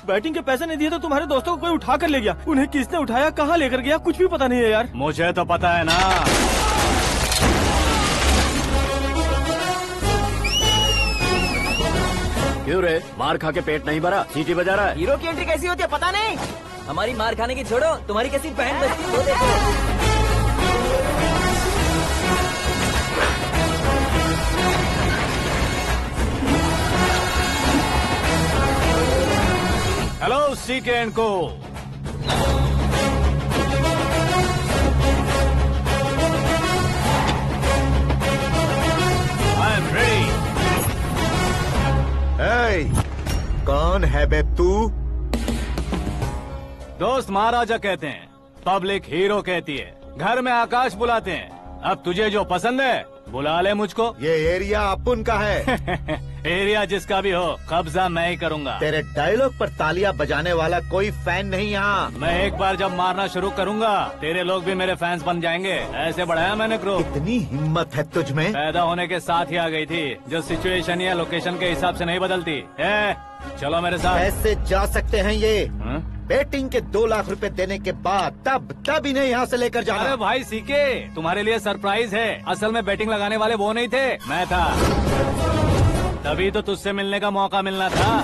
Batting के पैसे नहीं दिए तो तुम्हारे दोस्तों को कोई उठा कर ले गया। उन्हें किसने उठाया, कहाँ लेकर गया, कुछ भी पता नहीं है यार। मुझे तो पता है ना। क्यों रे, मार खा के पेट नहीं भरा, सीटी बजा रहा है? हीरो की एंट्री कैसी होती है पता नहीं। हमारी मार खाने की छोड़ो, तुम्हारी कैसी बहन बजती है वो देखो। हेलो सीके एंड को। I am ready. कौन है बे तू? दोस्त महाराजा कहते हैं, पब्लिक हीरो कहती है, घर में आकाश बुलाते हैं। अब तुझे जो पसंद है बुला ले मुझको। ये एरिया अपुन का है। एरिया जिसका भी हो, कब्जा मैं ही करूंगा। तेरे डायलॉग पर तालियां बजाने वाला कोई फैन नहीं यहाँ। मैं एक बार जब मारना शुरू करूंगा, तेरे लोग भी मेरे फैंस बन जाएंगे। ऐसे बढ़ाया मैंने ग्रुप। कितनी हिम्मत है तुझ में। पैदा होने के साथ ही आ गई थी, जो सिचुएशन या लोकेशन के हिसाब से नहीं बदलती। चलो मेरे साथ। कैसे जा सकते हैं ये? बेटिंग के 2 लाख रुपए देने के बाद तब इन्हें यहाँ से लेकर जाना। अरे भाई सीके, तुम्हारे लिए सरप्राइज है। असल में बेटिंग लगाने वाले वो नहीं थे, मैं था। तभी तो तुझसे मिलने का मौका मिलना था।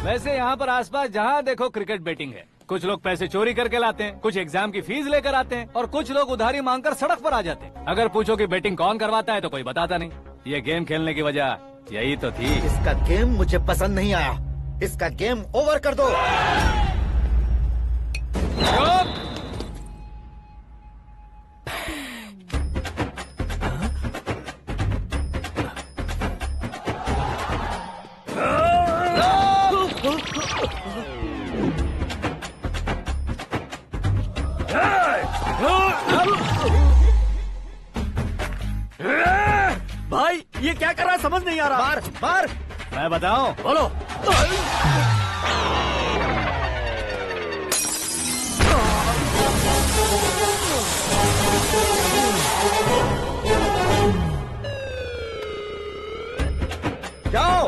वैसे यहाँ पर आसपास जहाँ देखो क्रिकेट बेटिंग है। कुछ लोग पैसे चोरी करके लाते हैं, कुछ एग्जाम की फीस लेकर आते हैं, और कुछ लोग उधारी मांगकर सड़क पर आ जाते हैं। अगर पूछो कि बेटिंग कौन करवाता है तो कोई बताता नहीं। ये गेम खेलने की वजह यही तो थी। इसका गेम मुझे पसंद नहीं आया। इसका गेम ओवर कर दो। भाई ये क्या कर रहा है समझ नहीं आ रहा। मार मार। मैं बताऊं? बोलो। जाओ।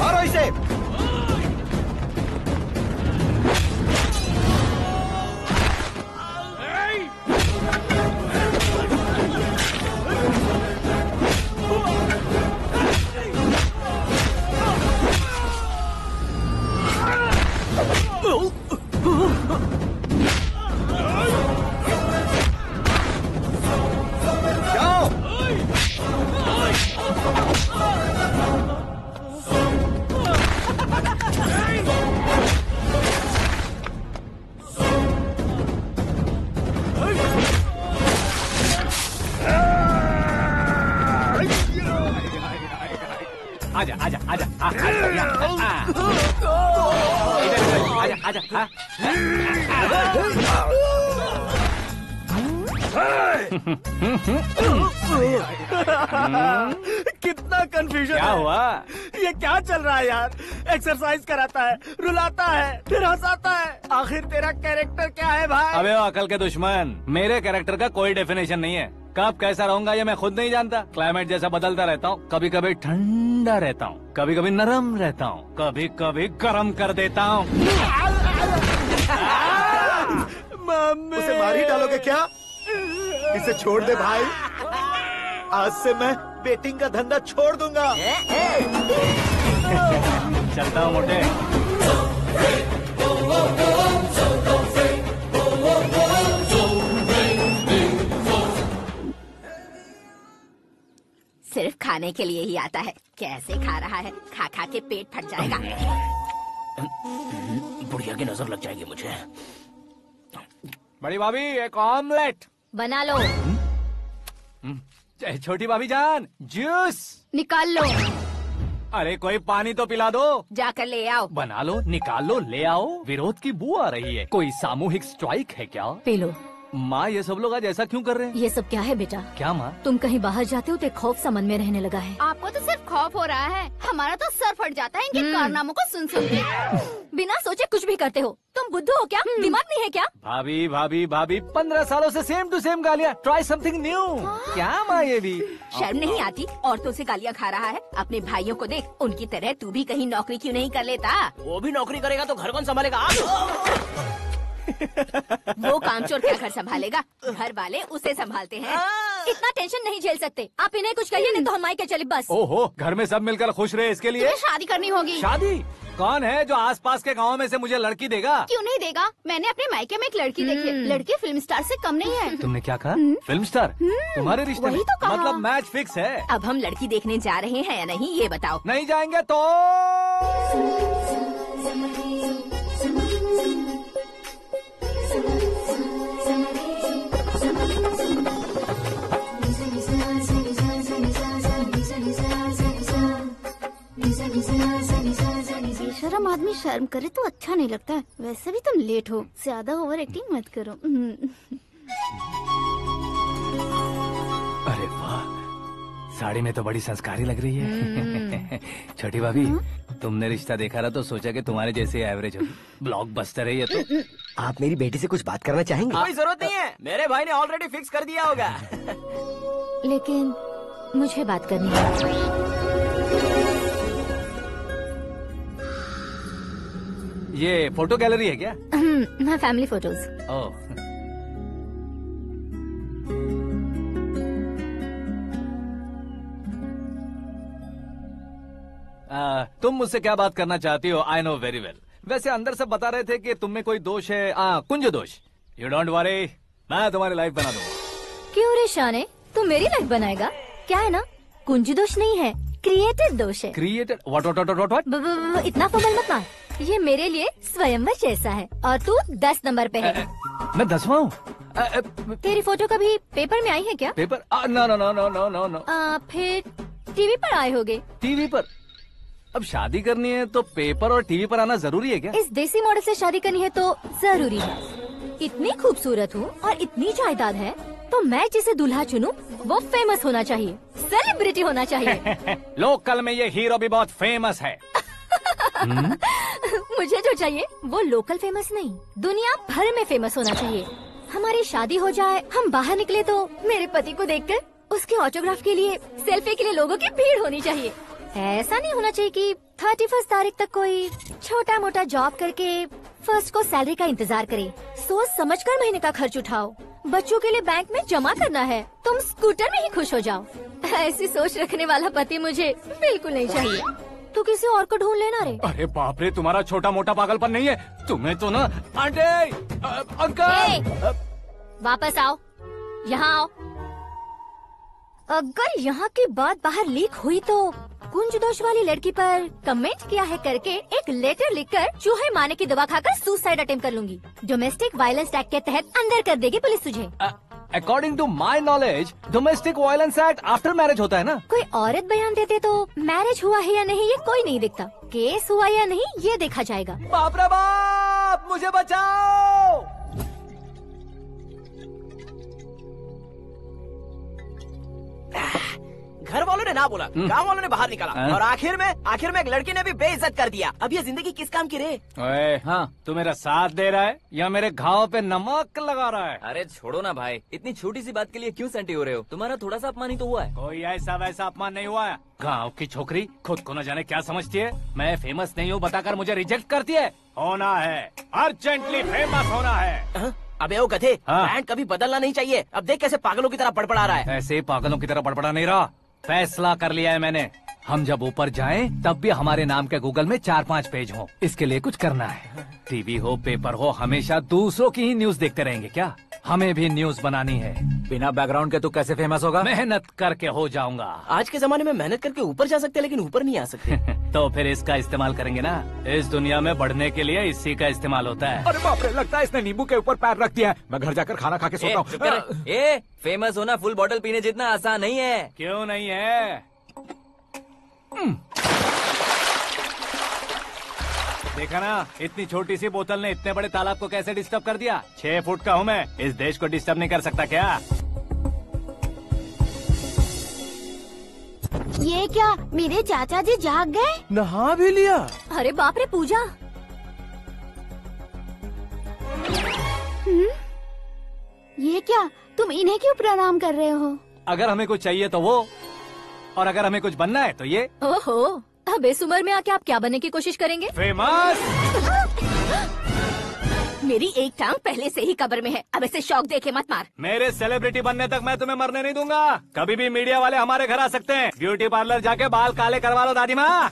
मारो इसे। आजा आजा आजा आजा आजा। कितना कंफ्यूजन। क्या हुआ? ये क्या चल रहा है यार? एक्सरसाइज कराता है, रुलाता है, फिर हंसाता है। आखिर तेरा कैरेक्टर क्या है भाई? अबे ओ अकल के दुश्मन, मेरे कैरेक्टर का कोई डेफिनेशन नहीं है। कब कैसा रहूंगा ये मैं खुद नहीं जानता। क्लाइमेट जैसा बदलता रहता हूँ, कभी कभी ठंडा रहता हूँ, कभी कभी नरम रहता हूँ, कभी कभी गर्म कर देता हूँ। उसे मार ही डालोगे क्या? इसे छोड़ दे भाई, आज से मैं बेटिंग का धंधा छोड़ दूंगा। चलता हूँ मोटे। सिर्फ खाने के लिए ही आता है। कैसे खा रहा है, खा खा के पेट फट जाएगा। बुढ़िया की नजर लग जाएगी मुझे। बड़ी भाभी एक ऑमलेट बना लो। छोटी भाभी जान जूस निकाल लो। अरे कोई पानी तो पिला दो। जाकर ले आओ। बना लो, निकाल लो, ले आओ। विरोध की बू आ रही है। कोई सामूहिक स्ट्राइक है क्या? P low. माँ ये सब लोग आज ऐसा क्यों कर रहे हैं? ये सब क्या है बेटा? क्या माँ? तुम कहीं बाहर जाते हो तो एक खौफ सा मन में रहने लगा है। आपको तो सिर्फ खौफ हो रहा है, हमारा तो सर फट जाता है इनके कारनामों को सुन सुन के। बिना सोचे कुछ भी करते हो। तुम बुद्धू हो क्या? दिमाग नहीं है क्या? भाभी भाभी भाभी 15 सालों से सेम टू सेम गालियाँ। Try something new. क्या माँ ये भी? शर्म नहीं आती? औरतों से गालियाँ खा रहा है। अपने भाइयों को देख, उनकी तरह तू भी कहीं नौकरी क्यों नहीं कर लेता? वो भी नौकरी करेगा तो घर कौन संभालेगा? वो कामचोर क्या घर संभालेगा? घर वाले उसे संभालते हैं। इतना टेंशन नहीं झेल सकते। आप इन्हें कुछ कहिए नहीं तो हम मायके चले बस। ओहो, घर में सब मिलकर खुश रहे इसके लिए। तुम्हें शादी करनी होगी। शादी? कौन है जो आसपास के गाँव में से मुझे लड़की देगा? क्यों नहीं देगा? मैंने अपने मायके में एक लड़की देखी है। लड़की फिल्म स्टार से कम नहीं है। तुमने क्या कहा? Film star? तुम्हारे रिश्ते में? वही तो कहा। मतलब मैच फिक्स है। अब हम लड़की देखने जा रहे हैं या नहीं ये बताओ। नहीं जाएंगे तो? बेशरम आदमी शर्म करे तो अच्छा नहीं लगता है। वैसे भी तुम लेट हो, ज्यादा ओवर एक्टिंग मत करो। अरे वाह, साड़ी में तो बड़ी संस्कारी लग रही है। छोटी भाभी, तुमने रिश्ता देखा रहा तो सोचा कि तुम्हारे जैसे एवरेज होगी। ब्लॉकबस्टर है ये तो। आप मेरी बेटी से कुछ बात करना चाहेंगे? कोई जरूरत नहीं है, मेरे भाई ने ऑलरेडी फिक्स कर दिया होगा। लेकिन मुझे बात करनी है। ये फोटो गैलरी है क्या? मैं फैमिली फोटोज। ओह, तुम मुझसे क्या बात करना चाहती हो? I know very well. वैसे अंदर से बता रहे थे कि तुम में कोई दोष है। कुंज दोष। यू डोंट वरी, मैं तुम्हारी लाइफ बना दूंगा। क्यों रे शाने, तू मेरी लाइफ बनाएगा? क्या है ना, कुंज दोष नहीं है, क्रिएटेड दोष है। क्रिएटेड? व्हाट? इतना फॉर्मल मत मार। ये मेरे लिए स्वयंवर जैसा है और तू 10 नंबर पे है। मैं 10वां हूँ। तेरी फोटो कभी पेपर में आई है क्या? Paper? No no no no no no no. फिर टीवी पर आए होगे। टीवी पर? अब शादी करनी है तो पेपर और टीवी पर आना जरूरी है क्या? इस देसी मॉडल से शादी करनी है तो जरूरी है। इतनी खूबसूरत हूँ और इतनी जायदाद है तो मैं जिसे दूल्हा चुनूं वो फेमस होना चाहिए, सेलिब्रिटी होना चाहिए। लोकल में ये हीरो भी बहुत फेमस है। मुझे जो चाहिए वो लोकल फेमस नहीं, दुनिया भर में फेमस होना चाहिए। हमारी शादी हो जाए, हम बाहर निकले तो मेरे पति को देखकर उसके ऑटोग्राफ के लिए, सेल्फी के लिए लोगों की भीड़ होनी चाहिए। ऐसा नहीं होना चाहिए कि 31 तारीख तक कोई छोटा मोटा जॉब करके फर्स्ट को सैलरी का इंतजार करे। सोच समझकर महीने का खर्च उठाओ। बच्चों के लिए बैंक में जमा करना है, तुम स्कूटर में ही खुश हो जाओ। ऐसी सोच रखने वाला पति मुझे बिल्कुल नहीं चाहिए। तू किसी और को ढूंढ लेना रे। अरे बाप रे, तुम्हारा छोटा मोटा पागलपन नहीं है। तुम्हें तो ना आंटी, अंकल। वापस आओ, यहाँ आओ। अगर यहाँ की बात बाहर लीक हुई तो कुंज दोष वाली लड़की पर कमेंट किया है करके एक लेटर लिखकर चूहे मारने की दवा खाकर सुसाइड अटेम्प्ट कर लूंगी। डोमेस्टिक वायलेंस एक्ट के तहत अंदर कर देगी पुलिस तुझे। According to my knowledge domestic violence act after marriage होता है ना? कोई औरत बयान देते तो मैरिज हुआ है या नहीं ये कोई नहीं दिखता, केस हुआ या नहीं ये देखा जाएगा। बाप रे बाप, मुझे बचाओ। घर वालों ने ना बोला, गाँव वालों ने बाहर निकाला, और आखिर में एक लड़के ने भी बेइज्जत कर दिया। अब ये जिंदगी किस काम की रे? ओए, हाँ, तू मेरा साथ दे रहा है या मेरे घाव पे नमक लगा रहा है? अरे छोड़ो ना भाई, इतनी छोटी सी बात के लिए क्यों सेंटी हो रहे हो? तुम्हारा थोड़ा सा अपमान ही तो हुआ है। कोई ऐसा वैसा अपमान नहीं हुआ है। गाँव की छोकरी खुद को न जाने क्या समझती है। मैं फेमस नहीं हूँ बताकर मुझे रिजेक्ट करती है। होना है, अर्जेंटली फेमस होना है। अबे ओ गधे, हाँ। ब्रांड कभी बदलना नहीं चाहिए। अब देख कैसे पागलों की तरह बड़बड़ा रहा है। ऐसे पागलों की तरह बड़बड़ा नहीं रहा। फैसला कर लिया है मैंने। हम जब ऊपर जाएं तब भी हमारे नाम के गूगल में 4-5 पेज हो। इसके लिए कुछ करना है। टीवी हो, पेपर हो, हमेशा दूसरों की ही न्यूज देखते रहेंगे क्या? हमें भी न्यूज बनानी है। बिना बैकग्राउंड के तू कैसे फेमस होगा? मेहनत करके हो जाऊंगा। आज के जमाने में मेहनत करके ऊपर जा सकते हैं, लेकिन ऊपर नहीं आ सकते। तो फिर इसका इस्तेमाल करेंगे ना। इस दुनिया में बढ़ने के लिए इसी का इस्तेमाल होता है। अरे बाप रे, लगता है इसने नींबू के ऊपर पैर रख दिया है। मैं घर जाकर खाना खा के सोता चुप कर। ए, फेमस होना फुल बॉटल पीने जितना आसान नहीं है। क्यों नहीं है? देखा ना, इतनी छोटी सी बोतल ने इतने बड़े तालाब को कैसे डिस्टर्ब कर दिया। 6 फुट का हूँ मैं, इस देश को डिस्टर्ब नहीं कर सकता क्या? ये क्या, मेरे चाचा जी जाग गए? नहा भी लिया? अरे बाप रे पूजा, ये क्या, तुम इन्हें क्यों प्रणाम कर रहे हो? अगर हमें कुछ चाहिए तो वो, और अगर हमें कुछ बनना है तो ये। ओहो, अब इस उम्र में आके आप क्या बनने की कोशिश करेंगे? फेमस। मेरी एक टांग पहले से ही कब्र में है, अब ऐसे शौक देके मत मार। मेरे सेलिब्रिटी बनने तक मैं तुम्हें मरने नहीं दूंगा। कभी भी मीडिया वाले हमारे घर आ सकते हैं। ब्यूटी पार्लर जाके बाल काले करवा लो दादी माँ।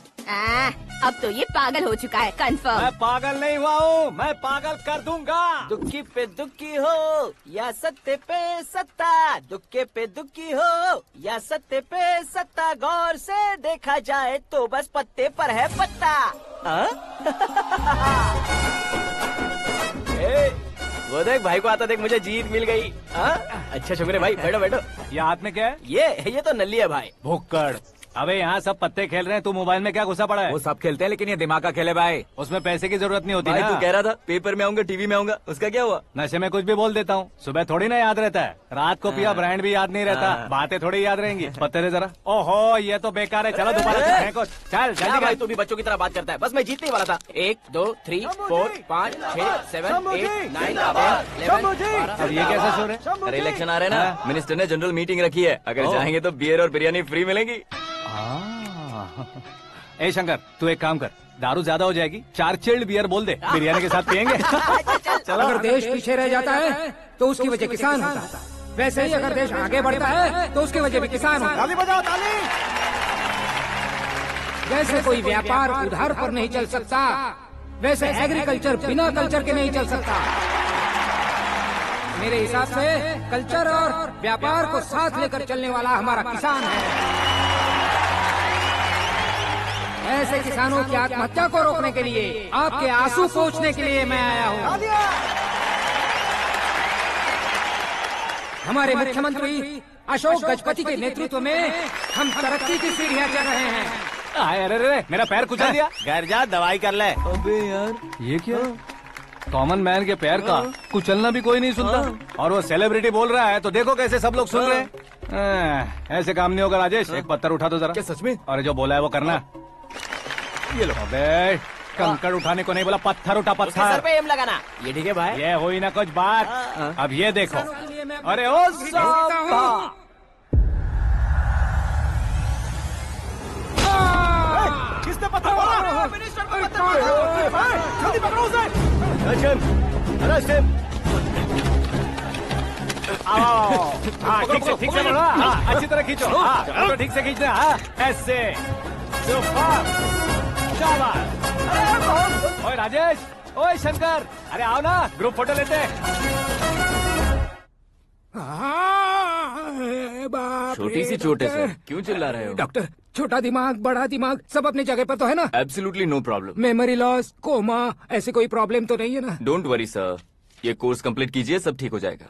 अब तो ये पागल हो चुका है, कंफर्म। मैं पागल नहीं हुआ हूँ, मैं पागल कर दूंगा। दुखी पे दुखी हो या सत्ते पे सत्ता, दुखे पे दुखी हो या सत्ते पे सत्ता, गौर से देखा जाए तो बस पत्ते पर है पत्ता। वो देख भाई को आता देख, मुझे जीत मिल गई। अच्छा शुक्र है भाई, बैठो बैठो। ये हाथ में क्या है? ये तो नल्ली है भाई। भुक्कड़। अबे यहाँ सब पत्ते खेल रहे हैं, तू मोबाइल में क्या घुसा पड़ा है? वो सब खेलते हैं लेकिन ये दिमाग का खेल है भाई। उसमें पैसे की जरूरत नहीं होती भाई ना। तू कह रहा था पेपर में आऊंगा, टीवी में आऊंगा, उसका क्या हुआ? नशे में कुछ भी बोल देता हूँ, सुबह थोड़ी ना याद रहता है। रात को पिया ब्रांड भी याद नहीं रहता, बातें थोड़ी याद रहेंगी। पत्ते दे जरा। ओहो, ये तो बेकार है। चलो दोबारा से फेंको। चल क्या जल्दी भाई, कर। तू भी बच्चों की तरह बात करता है। बस मैं जीतने वाला था। 1 2 3 4 5 6 7 8 9 10 11 अब ये कैसे सो रहे? अरे इलेक्शन आ रहे हैं ना, मिनिस्टर ने जनरल मीटिंग रखी है। अगर जाएंगे तो बियर और बिरयानी फ्री मिलेगी। ए शंकर, तू एक काम कर, दारू ज्यादा हो जाएगी, 4 चिल्ड बियर बोल दे, बिरयानी के साथ पियेंगे। चलो। अगर देश पीछे रह जाता है तो उसकी वजह किसान होता है, वैसे ही अगर देश आगे बढ़ता है तो उसकी वजह भी किसान होता है। ताली बजाओ, ताली। जैसे कोई व्यापार उधार पर नहीं चल सकता, वैसे एग्रीकल्चर बिना कल्चर के नहीं चल सकता। मेरे हिसाब से कल्चर और व्यापार को साथ लेकर चलने वाला हमारा किसान है। ऐसे किसानों की आत्महत्या को रोकने के लिए, आपके आंसू पोंछने के लिए मैं आया हूँ। हमारे मुख्यमंत्री अशोक गजपति के नेतृत्व में हम तरक्की की सीढ़ियाँ चढ़ रहे हैं। अरे अरे, मेरा पैर कुचल दिया। घर जा, दवाई कर ले। अबे यार, ये क्या? कॉमन मैन के पैर का कुचलना भी कोई नहीं सुनता, और वो सेलिब्रिटी बोल रहा है तो देखो कैसे सब लोग सुन रहे हैं। ऐसे काम नहीं होगा राजेश, एक पत्थर उठा दो जरा। क्या सच में? और जो बोला है वो करना। ये लो। अबे कंकड़ उठाने को नहीं बोला, पत्थर उठा, उसके सर पत्थर। पे एम लगाना। ये ठीक है भाई। ये हुई ना कुछ बात। अब ये देखो। अरे ओ साहब, किसने पत्थर मारा? मिनिस्टर को पत्थर मारा। जल्दी पकड़ो उसे। हाँ ठीक से बढ़ो। हाँ अच्छी तरह खींचो। हाँ तो ठीक से खींचना। हाँ ऐसे। ओए राजेश, ओए शंकर, अरे आओ ना, ग्रुप फोटो लेते हैं। छोटी सी चोट है सर, क्यों चिल्ला रहे हो? डॉक्टर, छोटा दिमाग बड़ा दिमाग सब अपनी जगह पर तो है ना? Absolutely no problem. Memory loss, coma, ऐसी कोई प्रॉब्लम तो नहीं है ना? डोंट वरी सर, ये कोर्स कंप्लीट कीजिए, सब ठीक हो जाएगा।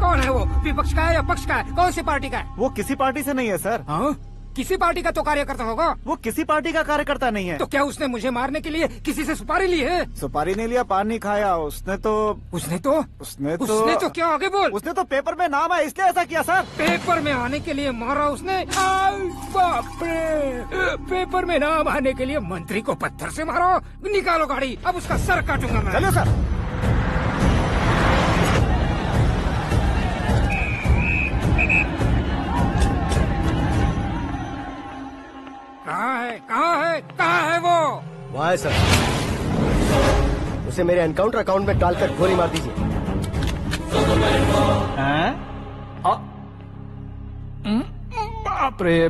कौन है वो? विपक्ष का है या पक्ष का है? कौन सी पार्टी का है? वो किसी पार्टी से नहीं है सर। हाँ? किसी पार्टी का तो कार्यकर्ता होगा। वो किसी पार्टी का कार्यकर्ता नहीं है। तो क्या उसने मुझे मारने के लिए किसी से सुपारी ली है? सुपारी नहीं लिया, पान नहीं खाया। उसने तो क्या आगे बोल। उसने तो पेपर में नाम है इसलिए ऐसा किया सर। पेपर में आने के लिए मारा उसने? बाप रे, पेपर में नाम आने के लिए मंत्री को पत्थर से मारो। निकालो गाड़ी, अब उसका सर काटूंगा मैं। चलो सर। कहाँ है वो? वहाँ है सर। उसे मेरे एनकाउंटर अकाउंट में डालकर गोली मार दीजिए। बाप रे,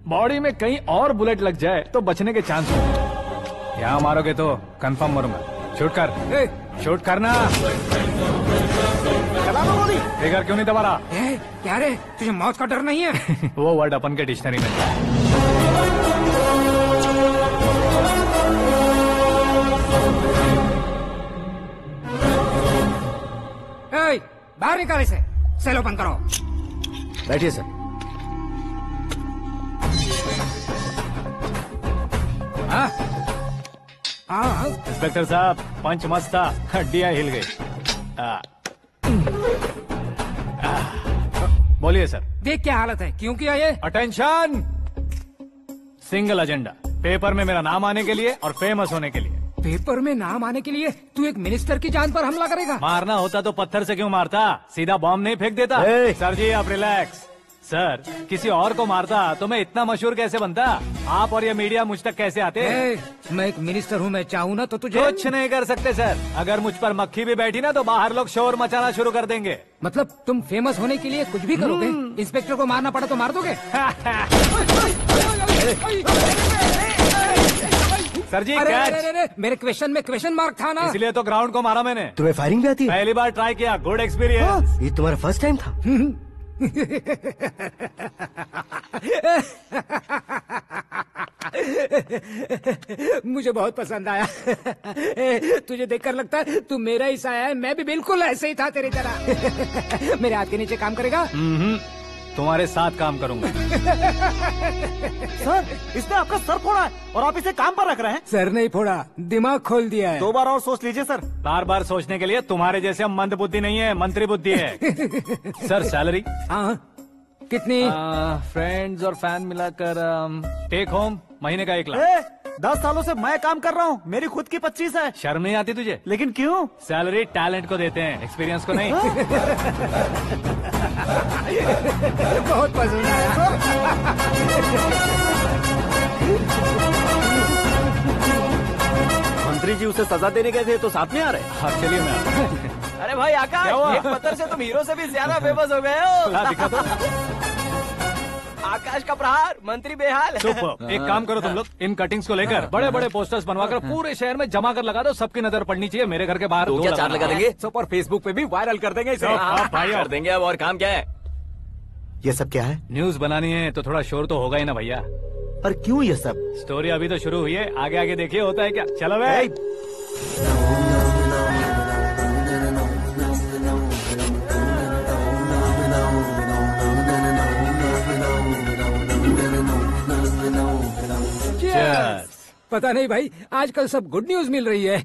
बॉडी में कहीं और बुलेट लग जाए तो बचने के चांस हो। यहाँ मारोगे तो कंफर्म मरूंगा। शूट कर, शूट करना। चला दो गोली। ट्रिगर क्यों नहीं दबा रहा? क्या रे, तुझे मौत का डर नहीं है? वो वर्ड अपन के डिक्शनरी में है। बाहर निकाल इसे। सेल ओपन करो। बैठिए सर। इंस्पेक्टर साहब, पंच मस्त था, हड्डियां हिल गई। बोलिए सर। देख क्या हालत है, क्यों किया ये? अटेंशन, सिंगल एजेंडा, पेपर में मेरा नाम आने के लिए और फेमस होने के लिए। पेपर में नाम आने के लिए तू एक मिनिस्टर की जान पर हमला करेगा? मारना होता तो पत्थर से क्यों मारता, सीधा बॉम्ब नहीं फेंक देता। सर जी आप रिलैक्स। सर, किसी और को मारता तो मैं इतना मशहूर कैसे बनता? आप और ये मीडिया मुझ तक कैसे आते? मैं एक मिनिस्टर हूँ, मैं चाहूँ ना तो तुझे कुछ नहीं कर सकते सर। अगर मुझ पर मक्खी भी बैठी ना तो बाहर लोग शोर मचाना शुरू कर देंगे। मतलब तुम फेमस होने के लिए कुछ भी करोगे? इंस्पेक्टर को मारना पड़ा तो मार दोगे? सर जी मेरे क्वेश्चन में क्वेश्चन मार्क था ना, इसलिए तो ग्राउंड को मारा मैंने। तुम्हें फायरिंग भी आती है? पहली बार ट्राई किया, गुड एक्सपीरियंस। ये तुम्हारा फर्स्ट टाइम था? मुझे बहुत पसंद आया। तुझे देखकर लगता है तू मेरा ही साया है। मैं भी बिल्कुल ऐसे ही था तेरी तरह। मेरे हाथ के नीचे काम करेगा? तुम्हारे साथ काम करूंगा। सर, इसने आपका सर फोड़ा है और आप इसे काम पर रख रहे हैं? सर नहीं फोड़ा, दिमाग खोल दिया है। 2 बार और सोच लीजिए सर। बार बार सोचने के लिए तुम्हारे जैसे मंद बुद्धि नहीं है, मंत्री बुद्धि है। Sir salary? हाँ, कितनी? फ्रेंड्स और फैन मिलाकर टेक होम महीने का 1 लाख। 10 सालों से मैं काम कर रहा हूँ, मेरी खुद की 25 है। शर्म नहीं आती तुझे? लेकिन क्यों? सैलरी टैलेंट को देते हैं, एक्सपीरियंस को नहीं। बहुत पसंद आया। मंत्री जी उसे सजा देने गए थे तो साथ में आ रहे? हाँ चलिए मैं आता हूं। अरे भाई आकाश, एक पत्थर से तुम हीरो से भी ज्यादा फेमस हो गए हो। दिखा दो। आकाश का प्रहार, मंत्री बेहाल। सुपर। एक काम करो तुम लोग, इन कटिंग्स को लेकर बड़े बड़े पोस्टर्स बनवाकर पूरे शहर में जमा कर लगा दो। सबकी नजर पड़नी चाहिए। मेरे घर के बाहर तो क्या 4 लगा देंगे? और फेसबुक पे भी वायरल कर देंगे इसे। भाई कर देंगे। अब और काम क्या है? ये सब क्या है? न्यूज बनानी है तो थोड़ा शोर तो होगा ही ना भैया। पर क्यों ये सब? स्टोरी अभी तो शुरू हुई है, आगे आगे देखिए होता है क्या। चलो भाई। पता नहीं भाई, आजकल सब गुड न्यूज मिल रही है।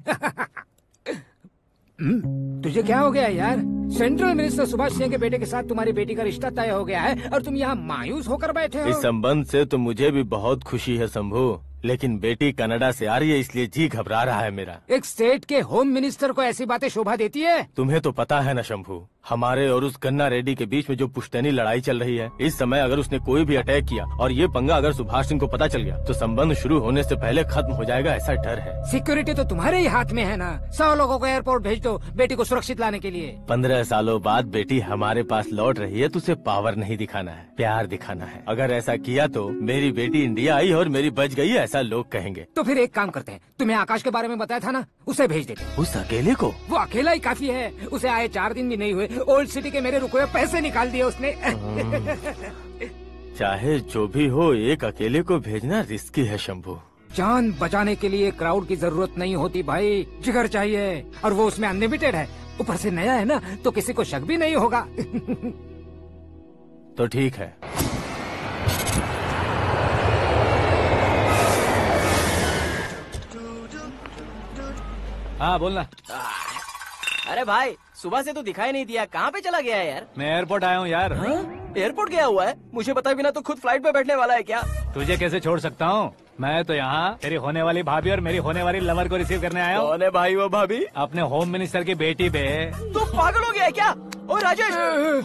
तुझे क्या हो गया यार? सेंट्रल मिनिस्टर सुभाष सिंह के बेटे के साथ तुम्हारी बेटी का रिश्ता तय हो गया है और तुम यहाँ मायूस होकर बैठे हो। इस संबंध से तो मुझे भी बहुत खुशी है शंभू, लेकिन बेटी कनाडा से आ रही है इसलिए जी घबरा रहा है मेरा। एक स्टेट के होम मिनिस्टर को ऐसी बातें शोभा देती है? तुम्हें तो पता है ना शंभू, हमारे और उस गन्ना रेड्डी के बीच में जो पुश्तैनी लड़ाई चल रही है, इस समय अगर उसने कोई भी अटैक किया और ये पंगा अगर सुभाष सिंह को पता चल गया तो संबंध शुरू होने से पहले खत्म हो जाएगा, ऐसा डर है। सिक्योरिटी तो तुम्हारे ही हाथ में है ना। 100 लोगों को एयरपोर्ट भेज दो बेटी को सुरक्षित लाने के लिए। 15 सालों बाद बेटी हमारे पास लौट रही है तो उसे पावर नहीं दिखाना है, प्यार दिखाना है। अगर ऐसा किया तो मेरी बेटी इंडिया आई और मेरी बच गई, ऐसा लोग कहेंगे। तो फिर एक काम करते हैं, तुम्हें आकाश के बारे में बताया था ना, उसे भेज देते। उस अकेले को? वो अकेला ही काफी है। उसे आए 4 दिन भी नहीं हुए, ओल्ड सिटी के मेरे रुके हुए पैसे निकाल दिए उसने। चाहे जो भी हो, एक अकेले को भेजना रिस्की है शंभू। जान बचाने के लिए क्राउड की जरूरत नहीं होती भाई, जिगर चाहिए, और वो उसमें अनलिमिटेड है। ऊपर से नया है ना तो किसी को शक भी नहीं होगा। तो ठीक है। हाँ बोलना। अरे भाई सुबह से तो दिखाई नहीं दिया, कहाँ पे चला गया है यार? मैं एयरपोर्ट आया हूँ यार। एयरपोर्ट गया हुआ है? मुझे बताए बिना तो खुद फ्लाइट पे बैठने वाला है क्या? तुझे कैसे छोड़ सकता हूँ? मैं तो यहाँ तेरी होने वाली भाभी और मेरी होने वाली लवर को रिसीव करने आया हूँ। कौन है भाई वो भाभी? अपने होम मिनिस्टर की बेटी पे। तू पागल हो गया है क्या? ओए राजेश,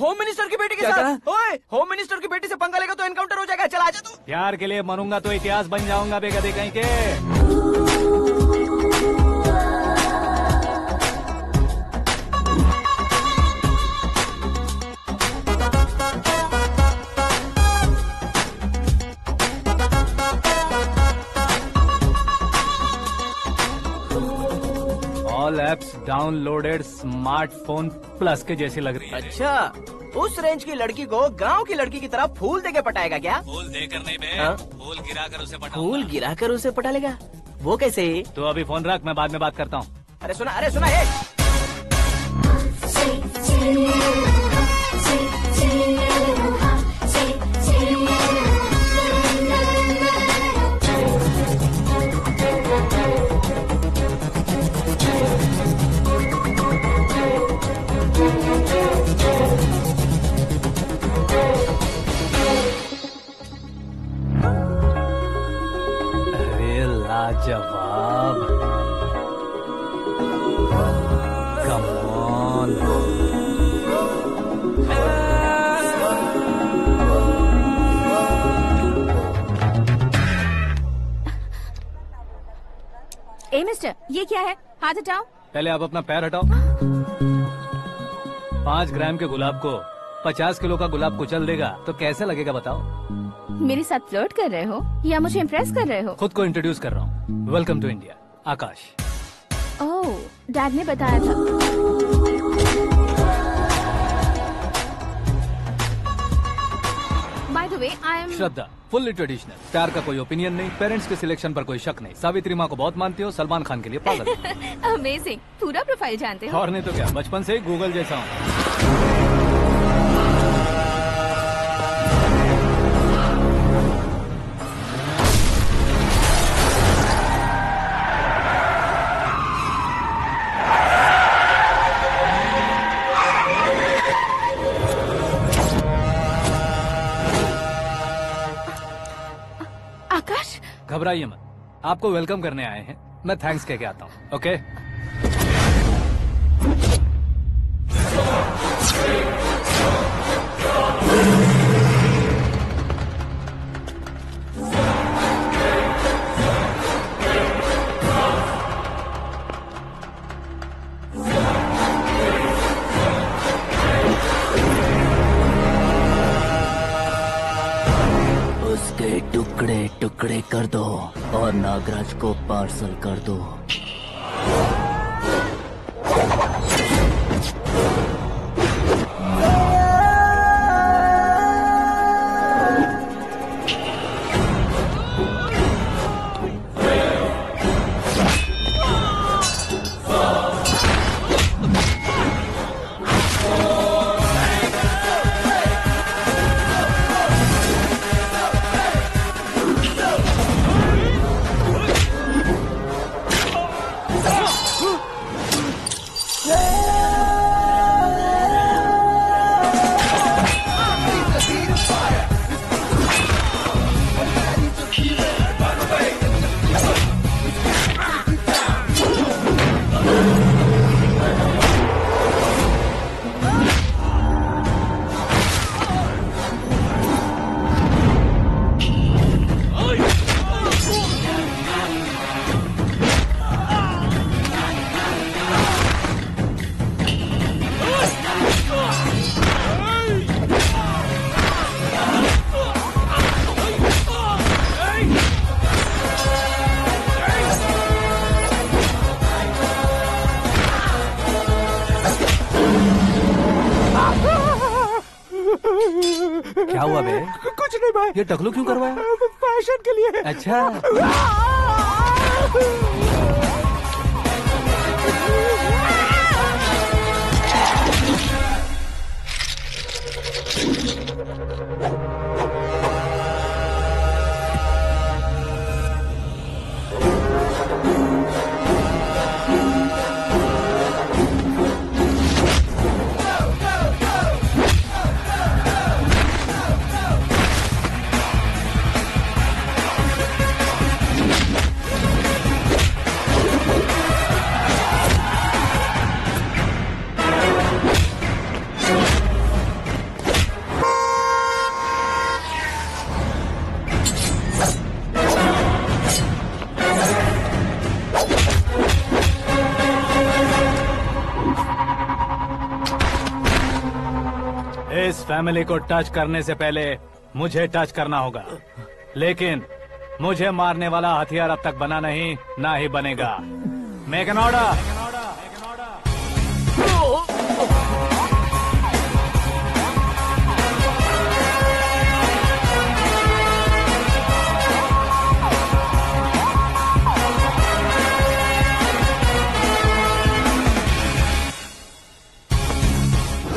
होम मिनिस्टर की बेटी के साथ? ओए होम मिनिस्टर की बेटी से पंगा लेगा तो एनकाउंटर हो जाएगा। चल आजा तू। प्यार के लिए मरूंगा तो इतिहास बन जाऊंगा बेगदे कहीं के। All apps downloaded smartphone plus के जैसी लग रही है। अच्छा, उस रेंज की लड़की को गांव की लड़की की तरह फूल देके पटाएगा क्या? फूल देकर नहीं बे, हाँ? फूल गिराकर उसे पटा। फूल गिराकर उसे पटा लेगा? वो कैसे? तो अभी फोन रख, मैं बाद में बात करता हूँ। अरे सुना ये। अरे लाजवाब, कम ऑन। ए मिस्टर, ये क्या है? हाथ हटाओ। पहले आप अपना पैर हटाओ। 5 ग्राम के गुलाब को 50 किलो का गुलाब कुचल देगा तो कैसे लगेगा बताओ? मेरे साथ फ्लर्ट कर रहे हो या मुझे इम्प्रेस कर रहे हो? खुद को इंट्रोड्यूस कर रहा हूँ। Welcome to India, Akash. Oh, dad ने बताया था। By the way, I am Shraddha, fully traditional. प्यार का कोई ओपिनियन नहीं, पेरेंट्स के सिलेक्शन पर कोई शक नहीं। सावित्री माँ को बहुत मानती हो, सलमान खान के लिए पागल। अमेजिंग, पूरा प्रोफाइल जानते हो। और नहीं तो क्या, बचपन से ही गूगल जैसा हूँ। आकाश, घबराइए मत, आपको वेलकम करने आए हैं। मैं थैंक्स कह के आता हूँ। ओके? उसके टुकड़े टुकड़े कर दो और नागराज को पार्सल कर दो। क्या हुआ बे? कुछ नहीं भाई। ये टकलू क्यों करवाया? फैशन के लिए। अच्छा। फैमिली को टच करने से पहले मुझे टच करना होगा, लेकिन मुझे मारने वाला हथियार अब तक बना नहीं, ना ही बनेगा। Make an order.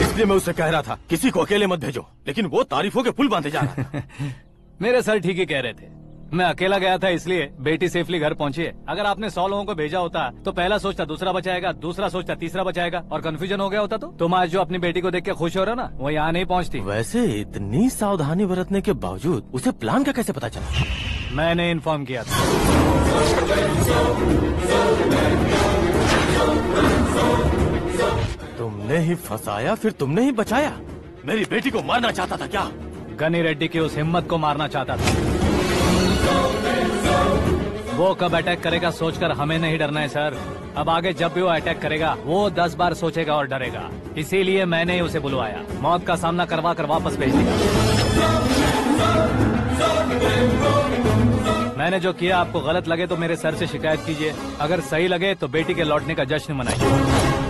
इसलिए मैं उससे कह रहा था किसी को अकेले मत भेजो, लेकिन वो तारीफों के पुल बांधे जा रहा था। मेरे सर ठीक ही कह रहे थे। मैं अकेला गया था इसलिए बेटी सेफली घर पहुंची है। अगर आपने 100 लोगों को भेजा होता तो पहला सोचता दूसरा बचाएगा, दूसरा सोचता तीसरा बचाएगा, और कंफ्यूजन हो गया होता। तो तुम आज जो अपनी बेटी को देख के खुश हो रहे हो ना, वो यहाँ नहीं पहुँचती। वैसे इतनी सावधानी बरतने के बावजूद उसे प्लान का कैसे पता चला? मैंने इन्फॉर्म किया था। तुमने ही फंसाया, फिर तुमने ही बचाया। मेरी बेटी को मारना चाहता था क्या? गनी रेड्डी की उस हिम्मत को मारना चाहता था। वो कब अटैक करेगा सोचकर हमें नहीं डरना है सर। अब आगे जब भी वो अटैक करेगा वो 10 बार सोचेगा और डरेगा। इसीलिए मैंने ही उसे बुलवाया। मौत का सामना करवा कर वापस भेज दिया। मैंने जो किया आपको गलत लगे तो मेरे सर से शिकायत कीजिए, अगर सही लगे तो बेटी के लौटने का जश्न मनाइए।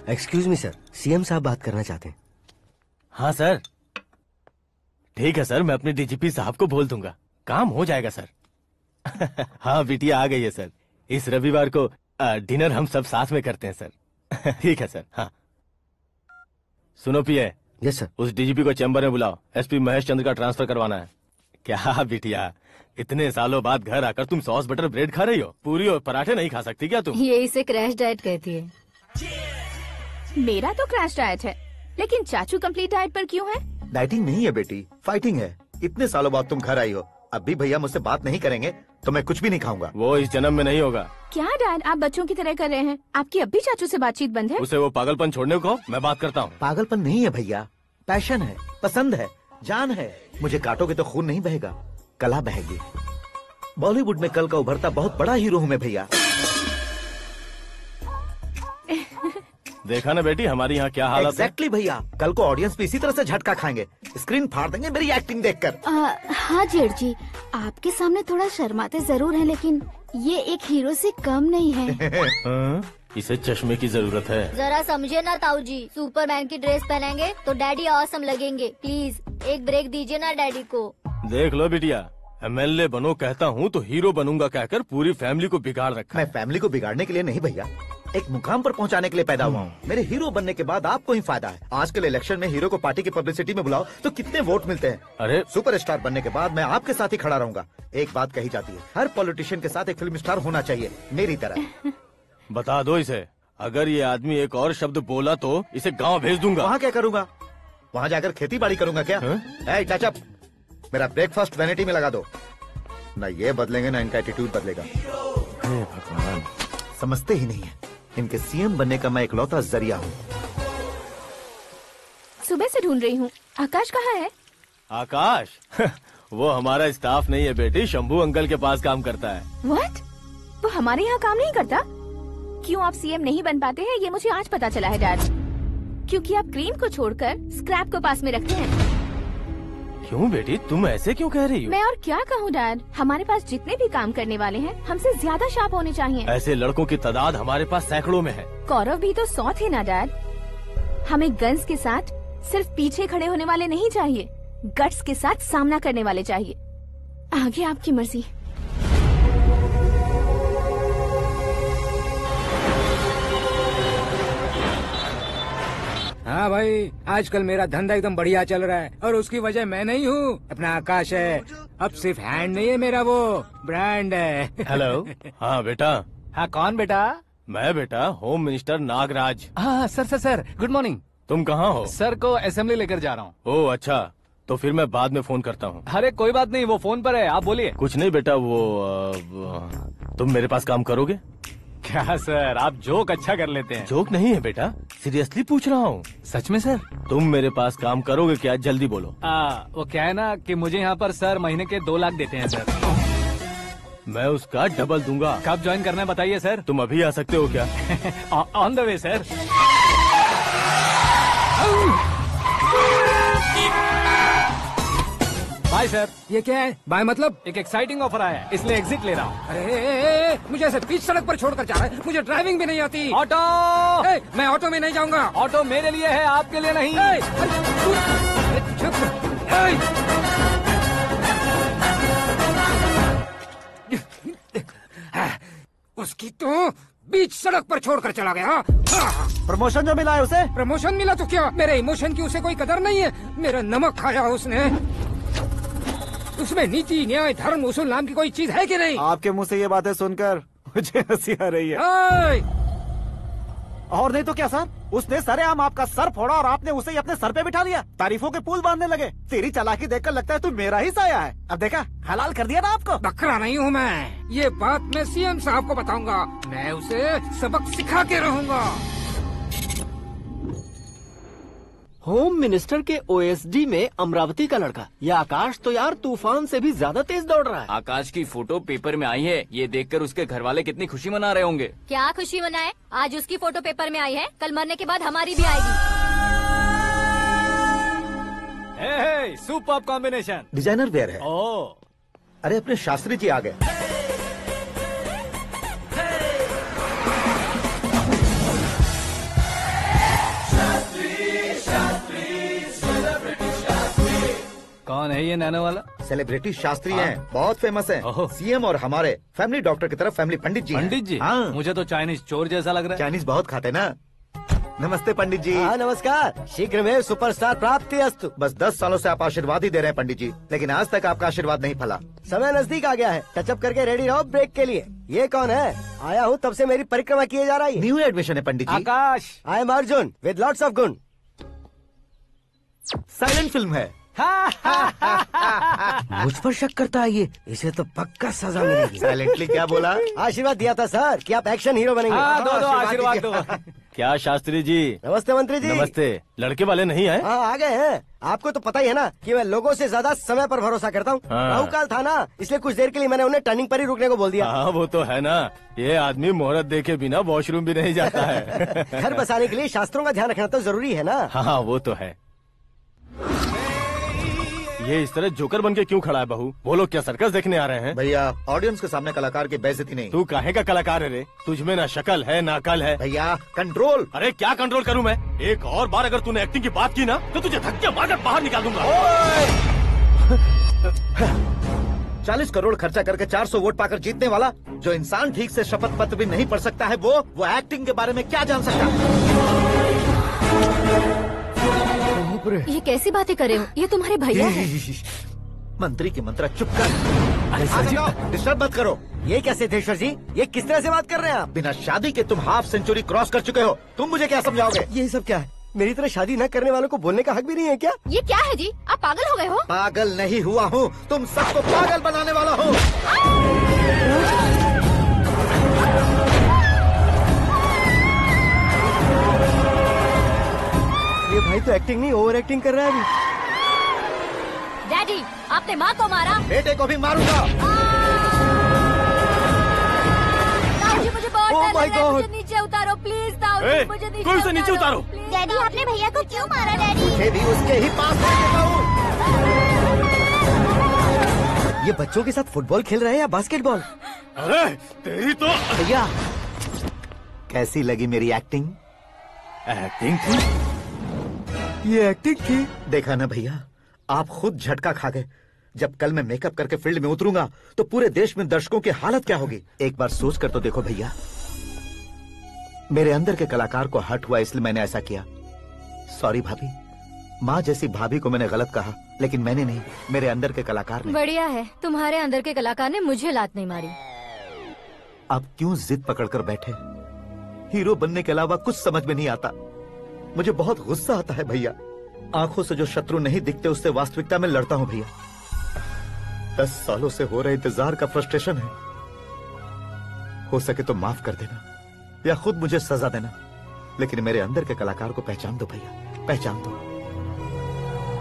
एक्सक्यूज मी सर, सीएम साहब बात करना चाहते हैं। हाँ सर। ठीक है सर, मैं अपने डीजीपी साहब को बोल दूंगा, काम हो जाएगा सर। हाँ बिटिया आ गई है सर। इस रविवार को डिनर हम सब साथ में करते हैं सर। ठीक है सर। हाँ सुनो पिए। Yes sir. उस डीजीपी को चैम्बर में बुलाओ, एसपी महेश चंद्र का ट्रांसफर करवाना है। क्या बिटिया, इतने सालों बाद घर आकर तुम सॉस बटर ब्रेड खा रही हो? पूरी और पराठे नहीं खा सकती क्या तुम? ये इसे क्रैश डाइट कहती है। मेरा तो क्रैश डाइट है, लेकिन चाचू कंप्लीट डाइट पर क्यों है? डाइटिंग नहीं है बेटी, फाइटिंग है। इतने सालों बाद तुम घर आई हो, अब भी भैया मुझसे बात नहीं करेंगे तो मैं कुछ भी नहीं खाऊंगा। वो इस जन्म में नहीं होगा। क्या डैड, आप बच्चों की तरह कर रहे हैं? आपकी अब भी चाचू से बातचीत बंद है? उसे वो पागलपन छोड़ने को मैं बात करता हूँ। पागलपन नहीं है भैया, पैशन है, पसंद है, जान है। मुझे काटोगे तो खून नहीं बहेगा, कला बहेगी। बॉलीवुड में कल का उभरता बहुत बड़ा हीरो हूँ मैं भैया। देखा ना बेटी हमारी यहाँ क्या हालत है। एग्जैक्टली भैया, कल को ऑडियंस भी इसी तरह से झटका खाएंगे, स्क्रीन फाड़ देंगे मेरी एक्टिंग देखकर। हाँ जेठ जी, आपके सामने थोड़ा शर्माते जरूर हैं, लेकिन ये एक हीरो से कम नहीं है। इसे चश्मे की जरूरत है। जरा समझे ना ताऊ जी, सुपरमैन की ड्रेस पहनेंगे तो डैडी ऑसम लगेंगे। प्लीज एक ब्रेक दीजिए ना डैडी को। देख लो बिटिया, एमएलए बनो कहता हूँ तो हीरो बनूंगा कहकर पूरी फैमिली को बिगाड़ रखा। मैं फैमिली को बिगाड़ने के लिए नहीं भैया, एक मुकाम पर पहुंचाने के लिए पैदा हुआ हूँ। मेरे हीरो बनने के बाद आपको ही फायदा है। आजकल इलेक्शन में हीरो को पार्टी की पब्लिसिटी में बुलाओ तो कितने वोट मिलते हैं। अरे सुपरस्टार बनने के बाद मैं आपके साथ ही खड़ा रहूंगा। एक बात कही जाती है, हर पॉलिटिशियन के साथ एक फिल्म स्टार होना चाहिए, मेरी तरह। बता दो इसे, अगर ये आदमी एक और शब्द बोला तो इसे गाँव भेज दूंगा। वहाँ क्या करूँगा? वहाँ जाकर खेती बाड़ी करूँगा क्या? टचअप, मेरा ब्रेकफास्ट वैनिटी में लगा दो। न ये बदलेंगे न इनका एटीट्यूड बदलेगा। भगवान, समझते ही नहीं है, इनके सीएम बनने का मैं इकलौता जरिया हूँ। सुबह से ढूंढ रही हूँ, आकाश कहाँ है? आकाश? वो हमारा स्टाफ नहीं है बेटी, शंभू अंकल के पास काम करता है। व्हाट? वो हमारे यहाँ काम नहीं करता? क्यों आप सीएम नहीं बन पाते हैं ये मुझे आज पता चला है डैड। क्योंकि आप क्रीम को छोड़कर स्क्रैप को पास में रखते हैं। क्यों बेटी, तुम ऐसे क्यों कह रही हो? मैं और क्या कहूँ डैड, हमारे पास जितने भी काम करने वाले हैं हमसे ज्यादा शार्प होने चाहिए। ऐसे लड़कों की तादाद हमारे पास सैकड़ों में है। कौरव भी तो 100 थे ना डैड। हमें गन्स के साथ सिर्फ पीछे खड़े होने वाले नहीं चाहिए, गट्स के साथ सामना करने वाले चाहिए। आगे आपकी मर्जी। हाँ भाई, आजकल मेरा धंधा एकदम बढ़िया चल रहा है और उसकी वजह मैं नहीं हूँ, अपना आकाश है। अब सिर्फ हैंड नहीं है मेरा, वो ब्रांड है। हेलो। हाँ बेटा। हाँ कौन बेटा? मैं बेटा, होम मिनिस्टर नागराज। हाँ sir sir sir, good morning. तुम कहाँ हो? सर को असेंबली लेकर जा रहा हूँ। ओह अच्छा, तो फिर मैं बाद में फोन करता हूँ। अरे कोई बात नहीं, वो फोन पर है, आप बोलिए। कुछ नहीं बेटा, तुम मेरे पास काम करोगे? क्या सर, आप जोक अच्छा कर लेते हैं। जोक नहीं है बेटा, सीरियसली पूछ रहा हूँ। सच में सर? तुम मेरे पास काम करोगे क्या? जल्दी बोलो। वो क्या है ना कि मुझे यहाँ पर सर महीने के 2 लाख देते हैं सर। मैं उसका डबल दूंगा। कब ज्वाइन करना है बताइए सर। तुम अभी आ सकते हो क्या? On the way sir. Bye sir. ये क्या है? बाय मतलब? एक एक्साइटिंग ऑफर आया है, इसलिए एग्जिट ले रहा हूँ। अरे मुझे ऐसे बीच सड़क पर छोड़कर जा रहा है, मुझे ड्राइविंग भी नहीं आती। ऑटो! मैं ऑटो में नहीं जाऊंगा। ऑटो मेरे लिए है, आपके लिए नहीं। उसकी तो बीच सड़क पर छोड़कर चला गया। प्रमोशन जो मिला है उसे? प्रमोशन मिला तो क्या, मेरे इमोशन की उसे कोई कदर नहीं है। मेरा नमक खाया उसने। उसमें नीति, न्याय, धर्म, उसूल नाम की कोई चीज है कि नहीं? आपके मुंह से ये बातें सुनकर मुझे हंसी आ रही है। और नहीं तो क्या सर, उसने सरेआम आपका सर फोड़ा और आपने उसे ही अपने सर पे बिठा लिया। तारीफों के पुल बांधने लगे। तेरी चालाकी देखकर लगता है तू मेरा ही साया है। अब देखा, हलाल कर दिया ना आपको। बकरा नहीं हूँ मैं, ये बात मैं सीएम साहब को बताऊंगा। मैं उसे सबक सिखा के रहूंगा। होम मिनिस्टर के ओएसडी में अमरावती का लड़का, ये आकाश तो यार तूफान से भी ज्यादा तेज दौड़ रहा है। आकाश की फोटो पेपर में आई है, ये देखकर उसके घर वाले कितनी खुशी मना रहे होंगे। क्या खुशी मनाए? आज उसकी फोटो पेपर में आई है, कल मरने के बाद हमारी भी आएगी। Superb combination. डिजाइनर वेयर है। अरे अपने शास्त्री जी आ गए। कौन है ये नैनो वाला? सेलिब्रिटी शास्त्री हैं, बहुत फेमस हैं। सीएम और हमारे फैमिली डॉक्टर की तरफ फैमिली पंडित जी हैं। पंडित जी? हाँ। मुझे तो चाइनीज चोर जैसा लग रहा है। चाइनीज बहुत खाते ना। नमस्ते पंडित जी। हाँ नमस्कार, शीघ्र में सुपरस्टार प्राप्ति अस्तु। बस 10 सालों से आप आशीर्वाद ही दे रहे हैं पंडित जी, लेकिन आज तक आपका आशीर्वाद नहीं फला। समय नजदीक आ गया है, टचअप करके रेडी रहो ब्रेक के लिए। ये कौन है? आया हूँ तब से मेरी परिक्रमा किए जा रही है। न्यू एडमिशन है Pandit ji. Akash. I am Arjun with lots of गुण। साइलेंट फिल्म है। मुझ पर शक करता है ये, इसे तो पक्का सजा मिलेगी। साइलेंटली क्या बोला? आशीर्वाद दिया था सर कि आप एक्शन हीरो बनेंगे। दो आशीर्वाद दो। क्या शास्त्री जी? नमस्ते मंत्री जी। नमस्ते। लड़के वाले नहीं आए? हाँ आ गए हैं। आपको तो पता ही है ना कि मैं लोगों से ज्यादा समय पर भरोसा करता हूँ। राहु काल था ना, इसलिए कुछ देर के लिए मैंने उन्हें टर्निंग पर ही रुकने को बोल दिया। हाँ वो तो है ना, ये आदमी मुहूर्त देखे बिना वॉशरूम भी नहीं जाता है। घर बसाने के लिए शास्त्रों का ध्यान रखना तो जरूरी है ना। हाँ वो तो है। ये इस तरह जोकर बन के क्यों खड़ा है बहू? वो लोग क्या सर्कस देखने आ रहे हैं? भैया ऑडियंस के सामने कलाकार की बेइज्जती नहीं। तू काहे का कलाकार है रे? तुझमें ना शक्ल है ना अकल है। भैया कंट्रोल। अरे क्या कंट्रोल करूं मैं? एक और बार अगर तूने एक्टिंग की बात की ना तो तुझे धक्के मारकर बाहर निकाल दूंगा। 40 करोड़ खर्चा करके 400 वोट पाकर जीतने वाला, जो इंसान ठीक से शपथ पत्र भी नहीं पढ़ सकता है, वो एक्टिंग के बारे में क्या जान सकता है? ये कैसी बातें कर रहे हो? ये तुम्हारे भैया हैं। मंत्री की मंत्रा चुप कर। अरे सर जी डिस्टर्ब मत करो। ये क्या सिद्धेश्वर जी, ये किस तरह से बात कर रहे हैं आप? बिना शादी के तुम हाफ सेंचुरी क्रॉस कर चुके हो, तुम मुझे क्या समझाओगे? ये सब क्या है? मेरी तरह शादी न करने वालों को बोलने का हक भी नहीं है क्या? ये क्या है जी, आप पागल हो गए हो? पागल नहीं हुआ हूँ, तुम सबको पागल बनाने वाला हूँ। ये भाई तो एक्टिंग नहीं ओवर एक्टिंग कर रहा है अभी। डैडी आपने माँ को मारा। बेटे को भी मारूंगा। ताऊजी मुझे बहुत डर लग रहा है, मुझे नीचे उतारो प्लीज। ताऊजी मुझे नीचे कोई से नीचे उतारो। डैडी आपने भैया को क्यों मारा डैडी? मुझे भी उसके ही पास लेके जाऊं। ये बच्चों के साथ फुटबॉल खेल रहे हैं या बास्केटबॉल? अरे तेरी तो। भैया कैसी लगी मेरी एक्टिंग? एक्टिंग थी? ये एक्टिंग थी। देखा ना भैया, आप खुद झटका खा गए। जब कल मैं मेकअप करके फील्ड में उतरूंगा तो पूरे देश में दर्शकों की हालत क्या होगी? एक बार सोच कर तो देखो भैया। मेरे अंदर के कलाकार को हर्ट हुआ इसलिए मैंने ऐसा किया। सॉरी भाभी। माँ जैसी भाभी को मैंने गलत कहा, लेकिन मैंने नहीं, मेरे अंदर के कलाकार ने। बढ़िया है, तुम्हारे अंदर के कलाकार ने मुझे लात नहीं मारी। अब क्यों जिद पकड़कर बैठे? हीरो बनने के अलावा कुछ समझ में नहीं आता। मुझे बहुत गुस्सा आता है भैया। आंखों से जो शत्रु नहीं दिखते उससे वास्तविकता में लड़ता हूं भैया। 10 सालों से हो रहे इंतजार का फ्रस्ट्रेशन है। हो सके तो माफ कर देना या खुद मुझे सजा देना, लेकिन मेरे अंदर के कलाकार को पहचान दो भैया, पहचान दो।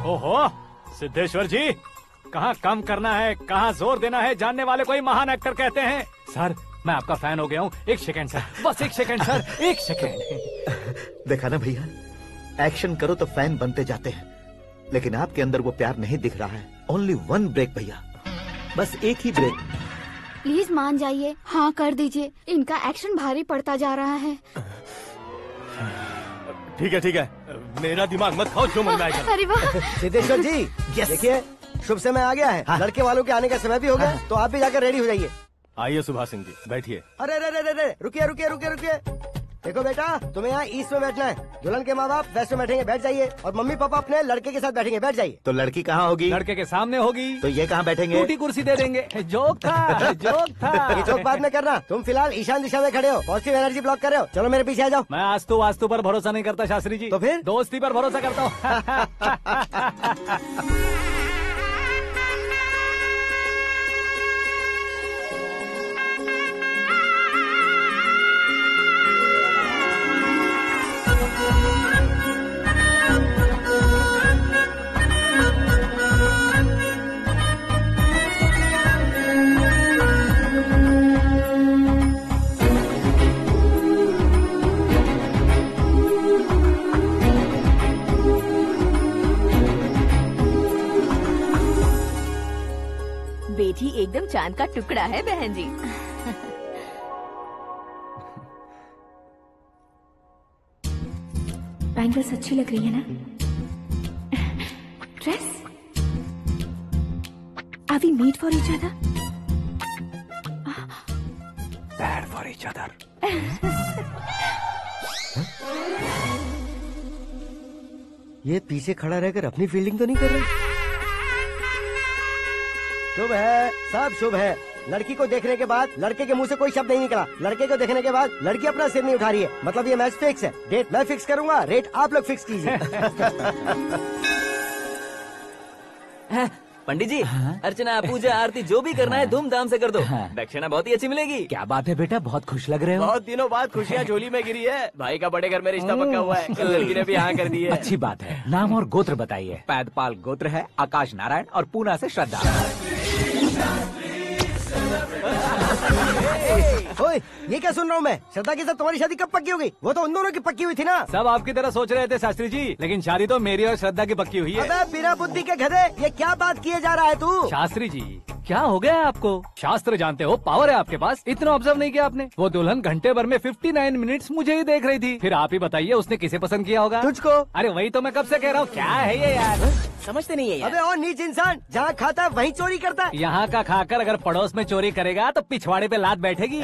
ओहो सिद्धेश्वर जी, कहाँ कम करना है कहाँ जोर देना है, जानने वाले को ही महान एक्टर कहते हैं। सर मैं आपका फैन हो गया हूँ। एक सेकंड सर, बस एक सेकंड सर, एक सेकंड। देखा ना भैया, एक्शन करो तो फैन बनते जाते हैं, लेकिन आपके अंदर वो प्यार नहीं दिख रहा है। ओनली 1 ब्रेक भैया, बस एक ही ब्रेक। प्लीज मान जाइए, हाँ कर दीजिए। इनका एक्शन भारी पड़ता जा रहा है। ठीक है, मेरा दिमाग मत खाओ, जो मन में आएगा। अरे वाह सिद्धेश्वर जी, देखिए शुभ समय आ गया है। लड़के वालों के आने का समय भी हो गया, तो आप भी जाकर रेडी हो जाइए। आइए सुभाष सिंह जी, बैठिए। अरे रुकिए। देखो बेटा, तुम्हें यहाँ ईस्ट में बैठना है। दुल्हन के माँ बाप वेस्ट में बैठेंगे, बैठ जाइए। और मम्मी पापा अपने लड़के के साथ बैठेंगे, बैठ जाइए। तो लड़की कहाँ होगी? लड़के के सामने होगी। तो ये कहाँ बैठेंगे? टूटी कुर्सी दे देंगे। जोक था, जोक था। ये जोक बाद में करना। तुम फिलहाल ईशान दिशा में खड़े हो, पॉजिटिव एनर्जी ब्लॉक कर रहे हो। चलो मेरे पीछे आ जाओ। मैं वास्तु पर भरोसा नहीं करता शास्त्री जी। तो फिर दोस्ती पर भरोसा करता हूँ। बेटी एकदम चांद का टुकड़ा है बहन जी। बैंगल्स अच्छी लग रही है ना? Dress? Are we made for each other? Bad for each other. ये पीछे खड़ा रहकर अपनी फील्डिंग तो नहीं कर रहा? शुभ है, सब शुभ है। लड़की को देखने के बाद लड़के के मुंह से कोई शब्द नहीं निकला। लड़के को देखने के बाद लड़की अपना सिर नहीं उठा रही है, मतलब ये मैच फिक्स है। डेट मैं फिक्स करूंगा, रेट आप लोग फिक्स कीजिए। पंडित जी, अर्चना पूजा आरती जो भी करना है धूमधाम से कर दो। दक्षिणा बहुत ही अच्छी मिलेगी। क्या बात है बेटा, बहुत खुश लग रहे हो। बहुत दिनों बाद खुशियाँ झोली में गिरी है। भाई का बड़े घर में रिश्ता पक्का हुआ है। कल लड़की ने भी हाँ कर दी है। अच्छी बात है। नाम और गोत्र बताइए। पैदपाल गोत्र है, आकाश नारायण, और पूना से श्रद्धा। ओए, ये क्या सुन रहा हूँ मैं? श्रद्धा के साथ तुम्हारी शादी कब पक्की हो गई? वो तो उन दोनों की पक्की हुई थी ना। सब आपकी तरह सोच रहे थे शास्त्री जी, लेकिन शादी तो मेरी और श्रद्धा की पक्की हुई है। अबे बिना बुद्धि के गधे, ये क्या बात किए जा रहा है तू? शास्त्री जी क्या हो गया है आपको? शास्त्र जानते हो, पावर है आपके पास। इतना ऑब्जर्व नहीं किया आपने? वो दुल्हन घंटे भर में 59 मिनट्स मुझे ही देख रही थी। फिर आप ही बताइए उसने किसे पसंद किया होगा? तुझको। अरे वही तो मैं कब से कह रहा हूँ, क्या है ये यार? समझते नहीं है यार। अबे और नीच इंसान, जहाँ खाता है वहीं चोरी करता है। यहाँ का खाकर अगर पड़ोस में चोरी करेगा तो पिछवाड़े पे लात बैठेगी।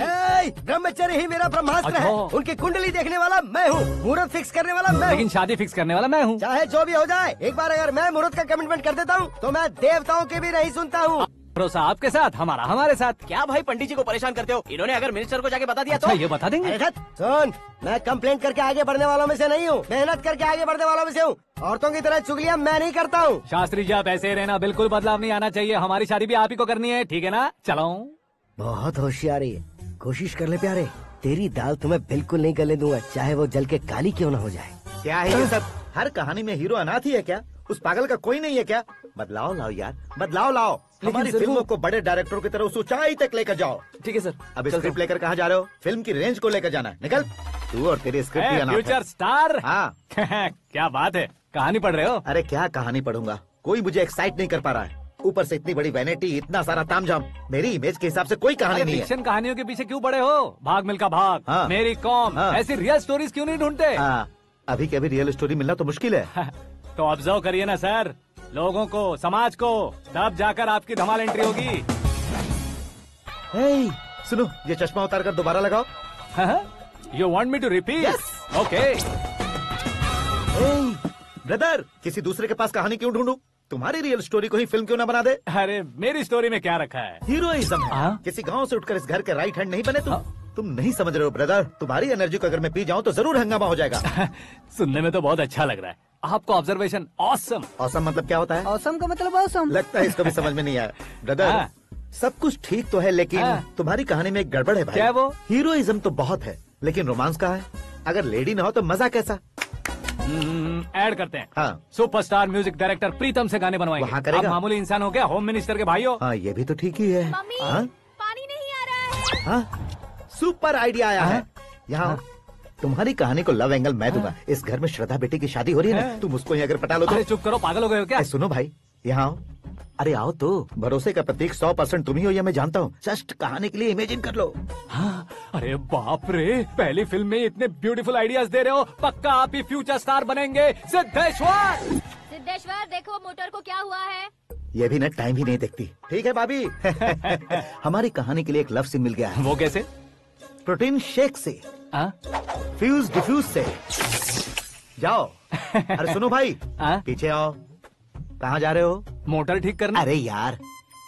ब्रह्मचर्य ही मेरा ब्रह्मास्त्र है। उनकी कुंडली देखने वाला मैं हूँ, मुहूर्त फिक्स करने वाला मैं हूँ, लेकिन शादी फिक्स करने वाला मैं हूँ। चाहे जो भी हो जाए, एक बार अगर मैं मुहूर्त का कमिटमेंट कर देता हूँ तो मैं देवताओं के भी नहीं सुनता हूँ। भरोसा आपके साथ, हमारा हमारे साथ। क्या भाई पंडित जी को परेशान करते हो? इन्होंने अगर मिनिस्टर को जाके बता दिया अच्छा, तो ये बता देंगे। सुन, मैं कंप्लेंट करके आगे बढ़ने वालों में से नहीं हूँ, मेहनत करके आगे बढ़ने वालों में से हूँ। औरतों की तरह चुगलियाँ मैं नहीं करता हूँ। शास्त्री जी आप ऐसे ही रहना, बिल्कुल बदलाव नहीं आना चाहिए। हमारी शादी भी आप ही को करनी है, ठीक है ना? चलो। बहुत होशियारी है, कोशिश कर ले प्यारे। तेरी दाल तुम्हें बिल्कुल नहीं गलने दूंगा, चाहे वो जल के काली क्यों न हो जाए। क्या है ये सब? हर कहानी में हीरो अनाथ ही है क्या? उस पागल का कोई नहीं है क्या? बदलाव लाओ यार, बदलाव लाओ। हमारी फिल्मों को बड़े डायरेक्टरों की तरह उस ऊंचाई तक लेकर जाओ। ठीक है सर। अब स्क्रिप्ट लेकर कहाँ जा रहे हो? फिल्म की रेंज को लेकर जाना है। निकल तू और तेरी स्क्रिप्ट। Future star. हाँ क्या बात है, कहानी पढ़ रहे हो? अरे क्या कहानी पढ़ूंगा, कोई मुझे एक्साइट नहीं कर पा रहा है। ऊपर से इतनी बड़ी वैनिटी, इतना सारा तामझाम। मेरी इमेज के हिसाब से कोई कहानी नहीं है। फिक्शन कहानियों के पीछे क्यों पड़े हो? भाग मिल्खा भाग, हाँ। मेरी कॉम, हाँ। ऐसी रियल स्टोरीज क्यों नहीं ढूंढते? अभी के अभी रियल स्टोरी मिलना तो मुश्किल है। तो ऑब्जर्व करिए ना सर, लोगों को, समाज को, तब जाकर आपकी धमाल एंट्री होगी। सुनो, ये चश्मा उतार कर दोबारा लगाओ। You want me to repeat? Okay. Brother, किसी दूसरे के पास कहानी क्यों ढूंढूं? तुम्हारी रियल स्टोरी को ही फिल्म क्यों ना बना दे? अरे मेरी स्टोरी में क्या रखा है? हीरोइज्म है। किसी गांव से उठकर इस घर के राइट हैंड नहीं बने तुम नहीं समझ रहे हो ब्रदर। तुम्हारी एनर्जी को अगर मैं पी जाऊं तो जरूर हंगामा हो जाएगा। सुनने में तो बहुत अच्छा लग रहा है, आपका ऑब्जर्वेशन ऑसम। ऑसम मतलब क्या होता है? औसम का मतलब औसम। लगता है इसको भी समझ में नहीं आया। ब्रदर, सब कुछ ठीक तो है लेकिन तुम्हारी कहानी में एक गड़बड़ है भाई। क्या वो? हीरोइज्म तो बहुत है लेकिन रोमांस कहाँ है? अगर लेडी ना हो तो मजा कैसा? ऐड करते हैं। हाँ। सुपरस्टार म्यूजिक डायरेक्टर प्रीतम से गाने बनवाएंगे। वहाँ करेगा? आप मामूली इंसान हो क्या, होम मिनिस्टर के भाई हो। हाँ, ये भी तो ठीक ही है। मम्मी, हाँ? पानी नहीं आ रहा है। हाँ? सुपर आइडिया आया है। यहाँ तुम्हारी कहानी को लव एंगल मैं दूंगा। इस घर में श्रद्धा बेटी की शादी हो रही है ना, तुम उसको ही अगर पटा लो तो। अरे चुप करो, पागल हो गए हो क्या? सुनो भाई, यहाँ आओ। अरे आओ तो, भरोसे का प्रतीक 100% तुम ही हो, यह मैं जानता हूँ। जस्ट कहानी के लिए इमेजिन कर लो। हाँ, अरे बाप रे, पहली फिल्म में इतने ब्यूटीफुल आइडियाज दे रहे हो, पक्का आप ही फ्यूचर स्टार बनेंगे। सिद्धेश्वर, सिद्धेश्वर देखो मोटर को क्या हुआ है। ये भी ना टाइम ही नहीं देखती। ठीक है भाभी। हमारी कहानी के लिए एक लव सीन मिल गया है। वो कैसे? प्रोटीन शेक से, फ्यूज डिफ्यूज से। जाओ। अरे सुनो भाई, पीछे आओ। कहाँ जा रहे हो? मोटर ठीक करना। अरे यार,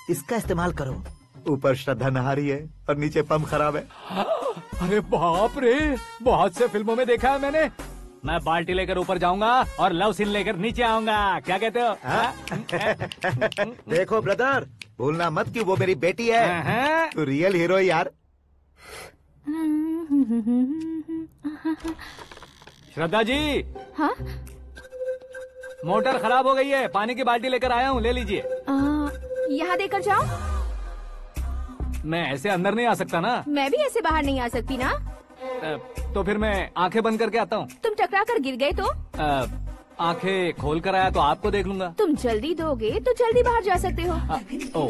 इसका इस्तेमाल करो। ऊपर श्रद्धा नहा रही है और नीचे पंप खराब है। अरे बाप रे, बहुत से फिल्मों में देखा है मैंने। मैं बाल्टी लेकर ऊपर जाऊंगा और लव सीन लेकर नीचे आऊंगा। क्या कहते हो? देखो ब्रदर, भूलना मत कि वो मेरी बेटी है। तू रियल हीरो यार। श्रद्धा जी। हाँ? मोटर खराब हो गई है, पानी की बाल्टी लेकर आया हूँ, ले लीजिए। यहाँ देकर जाओ। मैं ऐसे अंदर नहीं आ सकता ना। मैं भी ऐसे बाहर नहीं आ सकती ना। तो फिर मैं आंखें बंद करके आता हूँ। तुम टकरा कर गिर गए तो? आंखें खोल कर आया तो आपको देख लूंगा। तुम जल्दी दोगे तो जल्दी बाहर जा सकते हो।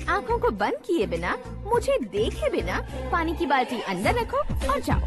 आँखों को बंद किए बिना, मुझे देखे बिना पानी की बाल्टी अंदर रखो और जाओ।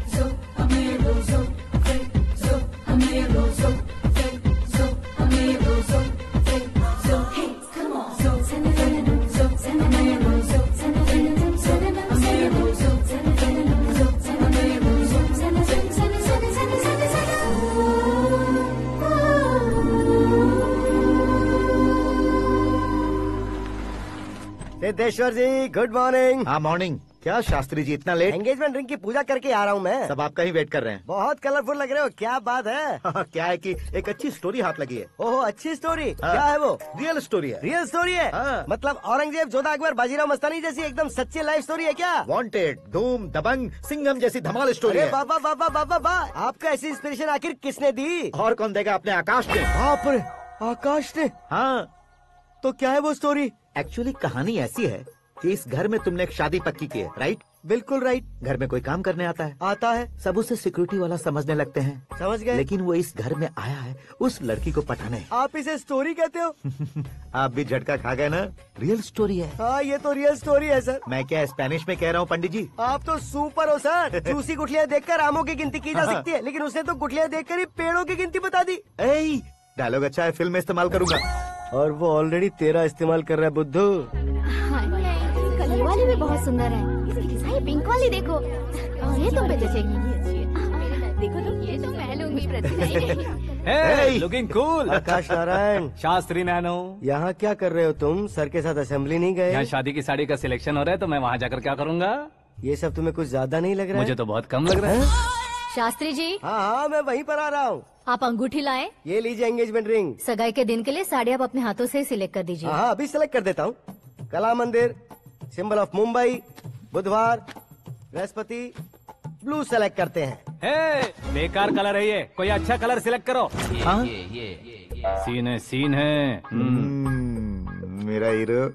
सिद्धेश्वर जी, गुड मॉर्निंग। हाँ मॉर्निंग। क्या शास्त्री जी इतना लेट? एंगेजमेंट रिंग की पूजा करके आ रहा हूँ मैं। सब आपका ही वेट कर रहे हैं। बहुत कलरफुल लग रहे हो, क्या बात है? क्या है कि एक अच्छी स्टोरी हाथ लगी है। ओहो, अच्छी स्टोरी। क्या है वो? रियल स्टोरी है। रियल स्टोरी है? मतलब औरंगजेब, जोधा अकबर, बाजीराव मस्तानी जैसी एकदम सच्ची लाइफ स्टोरी है क्या? वांटेड, धूम, दबंग, सिंघम जैसी धमाल स्टोरी है। बाबा बाबा बाबा बा, आपको ऐसी इंस्पिरेशन आखिर किसने दी? और कौन देगा? अपने आकाश ने। बाप रे, आकाश ने? हाँ। तो क्या है वो स्टोरी? एक्चुअली कहानी ऐसी है कि इस घर में तुमने एक शादी पक्की की है, राइट? बिल्कुल राइट। घर में कोई काम करने आता है? आता है। सब उसे सिक्योरिटी वाला समझने लगते हैं। समझ गए। लेकिन वो इस घर में आया है उस लड़की को पटाने। आप इसे स्टोरी कहते हो? आप भी झटका खा गए ना? रियल स्टोरी है। हाँ, ये तो रियल स्टोरी है सर। मैं क्या स्पेनिश में कह रहा हूँ पंडित जी? आप तो सुपर हो सर। चूसी गुठलियाँ देखकर आमों की गिनती की जा सकती है, लेकिन उसने तो गुठलियाँ देखकर ही पेड़ों की गिनती बता दी। डायलॉग अच्छा है, फिल्म में इस्तेमाल करूंगा। और वो ऑलरेडी तेरा इस्तेमाल कर रहा है बुद्धू। कल ये वाली भी बहुत सुंदर है। ये पिंक वाली देखो, ये तुम पे जचेगी। देखो तुम, ये तो मैं लूंगी। Looking cool. Akash Narayan. Shastri nano. यहाँ क्या कर रहे हो तुम? सर के साथ असेंबली नहीं गए? यहाँ शादी की साड़ी का सिलेक्शन हो रहा है तो मैं वहाँ जाकर क्या करूँगा? ये सब तुम्हें कुछ ज्यादा नहीं लग रहा है? मुझे तो बहुत कम लग रहा है। शास्त्री जी। हाँ, मैं वहीं पर आ रहा हूँ। आप अंगूठी लाए। ये लीजिए एंगेजमेंट रिंग। सगाई के दिन के लिए साड़ी आप अपने हाथों से सिलेक्ट कर दीजिए। हाँ, अभी सिलेक्ट कर देता हूँ। कला मंदिर, सिंबल ऑफ मुंबई, बुधवार, बृहस्पति, ब्लू सेलेक्ट करते हैं। बेकार कलर है ये, कोई अच्छा कलर सिलेक्ट करो। सीन है, सीन है। मेरा हीरो।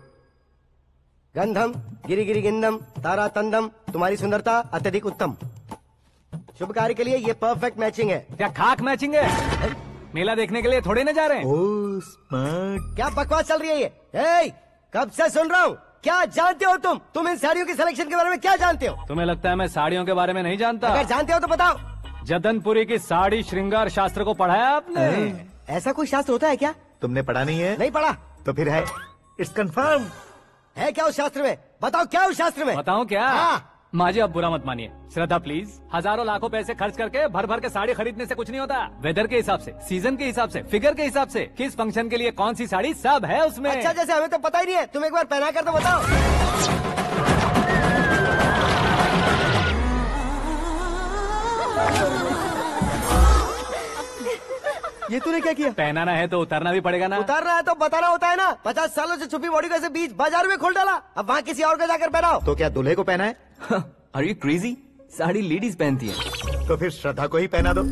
गंधम, गिरी गिरी गिंदम, तारा तंदम, तुम्हारी सुंदरता अत्यधिक उत्तम। शुभ कार्य के लिए ये परफेक्ट मैचिंग है। क्या खाक मैचिंग है? मेला देखने के लिए थोड़े न जा रहे हैं। Oh smart. क्या बकवास चल रही है ये? ए, कब से सुन रहा हूँ। क्या जानते हो तुम? तुम इन साड़ियों की सिलेक्शन के बारे में क्या जानते हो? तुम्हें लगता है मैं साड़ियों के बारे में नहीं जानता? अगर जानते हो तो बताओ। जदनपुरी की साड़ी श्रृंगार शास्त्र को पढ़ा है आपने? ऐसा कोई शास्त्र होता है क्या? तुमने पढ़ा नहीं है? नहीं पढ़ा। तो फिर है, इट्स कंफर्म। है क्या उस शास्त्र में? बताओ क्या उस शास्त्र में? बताऊं क्या? हाँ। माजी अब बुरा मत मानिए। श्रद्धा प्लीज, हजारों लाखों पैसे खर्च करके भर भर के साड़ी खरीदने से कुछ नहीं होता। वेदर के हिसाब से, सीजन के हिसाब से, फिगर के हिसाब से, किस फंक्शन के लिए कौन सी साड़ी, सब है उसमें। अच्छा, जैसे हमें तो पता ही नहीं है, तुम एक बार पहना कर तो बताओ। ये तूने क्या किया? पहनाना है तो उतारना भी पड़ेगा ना। उतारना है तो बताना होता है ना। 50 सालों से छुपी बॉडी को ऐसे बीच बाजार में खोल डाला, अब वहाँ किसी और को जाकर पहनाओ। तो क्या दूल्हे को पहना है? Are you crazy? Sari ladies पहनती है। तो फिर श्रद्धा को ही पहना दो।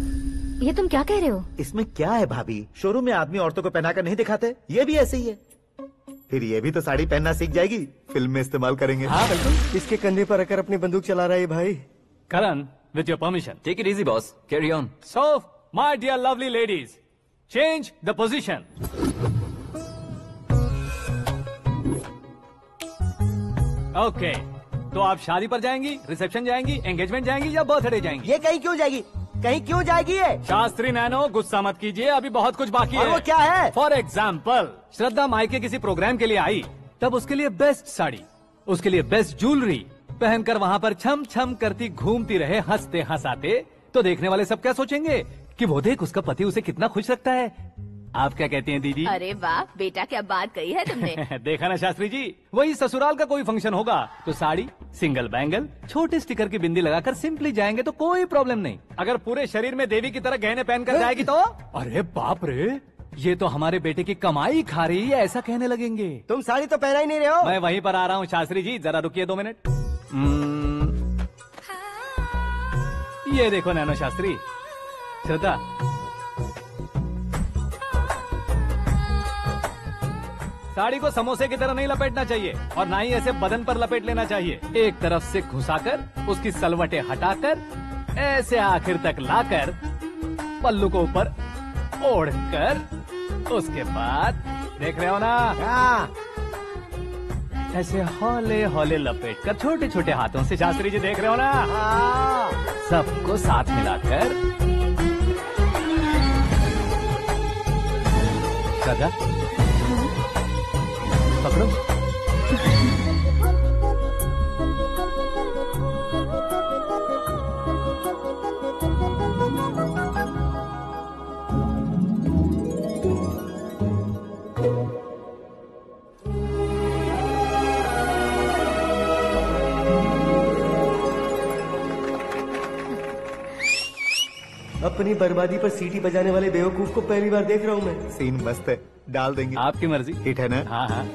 ये तुम क्या कह रहे हो? इसमें क्या है भाभी, शोरूम में आदमी औरतों को पहनाकर नहीं दिखाते, ये भी ऐसे ही है। फिर ये भी तो साड़ी पहनना सीख जाएगी, फिल्म में इस्तेमाल करेंगे। हाँ बिल्कुल। इसके कंधे पर रखकर अपनी बंदूक चला रहा है भाई। Karan, with your permission. Take it easy, boss. Carry on. So, my dear lovely ladies, change the position. Okay. तो आप शादी पर जाएंगी, रिसेप्शन जाएंगी, एंगेजमेंट जाएंगी या बर्थडे जाएंगी? ये कहीं क्यों जाएगी? कहीं क्यों जाएगी ये? शास्त्री नैनो, गुस्सा मत कीजिए, अभी बहुत कुछ बाकी और है। वो क्या है? फॉर एग्जाम्पल, श्रद्धा मायके किसी प्रोग्राम के लिए आई, तब उसके लिए बेस्ट साड़ी, उसके लिए बेस्ट ज्वेलरी पहनकर वहाँ पर छम छम करती घूमती रहे हंसते हंसाते, तो देखने वाले सब क्या सोचेंगे कि वो देख उसका पति उसे कितना खुश रखता है। आप क्या कहती हैं दीदी? अरे वाह बेटा, क्या बात कही है तुमने। देखा ना शास्त्री जी, वही ससुराल का कोई फंक्शन होगा तो साड़ी, सिंगल बैंगल, छोटे स्टिकर की बिंदी लगाकर सिंपली जाएंगे तो कोई प्रॉब्लम नहीं। अगर पूरे शरीर में देवी की तरह गहने पहनकर जाएगी तो अरे बाप रे, ये तो हमारे बेटे की कमाई खा रही है, ऐसा कहने लगेंगे। तुम साड़ी तो पहना ही नहीं रहे हो। मैं वहीं पर आ रहा हूँ शास्त्री जी, जरा रुकिए 2 मिनट। ये देखो नैनो शास्त्री, श्रद्धा साड़ी को समोसे की तरह नहीं लपेटना चाहिए और ना ही ऐसे बदन पर लपेट लेना चाहिए। एक तरफ से घुसाकर उसकी सलवटें हटाकर ऐसे आखिर तक लाकर पल्लू को ऊपर ओढ़कर उसके बाद देख रहे हो ना, ऐसे हौले हौले लपेट कर छोटे छोटे हाथों से, शास्त्री जी देख रहे हो ना, सबको साथ मिलाकर श्रद्धा पकड़ो। अपनी बर्बादी पर सीटी बजाने वाले बेवकूफ को पहली बार देख रहा हूँ मैं। सीन मस्त है, डाल देंगे। आपकी मर्जी। हिट है ना? हाँ हाँ।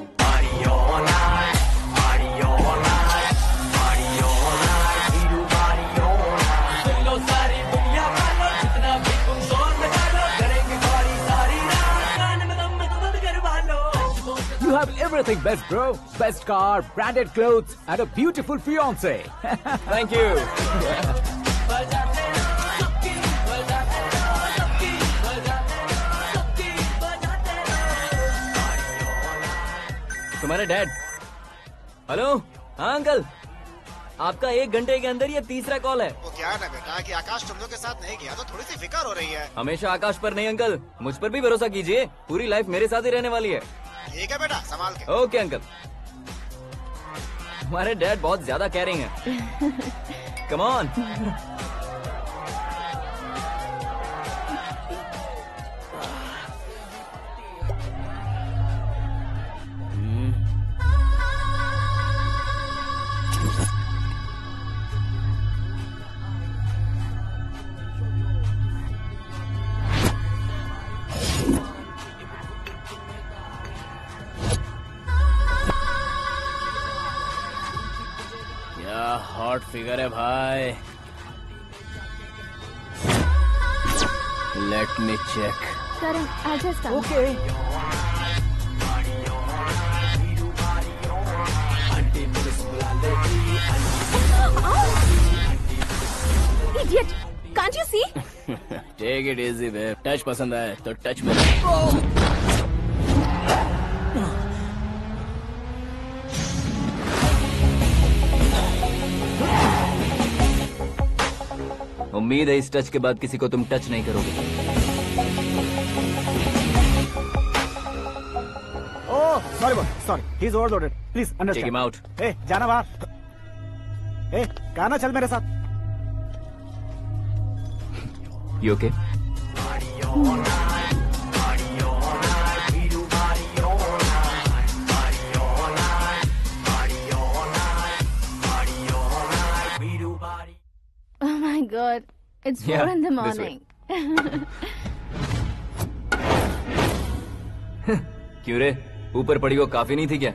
You have everything best, bro. Best car, branded clothes, and a beautiful fiance. Thank you. तुम्हारे डैड। हेलो, हाँ अंकल, आपका 1 घंटे के अंदर ये तीसरा कॉल है। वो क्या है ना बेटा कि आकाश तुम लोग के साथ नहीं गया तो थोड़ी सी फिक्र हो रही है। हमेशा आकाश पर नहीं अंकल, मुझ पर भी भरोसा कीजिए, पूरी लाइफ मेरे साथ ही रहने वाली है। ठीक है बेटा, संभाल के। Okay uncle. हमारे डैड बहुत ज्यादा केयरिंग है। Come on. हॉट फिगर है भाई। Let me check. Karan, I'll just come. Okay. Idiot! Can't you see? Take it easy, babe. Touch पसंद आए तो टच में। उम्मीद है इस टच के बाद किसी को तुम टच नहीं करोगे। Oh sorry boy, sorry, he is overloaded, please understand. Take him out. ए जाना बाहर। ए गाना चल मेरे साथ। You okay? Oh my God, it's 4 in the morning. क्यों रे, ऊपर पड़ी वो काफी नहीं थी क्या?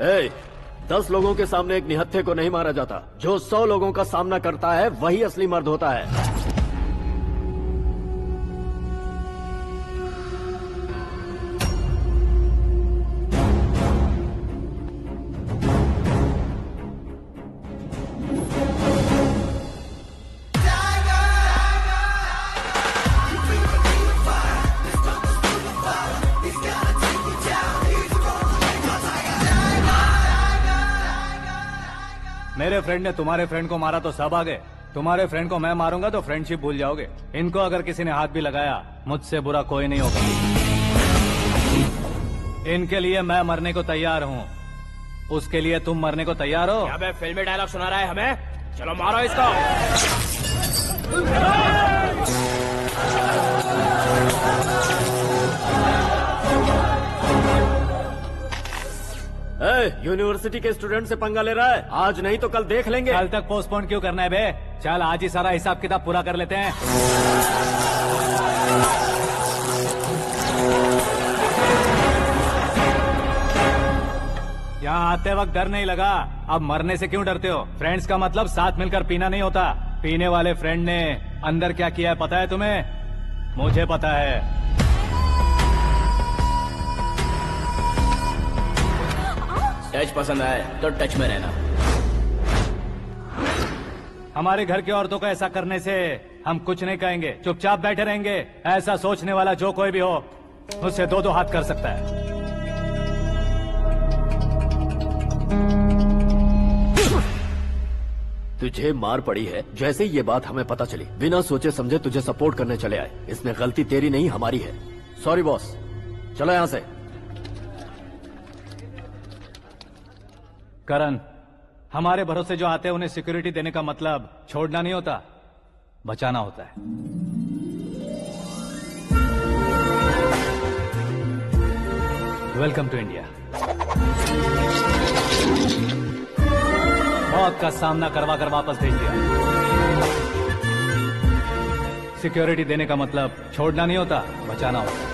ए, 10 लोगों के सामने एक निहत्थे को नहीं मारा जाता। जो 100 लोगों का सामना करता है वही असली मर्द होता है। मेरे फ्रेंड ने तुम्हारे फ्रेंड को मारा तो सब आ गए। तुम्हारे फ्रेंड को मैं मारूंगा तो फ्रेंडशिप भूल जाओगे। इनको अगर किसी ने हाथ भी लगाया, मुझसे बुरा कोई नहीं होगा। इनके लिए मैं मरने को तैयार हूँ। उसके लिए तुम मरने को तैयार हो? क्या बे फिल्मी डायलॉग सुना रहा है हमें? चलो मारो इसको। यूनिवर्सिटी के स्टूडेंट से पंगा ले रहा है। आज नहीं तो कल देख लेंगे। कल तक पोस्टपोन क्यों करना है बे? चल आज ही सारा हिसाब किताब पूरा कर लेते हैं। यहाँ आते वक्त डर नहीं लगा, अब मरने से क्यों डरते हो? फ्रेंड्स का मतलब साथ मिलकर पीना नहीं होता। पीने वाले फ्रेंड ने अंदर क्या किया है पता है तुम्हें? मुझे पता है। टच पसंद आए तो टच में रहना। हमारे घर की औरतों को ऐसा करने से हम कुछ नहीं कहेंगे, चुपचाप बैठे रहेंगे। ऐसा सोचने वाला जो कोई भी हो, उससे दो दो हाथ कर सकता है। तुझे मार पड़ी है। जैसे ही ये बात हमें पता चली, बिना सोचे समझे तुझे सपोर्ट करने चले आए। इसमें गलती तेरी नहीं हमारी है। सॉरी बॉस, चलो यहाँ से। करण, हमारे भरोसे जो आते हैं उन्हें सिक्योरिटी देने का मतलब छोड़ना नहीं होता, बचाना होता है। Welcome to India. मौत का सामना करवा कर वापस भेज दिया। सिक्योरिटी देने का मतलब छोड़ना नहीं होता, बचाना होता है।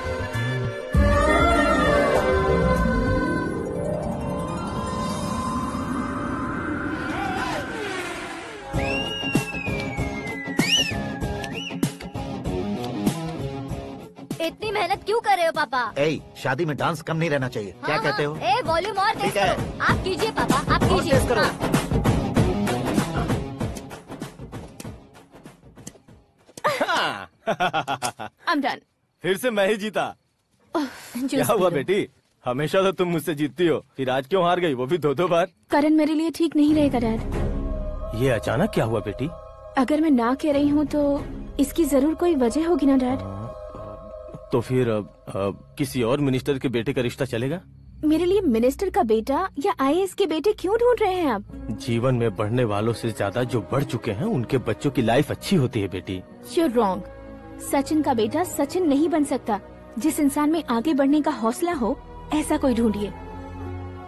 इतनी मेहनत क्यों कर रहे हो पापा? ए, शादी में डांस कम नहीं रहना चाहिए। क्या कहते हो? ए, वॉल्यूम और तेज करो। आप कीजिए पापा, आप कीजिए। तेज करो। I'm done. फिर से मैं ही जीता। क्या हुआ बेटी? हमेशा तो तुम मुझसे जीतती हो, फिर आज क्यों हार गई, वो भी 2-2 बार? करण मेरे लिए ठीक नहीं रहेगा डैड। ये अचानक क्या हुआ बेटी? अगर मैं ना कह रही हूँ तो इसकी जरूर कोई वजह होगी ना डैड। तो फिर किसी और मिनिस्टर के बेटे का रिश्ता चलेगा? मेरे लिए मिनिस्टर का बेटा या IAS के बेटे क्यों ढूंढ रहे हैं आप? जीवन में बढ़ने वालों से ज्यादा जो बढ़ चुके हैं उनके बच्चों की लाइफ अच्छी होती है बेटी। You're wrong. सचिन का बेटा सचिन नहीं बन सकता। जिस इंसान में आगे बढ़ने का हौसला हो, ऐसा कोई ढूंढिए।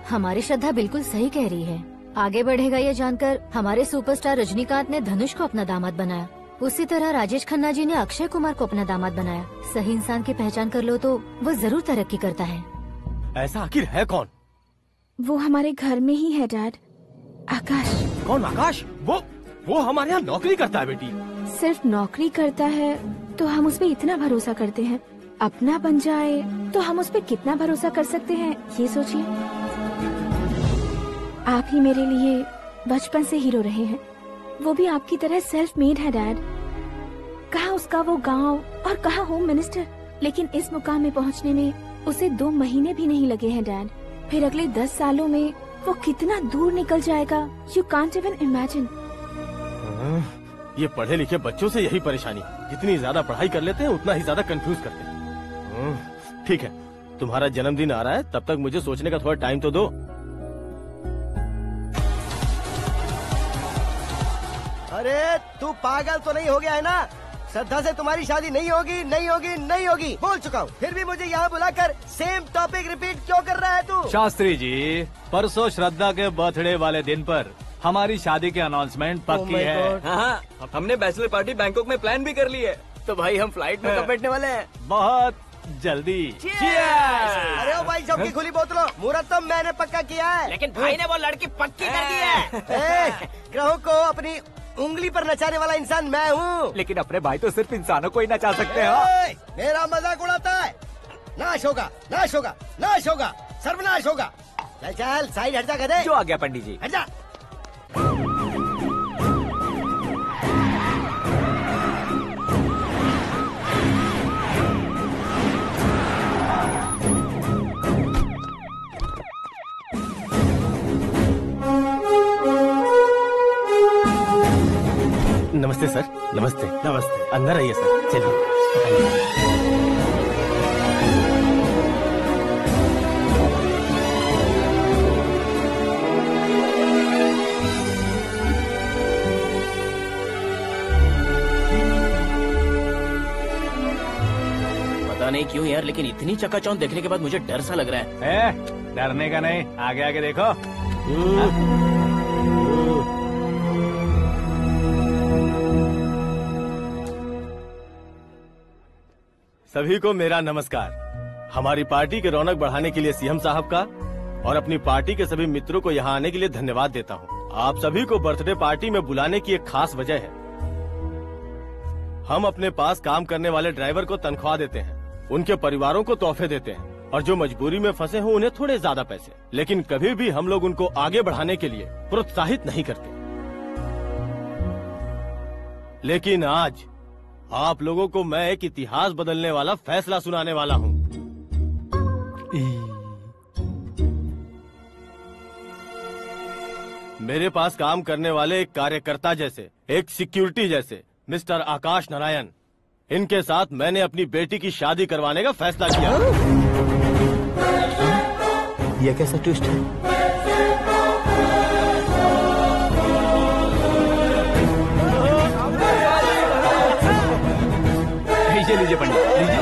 हमारी श्रद्धा बिल्कुल सही कह रही है। आगे बढ़ेगा ये जानकर हमारे सुपरस्टार रजनीकांत ने धनुष को अपना दामाद बनाया। उसी तरह राजेश खन्ना जी ने अक्षय कुमार को अपना दामाद बनाया। सही इंसान की पहचान कर लो तो वो जरूर तरक्की करता है। ऐसा आखिर है कौन? वो हमारे घर में ही है डैड, आकाश। कौन आकाश? वो हमारे यहाँ नौकरी करता है बेटी। सिर्फ नौकरी करता है तो हम उस पर इतना भरोसा करते हैं। अपना बन जाए तो हम उस पर कितना भरोसा कर सकते हैं, ये सोचिए। आप ही मेरे लिए बचपन से हीरो रहे हैं। वो भी आपकी तरह सेल्फ मेड है डैड। कहाँ उसका वो गांव और कहाँ होम मिनिस्टर, लेकिन इस मुकाम में पहुँचने में उसे 2 महीने भी नहीं लगे हैं डैड। फिर अगले 10 सालों में वो कितना दूर निकल जाएगा, यू कांट इवन इमेजिन। ये पढ़े लिखे बच्चों से यही परेशानी, जितनी ज्यादा पढ़ाई कर लेते हैं उतना ही ज्यादा कंफ्यूज करते हैं। ठीक है, तुम्हारा जन्मदिन आ रहा है, तब तक मुझे सोचने का थोड़ा टाइम तो दो। अरे तू पागल तो नहीं हो गया है ना? श्रद्धा से तुम्हारी शादी नहीं होगी, नहीं होगी, नहीं होगी, बोल चुका हूँ। फिर भी मुझे यहाँ बुलाकर सेम टॉपिक रिपीट क्यों कर रहा है तू? शास्त्री जी, परसों श्रद्धा के बर्थडे वाले दिन पर हमारी शादी की अनाउंसमेंट पक्की है। हाँ, हमने बैचलर पार्टी बैंकॉक में प्लान भी कर ली है। तो भाई हम फ्लाइट में कब बैठने वाले हैं? बहुत जल्दी। अरे ओ भाई, सबकी खुली बोतलों, मुहूर्त तो मैंने पक्का किया है। लेकिन भाई ने वो लड़की पक्की कर दी है। ग्रहों को अपनी उंगली पर नचाने वाला इंसान मैं हूँ। लेकिन अपने भाई तो सिर्फ इंसानों को ही नचा सकते हैं। मेरा मजाक उड़ाता है। नाश होगा, नाश होगा, नाश होगा, सर्वनाश होगा। चल चल साइड हट जा गधे। जो आ गया पंडित जी। हट जा। नमस्ते सर। नमस्ते। नमस्ते। अंदर आइए सर। चलिए। पता नहीं क्यों यार, लेकिन इतनी चकाचौंध देखने के बाद मुझे डर सा लग रहा है। डरने का नहीं, आगे आगे देखो। सभी को मेरा नमस्कार। हमारी पार्टी की रौनक बढ़ाने के लिए सीएम साहब का और अपनी पार्टी के सभी मित्रों को यहाँ आने के लिए धन्यवाद देता हूँ। आप सभी को बर्थडे पार्टी में बुलाने की एक खास वजह है। हम अपने पास काम करने वाले ड्राइवर को तनख्वाह देते हैं, उनके परिवारों को तोहफे देते हैं और जो मजबूरी में फंसे हो उन्हें थोड़े ज्यादा पैसे। लेकिन कभी भी हम लोग उनको आगे बढ़ाने के लिए प्रोत्साहित नहीं करते। लेकिन आज आप लोगों को मैं एक इतिहास बदलने वाला फैसला सुनाने वाला हूँ। मेरे पास काम करने वाले एक कार्यकर्ता जैसे, एक सिक्योरिटी जैसे मिस्टर आकाश नारायण, इनके साथ मैंने अपनी बेटी की शादी करवाने का फैसला किया। यह कैसा ट्विस्ट है? लीजिए पंडित, लीजिए।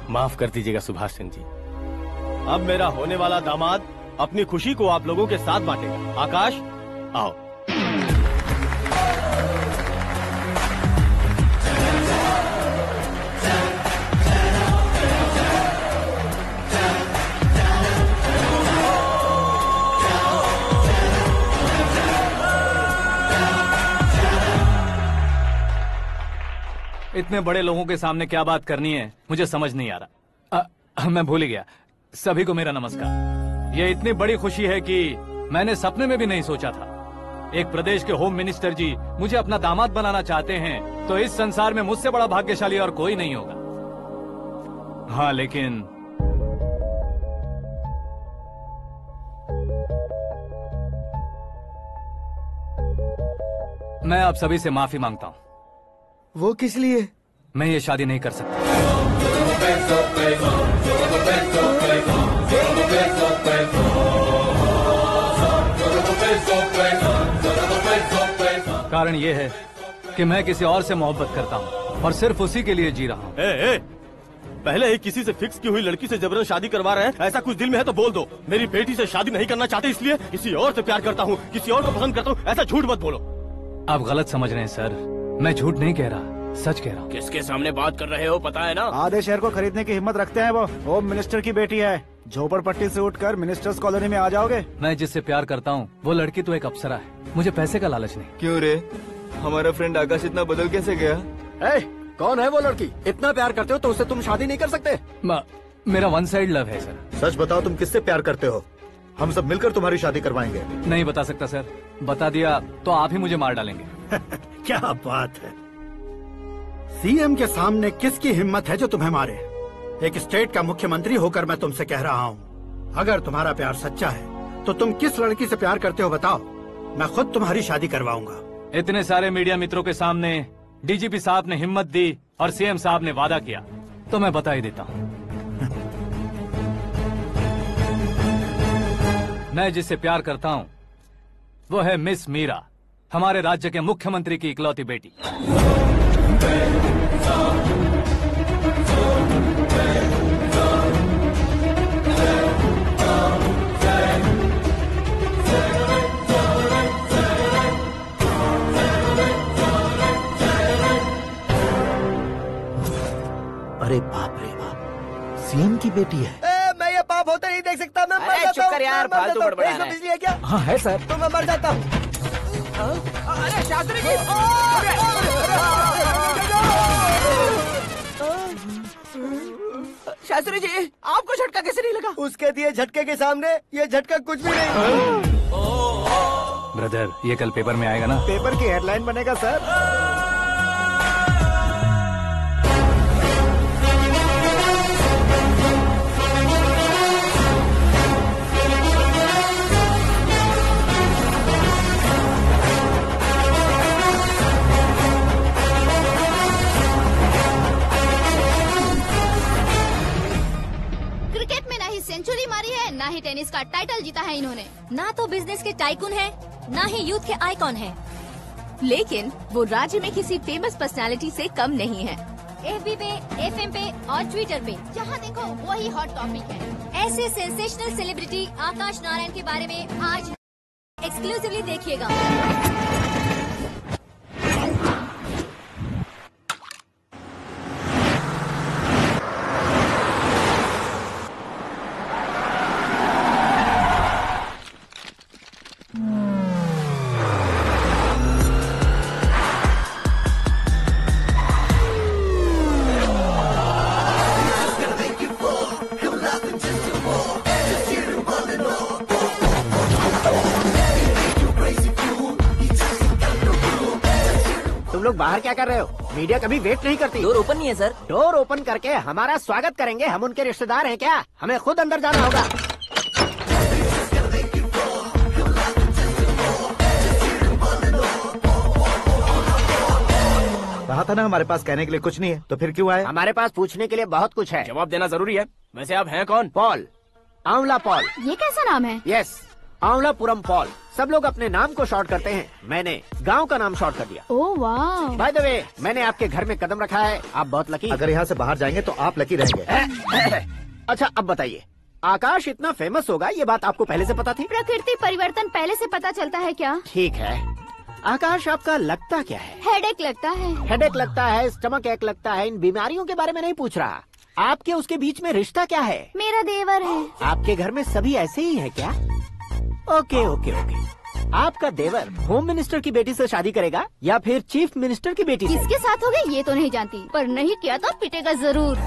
माफ कर दीजिएगा सुभाष सिंह जी। अब मेरा होने वाला दामाद अपनी खुशी को आप लोगों के साथ बांटेगा। आकाश, आओ। इतने बड़े लोगों के सामने क्या बात करनी है मुझे समझ नहीं आ रहा। मैं भूल ही गया। सभी को मेरा नमस्कार। ये इतनी बड़ी खुशी है कि मैंने सपने में भी नहीं सोचा था। एक प्रदेश के होम मिनिस्टर जी मुझे अपना दामाद बनाना चाहते हैं तो इस संसार में मुझसे बड़ा भाग्यशाली और कोई नहीं होगा। हाँ, लेकिन मैं आप सभी से माफी मांगता हूँ। वो किस लिए? मैं ये शादी नहीं कर सकता। कारण ये है कि मैं किसी और से मोहब्बत करता हूँ और सिर्फ उसी के लिए जी रहा हूँ। पहले ही किसी से फिक्स की हुई लड़की से जबरन शादी करवा रहे हैं। ऐसा कुछ दिल में है तो बोल दो। मेरी बेटी से शादी नहीं करना चाहते इसलिए किसी और से प्यार करता हूँ, किसी और को पसंद करता हूँ, ऐसा झूठ मत बोलो। आप गलत समझ रहे हैं सर। मैं झूठ नहीं कह रहा, सच कह रहा हूँ। किसके सामने बात कर रहे हो पता है ना? आधे शहर को खरीदने की हिम्मत रखते हैं वो। होम मिनिस्टर की बेटी है। झोपड़पट्टी से उठकर मिनिस्टर्स कॉलोनी में आ जाओगे। मैं जिससे प्यार करता हूँ वो लड़की तो एक अप्सरा है। मुझे पैसे का लालच नहीं। क्यों रे, हमारा फ्रेंड आकाश इतना बदल कैसे गया? कौन है वो लड़की? इतना प्यार करते हो तो उससे तुम शादी नहीं कर सकते? मेरा वन साइड लव है सर। सच बताओ, तुम किससे प्यार करते हो? हम सब मिलकर तुम्हारी शादी करवाएंगे। नहीं बता सकता सर। बता दिया तो आप ही मुझे मार डालेंगे। क्या बात है। सीएम के सामने किसकी हिम्मत है जो तुम्हें मारे? एक स्टेट का मुख्यमंत्री होकर मैं तुमसे कह रहा हूँ, अगर तुम्हारा प्यार सच्चा है तो तुम किस लड़की से प्यार करते हो बताओ। मैं खुद तुम्हारी शादी करवाऊंगा। इतने सारे मीडिया मित्रों के सामने डीजीपी साहब ने हिम्मत दी और सीएम साहब ने वादा किया तो मैं बता ही देता हूँ। मैं जिससे प्यार करता हूँ वो है मिस मीरा, हमारे राज्य के मुख्यमंत्री की इकलौती बेटी। अरे बाप रे बाप, सीएम की बेटी है। मैं ये पाप होते नहीं देख सकता। मैं मर अरे जाता चुप कर यार, हूँ, मैं मर फालतू जाता हूँ। बड़बड़ा इसमें रहा है। बिजली है क्या? हाँ है सर। तो मैं मर जाता हूँ। अरे शास्त्री जी, शास्त्री जी, आपको झटका कैसे नहीं लगा? उसके दिए झटके के सामने ये झटका कुछ भी नहीं। ब्रदर, ये कल पेपर में आएगा ना? पेपर की हेडलाइन बनेगा सर। क्रिकेट में ना ही सेंचुरी मारी है, ना ही टेनिस का टाइटल जीता है इन्होंने। ना तो बिजनेस के टाइकून है, ना ही यूथ के आइकॉन है। लेकिन वो राज्य में किसी फेमस पर्सनालिटी से कम नहीं है। FB पे, FM पे और ट्विटर पे जहाँ देखो वही हॉट टॉपिक है। ऐसे सेंसेशनल सेलिब्रिटी आकाश नारायण के बारे में आज एक्सक्लूसिवली देखिएगा। तुम लोग बाहर क्या कर रहे हो? मीडिया कभी वेट नहीं करती। डोर ओपन नहीं है सर। डोर ओपन करके हमारा स्वागत करेंगे? हम उनके रिश्तेदार हैं क्या? हमें खुद अंदर जाना होगा। कहा था ना हमारे पास कहने के लिए कुछ नहीं है, तो फिर क्यों आए? हमारे पास पूछने के लिए बहुत कुछ है। जवाब देना जरूरी है। वैसे आप हैं कौन? पॉल, आंवला पॉल। ये कैसा नाम है? Yes, Aanwalapuram Paul. सब लोग अपने नाम को शॉर्ट करते हैं, मैंने गांव का नाम शॉर्ट कर दिया। ओह वाह। बाय द वे, मैंने आपके घर में कदम रखा है, आप बहुत लकी। अगर यहाँ से बाहर जाएंगे तो आप लकी रहेंगे। अच्छा अब बताइए, आकाश इतना फेमस होगा ये बात आपको पहले से पता थी? प्रकृति परिवर्तन पहले से पता चलता है क्या? ठीक है, आकाश आपका लगता क्या है? हेडेक लगता है। हेडेक लगता है, स्टमक एक लगता है, इन बीमारियों के बारे में नहीं पूछ रहा। आपके उसके बीच में रिश्ता क्या है? मेरा देवर है। आपके घर में सभी ऐसे ही है क्या? Okay okay okay. आपका देवर होम मिनिस्टर की बेटी से शादी करेगा या फिर चीफ मिनिस्टर की बेटी से? किसके साथ होगा ये तो नहीं जानती, पर नहीं किया तो पिटेगा जरूर।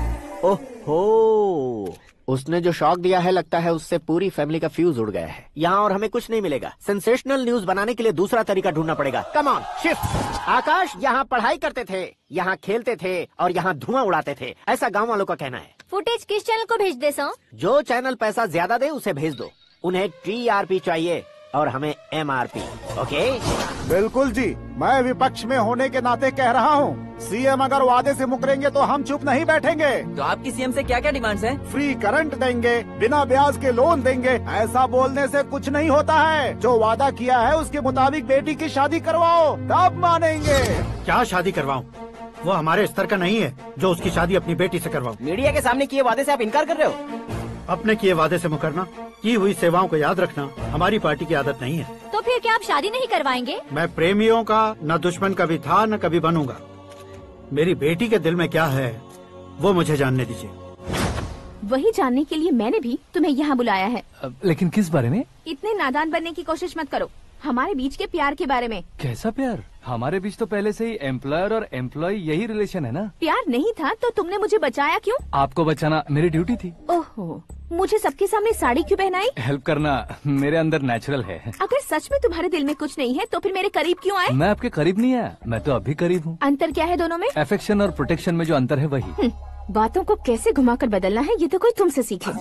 ओहो, उसने जो शॉक दिया है लगता है उससे पूरी फैमिली का फ्यूज उड़ गया है। यहाँ और हमें कुछ नहीं मिलेगा। सेंसेशनल न्यूज बनाने के लिए दूसरा तरीका ढूंढना पड़ेगा। Come on shift. आकाश यहाँ पढ़ाई करते थे, यहाँ खेलते थे और यहाँ धुआं उड़ाते थे, ऐसा गाँव वालों का कहना है। फुटेज किस चैनल को भेज दे सो? जो चैनल पैसा ज्यादा दे उसे भेज दो। उन्हें TRP चाहिए और हमें MRP। ओके? बिल्कुल जी, मैं विपक्ष में होने के नाते कह रहा हूँ, सीएम अगर वादे से मुकरेंगे तो हम चुप नहीं बैठेंगे। तो आपकी सीएम से क्या क्या डिमांड्स हैं? फ्री करंट देंगे, बिना ब्याज के लोन देंगे। ऐसा बोलने से कुछ नहीं होता है। जो वादा किया है उसके मुताबिक बेटी की शादी करवाओ, तब मानेंगे। क्या शादी करवाऊं? वो हमारे स्तर का नहीं है जो उसकी शादी अपनी बेटी से करवाऊं। मीडिया के सामने किए वादे से आप इनकार कर रहे हो? अपने किए वादे से मुकरना, की हुई सेवाओं को याद रखना हमारी पार्टी की आदत नहीं है। तो फिर क्या आप शादी नहीं करवाएंगे? मैं प्रेमियों का न दुश्मन कभी था न कभी बनूंगा। मेरी बेटी के दिल में क्या है वो मुझे जानने दीजिए। वही जानने के लिए मैंने भी तुम्हें यहाँ बुलाया है। लेकिन किस बारे में? इतने नादान बनने की कोशिश मत करो। हमारे बीच के प्यार के बारे में। कैसा प्यार? हमारे बीच तो पहले से ही एम्प्लॉयर और एम्प्लॉय यही रिलेशन है ना। प्यार नहीं था तो तुमने मुझे बचाया क्यों? आपको बचाना मेरी ड्यूटी थी। ओहो, मुझे सबके सामने साड़ी क्यों पहनाई? हेल्प करना मेरे अंदर नेचुरल है। अगर सच में तुम्हारे दिल में कुछ नहीं है तो फिर मेरे करीब क्यों आए? मैं आपके करीब नहीं आया, मैं तो अभी करीब हूँ। अंतर क्या है दोनों में? अफेक्शन और प्रोटेक्शन में जो अंतर है वही। बातों को कैसे घुमाकर बदलना है ये तो कोई तुमसे सीखे।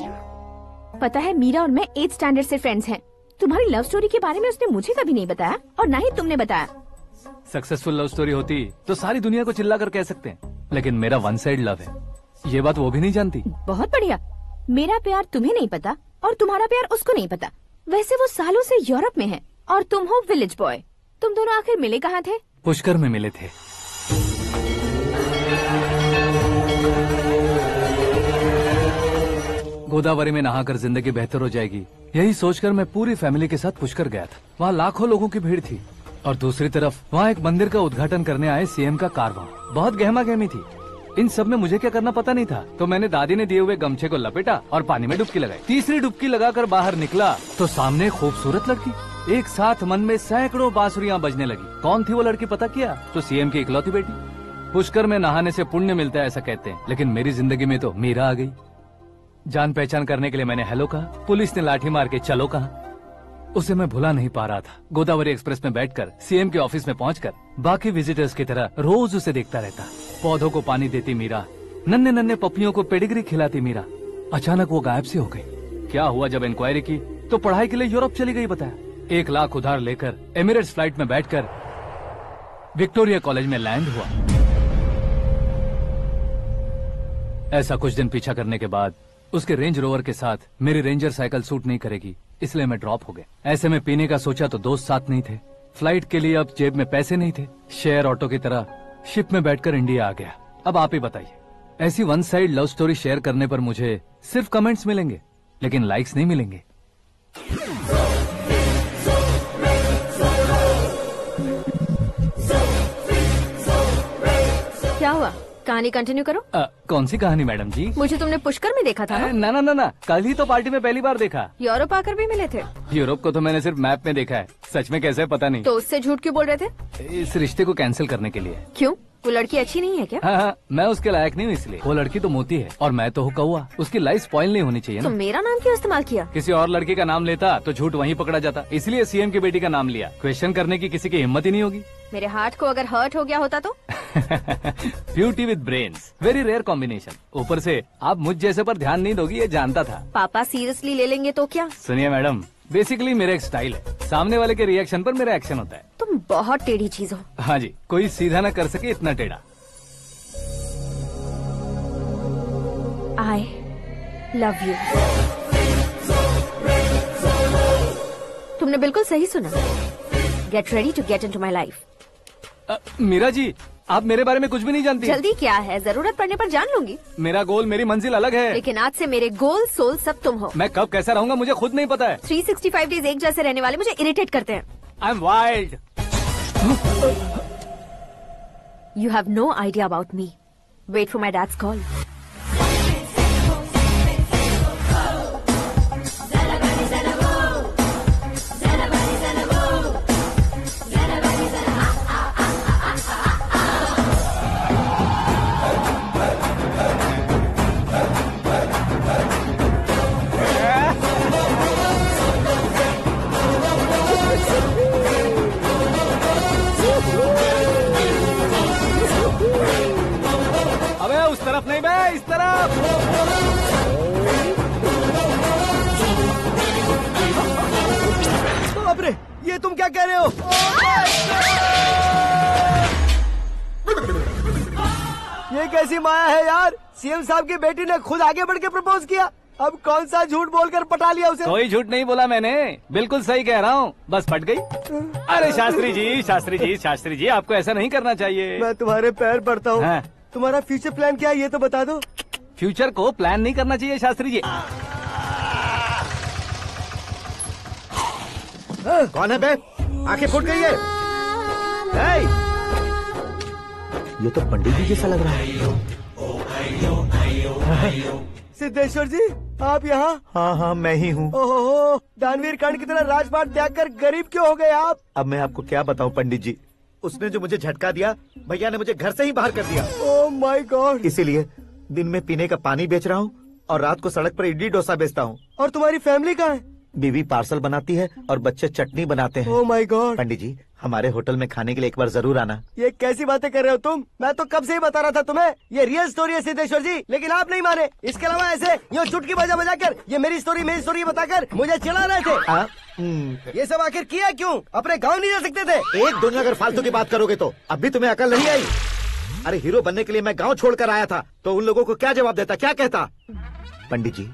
पता है, मीरा और मैं 8th स्टैंडर्ड से फ्रेंड्स हैं। तुम्हारी लव स्टोरी के बारे में उसने मुझे कभी नहीं बताया और न ही तुमने बताया। सक्सेसफुल लव स्टोरी होती तो सारी दुनिया को चिल्ला कर कह सकते हैं, लेकिन मेरा वन साइड लव है, ये बात वो भी नहीं जानती। बहुत बढ़िया। मेरा प्यार तुम्हें नहीं पता और तुम्हारा प्यार उसको नहीं पता। वैसे वो सालों से यूरोप में है और तुम हो विलेज बॉय। तुम दोनों आखिर मिले कहाँ थे? पुष्कर में मिले थे। गोदावरी में नहाकर जिंदगी बेहतर हो जाएगी, यही सोचकर मैं पूरी फैमिली के साथ पुष्कर गया था। वहाँ लाखों लोगों की भीड़ थी और दूसरी तरफ वहाँ एक मंदिर का उद्घाटन करने आए सीएम का कारवां। बहुत गहमा गहमी थी। इन सब में मुझे क्या करना पता नहीं था, तो मैंने दादी ने दिए हुए गमछे को लपेटा और पानी में डुबकी लगाई। तीसरी डुबकी लगाकर बाहर निकला तो सामने खूबसूरत लड़की। एक साथ मन में सैकड़ों बांसुरियां बजने लगी। कौन थी वो लड़की पता किया? तो सीएम की इकलौती बेटी। पुष्कर में नहाने से पुण्य मिलता है ऐसा कहते हैं, लेकिन मेरी जिंदगी में तो मीरा आ गई। जान पहचान करने के लिए मैंने हेलो कहा, पुलिस ने लाठी मार के चलो कहा। उसे मैं भुला नहीं पा रहा था। गोदावरी एक्सप्रेस में बैठकर सीएम के ऑफिस में पहुंचकर बाकी विजिटर्स की तरह रोज उसे देखता रहता। पौधों को पानी देती मीरा, नन्हे नन्हे पपियों को पेडिग्री खिलाती मीरा। अचानक वो गायब सी हो गई। क्या हुआ? जब इंक्वायरी की तो पढ़ाई के लिए यूरोप चली गई बताया। 1 लाख उधार लेकर एमिरेट्स फ्लाइट में बैठकर विक्टोरिया कॉलेज में लैंड हुआ। ऐसा कुछ दिन पीछा करने के बाद उसके रेंज रोवर के साथ मेरी रेंजर साइकिल सूट नहीं करेगी, इसलिए मैं ड्रॉप हो गया। ऐसे में पीने का सोचा तो दोस्त साथ नहीं थे। फ्लाइट के लिए अब जेब में पैसे नहीं थे। शेयर ऑटो की तरह शिप में बैठकर इंडिया आ गया। अब आप ही बताइए, ऐसी one side love story share करने पर मुझे सिर्फ कमेंट्स मिलेंगे, लेकिन लाइक्स नहीं मिलेंगे। क्या हुआ? कहानी कंटिन्यू करो। कौन सी कहानी मैडम जी? मुझे तुमने पुष्कर में देखा था ना? ना, कल ही तो पार्टी में पहली बार देखा। यूरोप आकर भी मिले थे? यूरोप को तो मैंने सिर्फ मैप में देखा है, सच में कैसे है पता नहीं। तो उससे झूठ क्यों बोल रहे थे? इस रिश्ते को कैंसिल करने के लिए। क्यों? वो लड़की अच्छी नहीं है क्या? हाँ, मैं उसके लायक नहीं हूँ इसलिए। वो लड़की तो मोती है और मैं तो हूँ कौवा। उसकी लाइफ स्पॉइल नहीं होनी चाहिए ना। तो मेरा नाम क्यों इस्तेमाल किया? किसी और लड़की का नाम लेता तो झूठ वहीं पकड़ा जाता, इसलिए सीएम की बेटी का नाम लिया। क्वेश्चन करने की किसी की हिम्मत ही नहीं होगी। मेरे हार्ट को अगर हर्ट हो गया होता तो? Beauty with brains, very rare combination. ऊपर से आप मुझ जैसे पर ध्यान नहीं दोगी ये जानता था। पापा सीरियसली ले लेंगे तो क्या? सुनिए मैडम, बेसिकली मेरा एक स्टाइल है, सामने वाले के रिएक्शन पर मेरा एक्शन होता है। तुम बहुत टेढ़ी चीज हो। हाँ जी, कोई सीधा न कर सके इतना टेढ़ा। I love you। तुमने बिल्कुल सही सुना। Get ready to get into my life। Meera ji, आप मेरे बारे में कुछ भी नहीं जानती। जल्दी क्या है, जरूरत पड़ने पर जान लूंगी। मेरा गोल, मेरी मंजिल अलग है। लेकिन आज से मेरे गोल सोल सब तुम हो। मैं कब कैसा रहूंगा मुझे खुद नहीं पता है। 365 डेज एक जैसे रहने वाले मुझे इरिटेट करते हैं। I am wild. You have no idea about me। Wait for my dad's call। उस तरफ नहीं बे, इस तरफ। बाप रे, ये तुम क्या कह रहे हो? ये कैसी माया है यार? सीएम साहब की बेटी ने खुद आगे बढ़ के प्रपोज किया। अब कौन सा झूठ बोलकर पटा लिया उसे? कोई झूठ नहीं बोला मैंने, बिल्कुल सही कह रहा हूँ, बस फट गई। अरे शास्त्री जी, आपको ऐसा नहीं करना चाहिए। मैं तुम्हारे पैर पड़ता हूँ। हाँ। तुम्हारा फ्यूचर प्लान क्या है ये तो बता दो। फ्यूचर को प्लान नहीं करना चाहिए शास्त्री जी। कौन है बे? आंखें फूट गई है। hey! ये तो पंडित जी जैसा लग रहा है। सिद्धेश्वर जी, आप यहाँ? हाँ, मैं ही हूँ। ओहो, दानवीर कांड की तरह राजपाट त्याग कर गरीब क्यों हो गए आप? अब मैं आपको क्या बताऊँ पंडित जी, उसने जो मुझे झटका दिया, भैया ने मुझे घर से ही बाहर कर दिया। Oh my God. इसीलिए दिन में पीने का पानी बेच रहा हूँ और रात को सड़क पर इडली डोसा बेचता हूँ। और तुम्हारी फैमिली कहाँ है? बीवी पार्सल बनाती है और बच्चे चटनी बनाते हैं। Oh my God. पंडित जी, हमारे होटल में खाने के लिए एक बार जरूर आना। ये कैसी बातें कर रहे हो तुम? मैं तो कब से ही बता रहा था तुम्हें, ये रियल स्टोरी है सिद्धेश्वर जी, लेकिन आप नहीं माने। इसके अलावा ऐसे यूँ चुटकी बजा कर ये मेरी स्टोरी बताकर मुझे चिढ़ा रहे थे। ये सब आखिर किया क्यों? अपने गाँव नहीं जा सकते थे? एक दो अगर फालतू की बात करोगे तो अब भी तुम्हें अकल नहीं आई। अरे हीरो बनने के लिए मैं गाँव छोड़कर आया था, तो उन लोगों को क्या जवाब देता, क्या कहता? पंडित जी,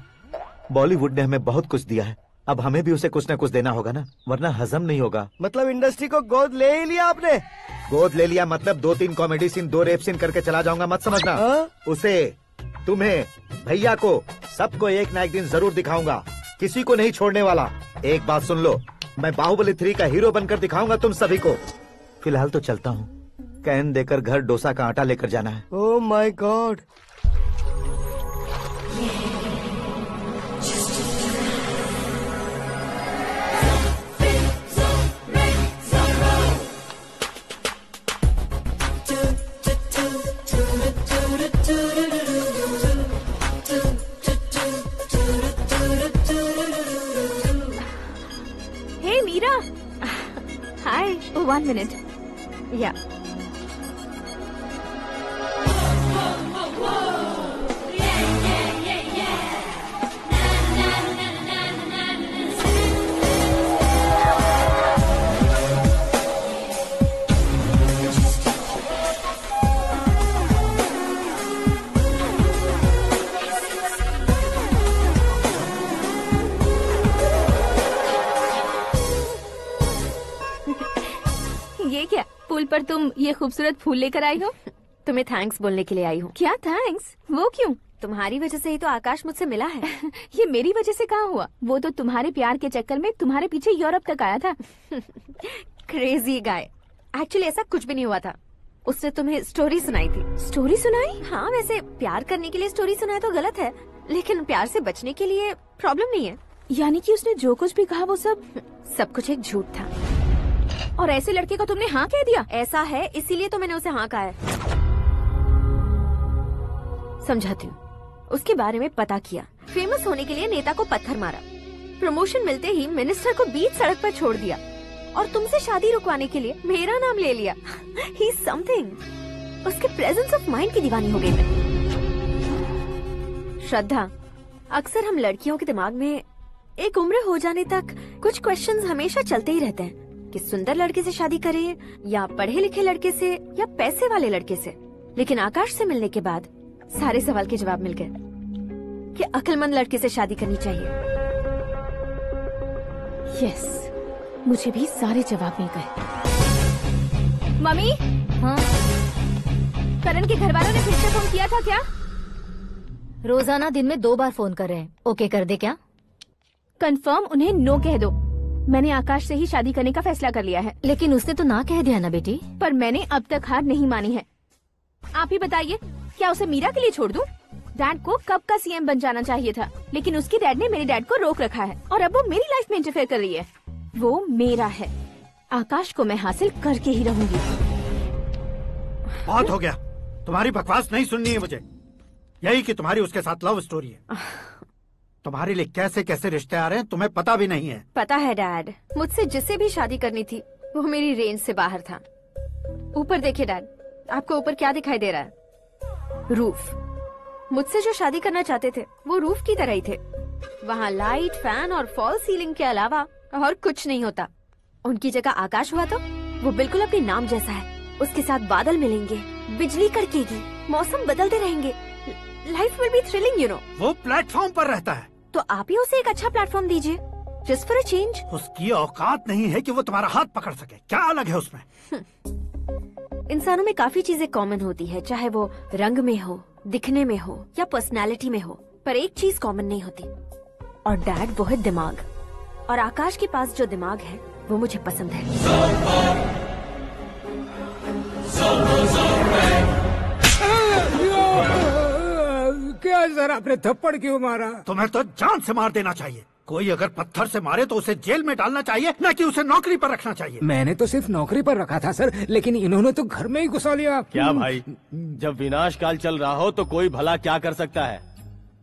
बॉलीवुड ने हमें बहुत कुछ दिया है, अब हमें भी उसे कुछ न कुछ देना होगा ना, वरना हजम नहीं होगा। मतलब इंडस्ट्री को गोद ले ही लिया आपने? गोद ले लिया मतलब 2-3 कॉमेडी सीन 2 रेप सीन करके चला जाऊंगा मत समझना। उसे, तुम्हें, भैया को, सबको एक ना एक दिन जरूर दिखाऊंगा, किसी को नहीं छोड़ने वाला। एक बात सुन लो, मैं बाहुबली 3 का हीरो बनकर दिखाऊंगा तुम सभी को। फिलहाल तो चलता हूँ, कैन देकर घर डोसा का आटा लेकर जाना है। Oh my God. Hey Meera. Hi. Oh, 1 minute. Yeah. ये क्या, पुल पर तुम ये खूबसूरत फूल लेकर आई हो? तुम्हें थैंक्स बोलने के लिए आई हूँ। क्या थैंक्स? वो क्यों? तुम्हारी वजह से ही तो आकाश मुझसे मिला है। ये मेरी वजह से कहाँ हुआ? वो तो तुम्हारे प्यार के चक्कर में तुम्हारे पीछे यूरोप तक आया था। Crazy guy. एक्चुअली ऐसा कुछ भी नहीं हुआ था। उसने तुम्हें स्टोरी सुनाई थी। स्टोरी सुनाई? हाँ, वैसे प्यार करने के लिए स्टोरी सुनाए तो गलत है, लेकिन प्यार से बचने के लिए प्रॉब्लम नहीं है। यानी कि उसने जो कुछ भी कहा वो सब कुछ एक झूठ था। और ऐसे लड़के को तुमने हाँ कह दिया? ऐसा है, इसीलिए तो मैंने उसे हाँ कहा है। समझाती हूँ। उसके बारे में पता किया, फेमस होने के लिए नेता को पत्थर मारा, प्रमोशन मिलते ही मिनिस्टर को बीच सड़क पर छोड़ दिया, और तुमसे शादी रुकवाने के लिए मेरा नाम ले लिया। ही समथिंग। उसके प्रेजेंस ऑफ माइंड की दीवानी हो गई मैं। श्रद्धा, अक्सर हम लड़कियों के दिमाग में एक उम्र हो जाने तक कुछ क्वेश्चंस हमेशा चलते ही रहते हैं कि सुंदर लड़के से शादी करें या पढ़े लिखे लड़के से या पैसे वाले लड़के से। लेकिन आकाश से मिलने के बाद सारे सवाल के जवाब मिल गए कि अक्लमंद लड़के से शादी करनी चाहिए। यस, मुझे भी सारे जवाब मिल गए। मम्मी? हाँ? करण के घर वालों ने फिर से फोन किया था क्या? रोजाना दिन में 2 बार फोन कर रहे हैं। ओके कर दे क्या? कंफर्म उन्हें नो कह दो। मैंने आकाश से ही शादी करने का फैसला कर लिया है। लेकिन उसने तो ना कह दिया ना बेटी। पर मैंने अब तक हार नहीं मानी है। आप ही बताइए, क्या उसे मीरा के लिए छोड़ दूं? डैड को कब का सीएम बन जाना चाहिए था, लेकिन उसके डैड ने मेरे डैड को रोक रखा है और अब वो मेरी लाइफ में इंटरफेयर कर रही है। वो मेरा है, आकाश को मैं हासिल करके ही रहूंगी। बहुत हो गया, तुम्हारी बकवास नहीं सुननी है मुझे। यही कि तुम्हारी उसके साथ लव स्टोरी है। तुम्हारे लिए कैसे कैसे रिश्ते आ रहे हैं तुम्हें पता भी नहीं है। पता है डैड, मुझसे जिससे भी शादी करनी थी वो मेरी रेंज से बाहर था। ऊपर देखिए डैड, आपको ऊपर क्या दिखाई दे रहा है? रूफ। मुझसे जो शादी करना चाहते थे वो रूफ की तरह ही थे। वहाँ लाइट, फैन और फॉल सीलिंग के अलावा और कुछ नहीं होता। उनकी जगह आकाश हुआ तो वो बिल्कुल अपने नाम जैसा है। उसके साथ बादल मिलेंगे, बिजली कड़केगी, मौसम बदलते रहेंगे, life will be thrilling you know. वो प्लेटफॉर्म पर रहता है तो आप ही उसे एक अच्छा प्लेटफॉर्म दीजिए, जस्ट फॉर अ चेंज। उसकी औकात नहीं है कि वो तुम्हारा हाथ पकड़ सके। क्या अलग है उसमें? इंसानों में काफी चीजें कॉमन होती है, चाहे वो रंग में हो, दिखने में हो या पर्सनालिटी में हो, पर एक चीज कॉमन नहीं होती, और डैड वो है दिमाग। और आकाश के पास जो दिमाग है वो मुझे पसंद है। क्या सर, आपने थप्पड़ क्यों मारा? तुम्हें तो जान से मार देना चाहिए। कोई अगर पत्थर से मारे तो उसे जेल में डालना चाहिए, न कि उसे नौकरी पर रखना चाहिए। मैंने तो सिर्फ नौकरी पर रखा था सर, लेकिन इन्होंने तो घर में ही घुसा लिया। क्या भाई, जब विनाश काल चल रहा हो तो कोई भला क्या कर सकता है?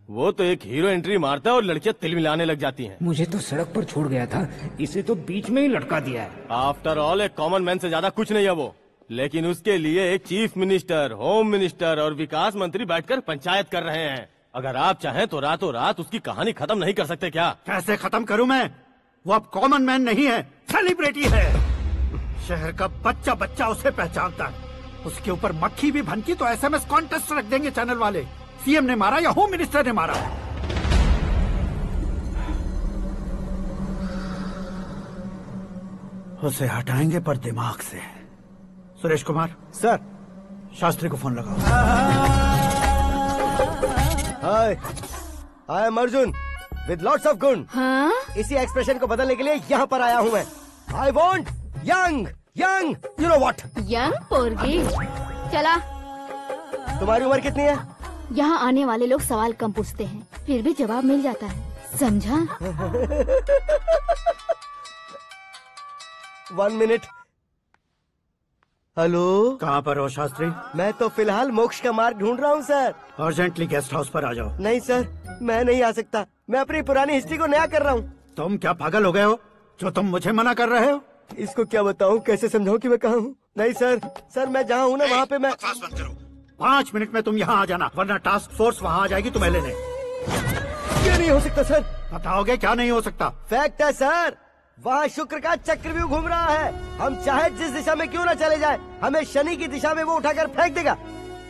वो तो एक हीरो एंट्री मारता है और लड़कियां तिल मिलाने लग जाती हैं। मुझे तो सड़क पर छोड़ गया था, इसे तो बीच में ही लटका दिया है। आफ्टर ऑल एक कॉमन मैन से ज्यादा कुछ नहीं है वो, लेकिन उसके लिए एक चीफ मिनिस्टर, होम मिनिस्टर और विकास मंत्री बैठकर पंचायत कर रहे हैं। अगर आप चाहें तो रातों रात उसकी कहानी खत्म नहीं कर सकते क्या? कैसे खत्म करूं मैं? वो अब कॉमन मैन नहीं है, सेलिब्रिटी है। शहर का बच्चा बच्चा उसे पहचानता है। उसके ऊपर मक्खी भी भनकी तो SMS कॉन्टेस्ट रख देंगे चैनल वाले। सीएम ने मारा या होम मिनिस्टर ने मारा? उसे हटाएंगे पर दिमाग से। सुरेश कुमार सर, शास्त्री को फोन लगाओ। Hi, I am Arjun with lots of गुण। हाँ? इसी एक्सप्रेशन को बदलने के लिए यहाँ पर आया हूँ मैं। I want young young, you know what? Young पोरगी। चला। तुम्हारी उम्र कितनी है? यहाँ आने वाले लोग सवाल कम पूछते हैं, फिर भी जवाब मिल जाता है, समझा? 1 मिनट। हेलो, कहाँ पर हो शास्त्री? मैं तो फिलहाल मोक्ष का मार्ग ढूंढ रहा हूँ सर। अर्जेंटली गेस्ट हाउस पर आ जाओ। नहीं सर, मैं नहीं आ सकता। मैं अपनी पुरानी हिस्ट्री को नया कर रहा हूँ। तुम क्या पागल हो गए हो जो तुम मुझे मना कर रहे हो? इसको क्या बताऊँ, कैसे समझाऊँ कि मैं कहाँ हूँ? नहीं सर, मैं जहाँ हूँ ना वहाँ पे मैं। 5 मिनट में तुम यहाँ आ जाना, वरना टास्क फोर्स वहाँ आ जाएगी तुम्हें लेने। क्या नहीं हो सकता सर? बताओगे क्या नहीं हो सकता? फैक्ट है सर, वहाँ शुक्र का चक्रव्यूह घूम रहा है। हम चाहे जिस दिशा में क्यों न चले जाए, हमें शनि की दिशा में वो उठाकर फेंक देगा।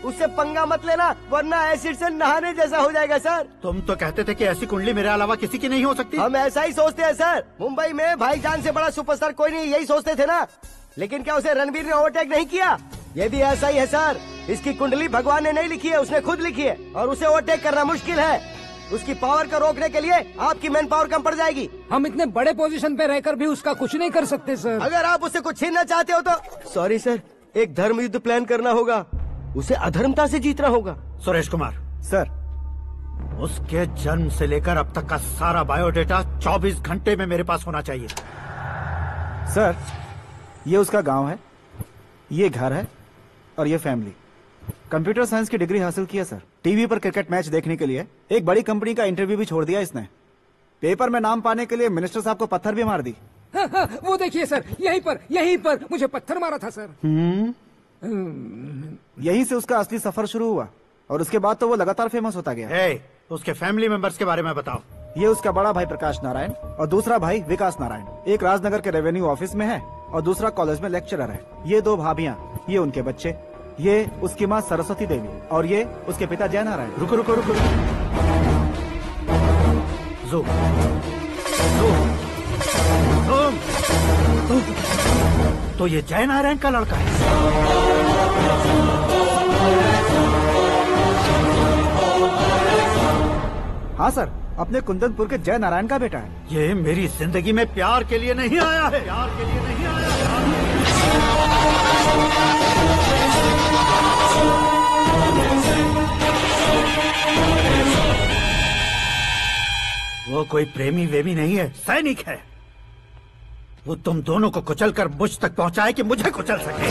उससे पंगा मत लेना, वरना एसिड से नहाने जैसा हो जाएगा सर। तुम तो कहते थे कि ऐसी कुंडली मेरे अलावा किसी की नहीं हो सकती। हम ऐसा ही सोचते हैं सर। मुंबई में भाईजान से बड़ा सुपरस्टार कोई नहीं, यही सोचते थे ना। लेकिन क्या उसे रणबीर ने ओवरटेक नहीं किया? ये भी ऐसा ही है सर। इसकी कुंडली भगवान ने नहीं लिखी है, उसने खुद लिखी है, और उसे ओवरटेक करना मुश्किल है। उसकी पावर को रोकने के लिए आपकी मैन पावर कम पड़ जाएगी। हम इतने बड़े पोजीशन पे रहकर भी उसका कुछ नहीं कर सकते सर। अगर आप उससे कुछ छीनना चाहते हो तो सॉरी सर, एक धर्म युद्ध प्लान करना होगा। उसे अधर्मता से जीतना होगा। सुरेश कुमार सर, उसके जन्म से लेकर अब तक का सारा बायोडेटा 24 घंटे में मेरे पास होना चाहिए। सर, ये उसका गांव है, ये घर है और ये फैमिली। कंप्यूटर साइंस की डिग्री हासिल किया सर। टीवी पर क्रिकेट मैच देखने के लिए एक बड़ी कंपनी का इंटरव्यू भी छोड़ दिया इसने। पेपर में नाम पाने के लिए मिनिस्टर साहब को पत्थर भी मार दी। हाँ, हाँ, वो देखिए सर, यहीं पर मुझे पत्थर मारा था सर। यहीं से उसका असली सफर शुरू हुआ और उसके बाद तो वो लगातार फेमस होता गया। उसके फैमिली मेंबर्स के बारे में बताओ। ये उसका बड़ा भाई प्रकाश नारायण और दूसरा भाई विकास नारायण। एक राजनगर के रेवेन्यू ऑफिस में है और दूसरा कॉलेज में लेक्चरर है। ये 2 भाभियां, ये उनके बच्चे, ये उसकी माँ सरस्वती देवी और ये उसके पिता जय नारायण। रुको रुको रुको, ज़ूम। तो ये जय नारायण का लड़का है। हाँ सर, अपने कुंदनपुर के जय नारायण का बेटा है। ये मेरी जिंदगी में प्यार के लिए नहीं आया है। प्यार के लिए नहीं आया है। वो कोई प्रेमी वेमी नहीं है, सैनिक है। वो तुम दोनों को कुचलकर मुझ तक पहुंचाए कि मुझे कुचल सके।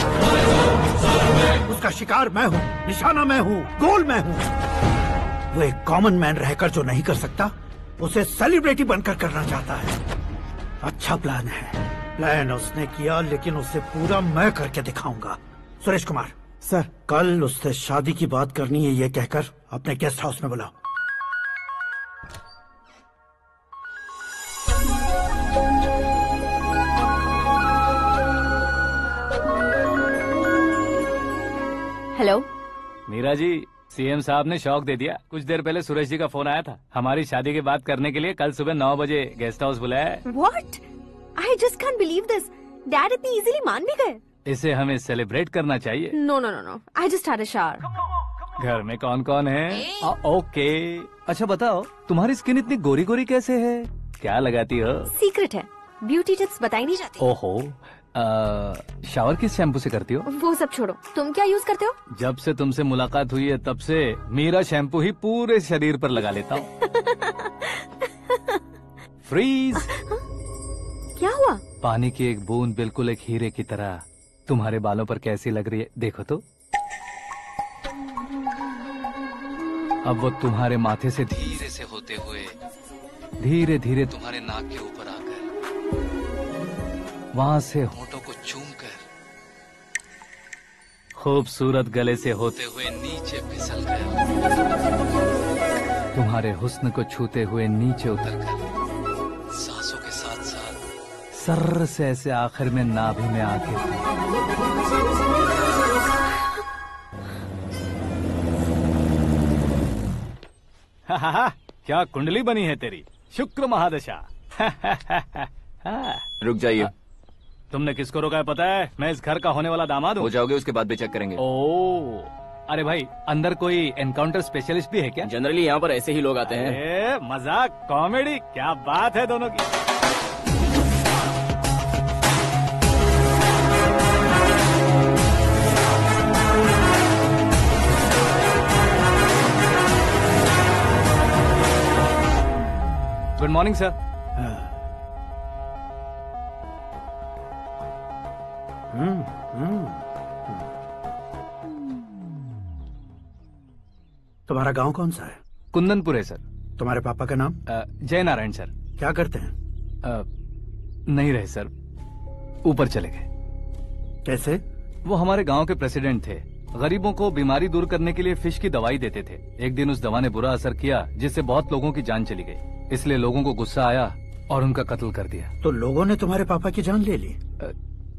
उसका शिकार मैं हूँ, निशाना मैं हूँ, गोल मैं हूँ। वो एक कॉमन मैन रहकर जो नहीं कर सकता, उसे सेलिब्रिटी बनकर करना चाहता है। अच्छा प्लान है। प्लान उसने किया, लेकिन उसे पूरा मैं करके दिखाऊंगा। सुरेश कुमार सर, कल उससे शादी की बात करनी है, ये कहकर अपने गेस्ट हाउस में बुलाओ। हेलो मीरा जी, सीएम साहब ने शौक दे दिया। कुछ देर पहले सुरेश जी का फोन आया था, हमारी शादी की बात करने के लिए कल सुबह 9 बजे गेस्ट हाउस बुलाया है। What? I just can't believe this. Dad इतनी इजीली मान भी गए। इसे हमें सेलिब्रेट करना चाहिए। No, no, no, no. I just had a shower. घर में कौन कौन है? ओके। अच्छा बताओ, तुम्हारी स्किन इतनी गोरी गोरी कैसे है? क्या लगाती हो? सीक्रेट है, ब्यूटी टिप्स बताई नहीं जाती। ओहो, शावर किस शैम्पू से करती हो? वो सब छोड़ो, तुम क्या यूज करते हो? जब से तुमसे मुलाकात हुई है तब से मेरा शैम्पू ही पूरे शरीर पर लगा लेता हूँ। फ्रीज। क्या हुआ? पानी की एक बूंद बिल्कुल एक हीरे की तरह तुम्हारे बालों पर कैसी लग रही है, देखो तो। अब वो तुम्हारे माथे से धीरे से होते हुए धीरे धीरे तुम्हारे नाक के ऊपर आकर वहां से होठों को चूमकर खूबसूरत गले से होते हुए नीचे फिसल कर तुम्हारे हुस्न को छूते हुए नीचे उतरकर सांसों के साथ साथ सर्र से ऐसे आखिर में नाभि में आके क्या कुंडली बनी है तेरी, शुक्र महादशा। रुक जाइए। तुमने किसको रोका है पता है? मैं इस घर का होने वाला दामाद हूँ। हो जाओगे उसके बाद भी चेक करेंगे। ओ, अरे भाई अंदर कोई एनकाउंटर स्पेशलिस्ट भी है क्या? जनरली यहाँ पर ऐसे ही लोग आते हैं। मजाक, कॉमेडी, क्या बात है दोनों की। Good morning sir. तुम्हारा गांव कौन सा है? कुंदनपुर है सर। तुम्हारे पापा का नाम? जय नारायण सर। क्या करते हैं? नहीं रहे सर, ऊपर चले गए। कैसे? वो हमारे गांव के प्रेसिडेंट थे। गरीबों को बीमारी दूर करने के लिए फिश की दवाई देते थे। एक दिन उस दवा ने बुरा असर किया जिससे बहुत लोगों की जान चली गई। इसलिए लोगों को गुस्सा आया और उनका कत्ल कर दिया। तो लोगों ने तुम्हारे पापा की जान ले ली?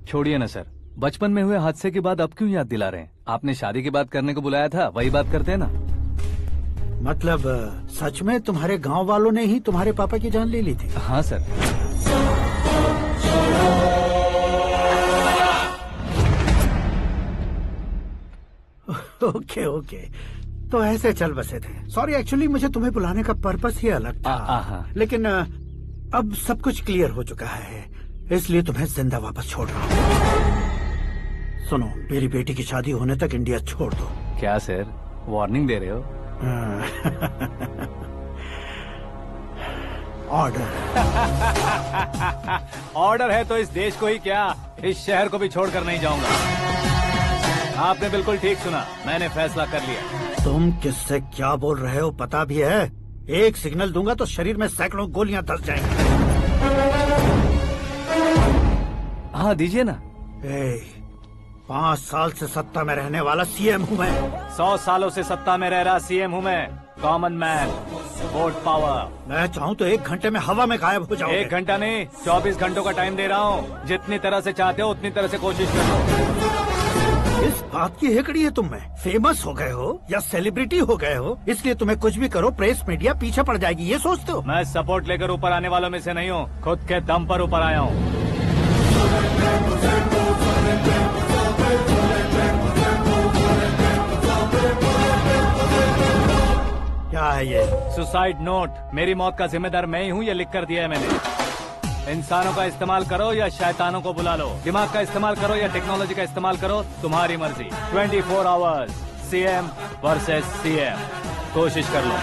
छोड़िए ना सर, बचपन में हुए हादसे के बाद अब क्यों याद दिला रहे हैं? आपने शादी की बात करने को बुलाया था, वही बात करते हैं ना। मतलब सच में तुम्हारे गांव वालों ने ही तुम्हारे पापा की जान ले ली थी? हाँ सर। ओके ओके, तो ऐसे चल बसे थे। सॉरी, एक्चुअली मुझे तुम्हें बुलाने का पर्पस ही अलग था। लेकिन अब सब कुछ क्लियर हो चुका है, इसलिए तुम्हें जिंदा वापस छोड़ रहा हूँ। सुनो, मेरी बेटी की शादी होने तक इंडिया छोड़ दो। क्या सर, वार्निंग दे रहे हो? ऑर्डर। ऑर्डर है तो इस देश को ही क्या, इस शहर को भी छोड़कर नहीं जाऊंगा। आपने बिल्कुल ठीक सुना, मैंने फैसला कर लिया। तुम किससे क्या बोल रहे हो पता भी है? एक सिग्नल दूंगा तो शरीर में सैकड़ों गोलियां धस जाएंगी। हाँ दीजिए ना। 5 साल से सत्ता में रहने वाला सीएम हूँ मैं। 100 सालों से सत्ता में रह रहा सीएम हूँ मैं। Common man, vote power. मैं चाहूँ तो 1 घंटे में हवा में गायब हो जाऊँ। 1 घंटा नहीं, 24 घंटों का टाइम दे रहा हूँ। जितनी तरह से चाहते हो उतनी तरह से कोशिश करो। इस बात की हेकड़ी है तुम में। फेमस हो गए हो या सेलिब्रिटी हो गए हो, इसलिए तुम्हें कुछ भी करो प्रेस मीडिया पीछे पड़ जाएगी, ये सोचते हो? मैं सपोर्ट लेकर ऊपर आने वालों में से नहीं हूँ, खुद के दम पर ऊपर आया हूँ। क्या है ये? Suicide note. मेरी मौत का जिम्मेदार मैं ही हूँ, ये लिख कर दिया है मैंने। इंसानों का इस्तेमाल करो या शैतानों को बुला लो, दिमाग का इस्तेमाल करो या टेक्नोलॉजी का इस्तेमाल करो, तुम्हारी मर्जी। 24 आवर्स, सीएम वर्सेस सीएम, कोशिश कर लो।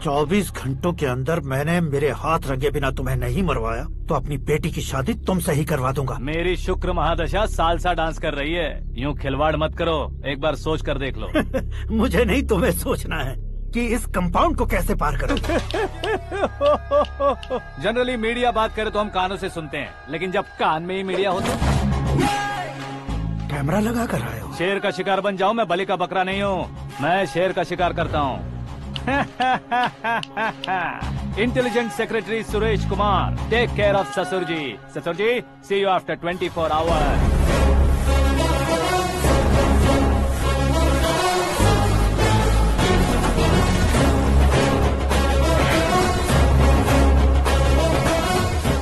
24 घंटों के अंदर मैंने मेरे हाथ रंगे बिना तुम्हें नहीं मरवाया तो अपनी बेटी की शादी तुमसे ही करवा दूंगा। मेरी शुक्र महादशा सालसा डांस कर रही है, यूँ खिलवाड़ मत करो, एक बार सोच कर देख लो। मुझे नहीं, तुम्हें सोचना है कि इस कंपाउंड को कैसे पार करो। जनरली मीडिया बात करे तो हम कानों से सुनते हैं, लेकिन जब कान में ही मीडिया हो तो कैमरा लगा कर आए हो। शेर का शिकार बन जाऊं, मैं बलि का बकरा नहीं हूँ, मैं शेर का शिकार करता हूँ। Intelligent secretary Suresh Kumar, take care of ससुर जी। ससुर जी, सी यू आफ्टर 24 आवर्स।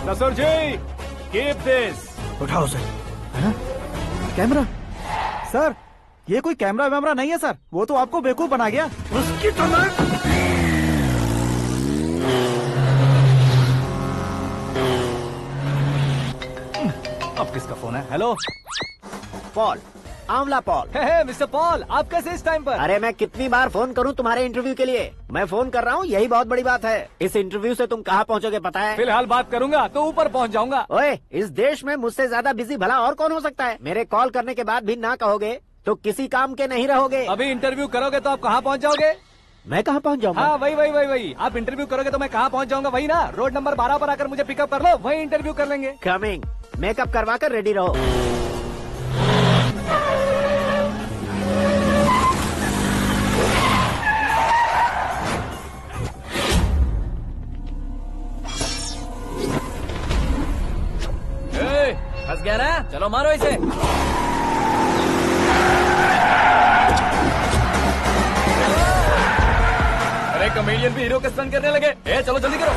ससुर जी, कीप दिस। उठाओ सर। कैमरा? सर, ये कोई कैमरा वैमरा नहीं है सर, वो तो आपको बेवकूफ बना गया। उसकी तो अब किसका फोन है? हेलो पॉल, आंवला पॉल। मिस्टर पॉल, आप कैसे इस टाइम पर? अरे मैं कितनी बार फोन करूं तुम्हारे इंटरव्यू के लिए? मैं फोन कर रहा हूं, यही बहुत बड़ी बात है। इस इंटरव्यू से तुम कहां पहुंचोगे पता है? फिलहाल बात करूंगा तो ऊपर पहुंच जाऊंगा। ओए, इस देश में मुझसे ज्यादा बिजी भला और कौन हो सकता है? मेरे कॉल करने के बाद भी ना कहोगे तो किसी काम के नहीं रहोगे। अभी इंटरव्यू करोगे तो आप कहाँ पहुँच जाओगे? मैं कहाँ पहुँच जाऊंगा? हाँ वही। आप इंटरव्यू करोगे तो मैं कहाँ पहुँच जाऊंगा? वही ना, रोड नंबर 12 पर आकर मुझे पिकअप कर लो, वही इंटरव्यू कर लेंगे। कमिंग। मेकअप करवा कर रेडी रहो। फंस गया ना, चलो मारो इसे। अरे कमीने, कॉमेडियन भी हीरो के स्टंट करने लगे। चलो जल्दी करो।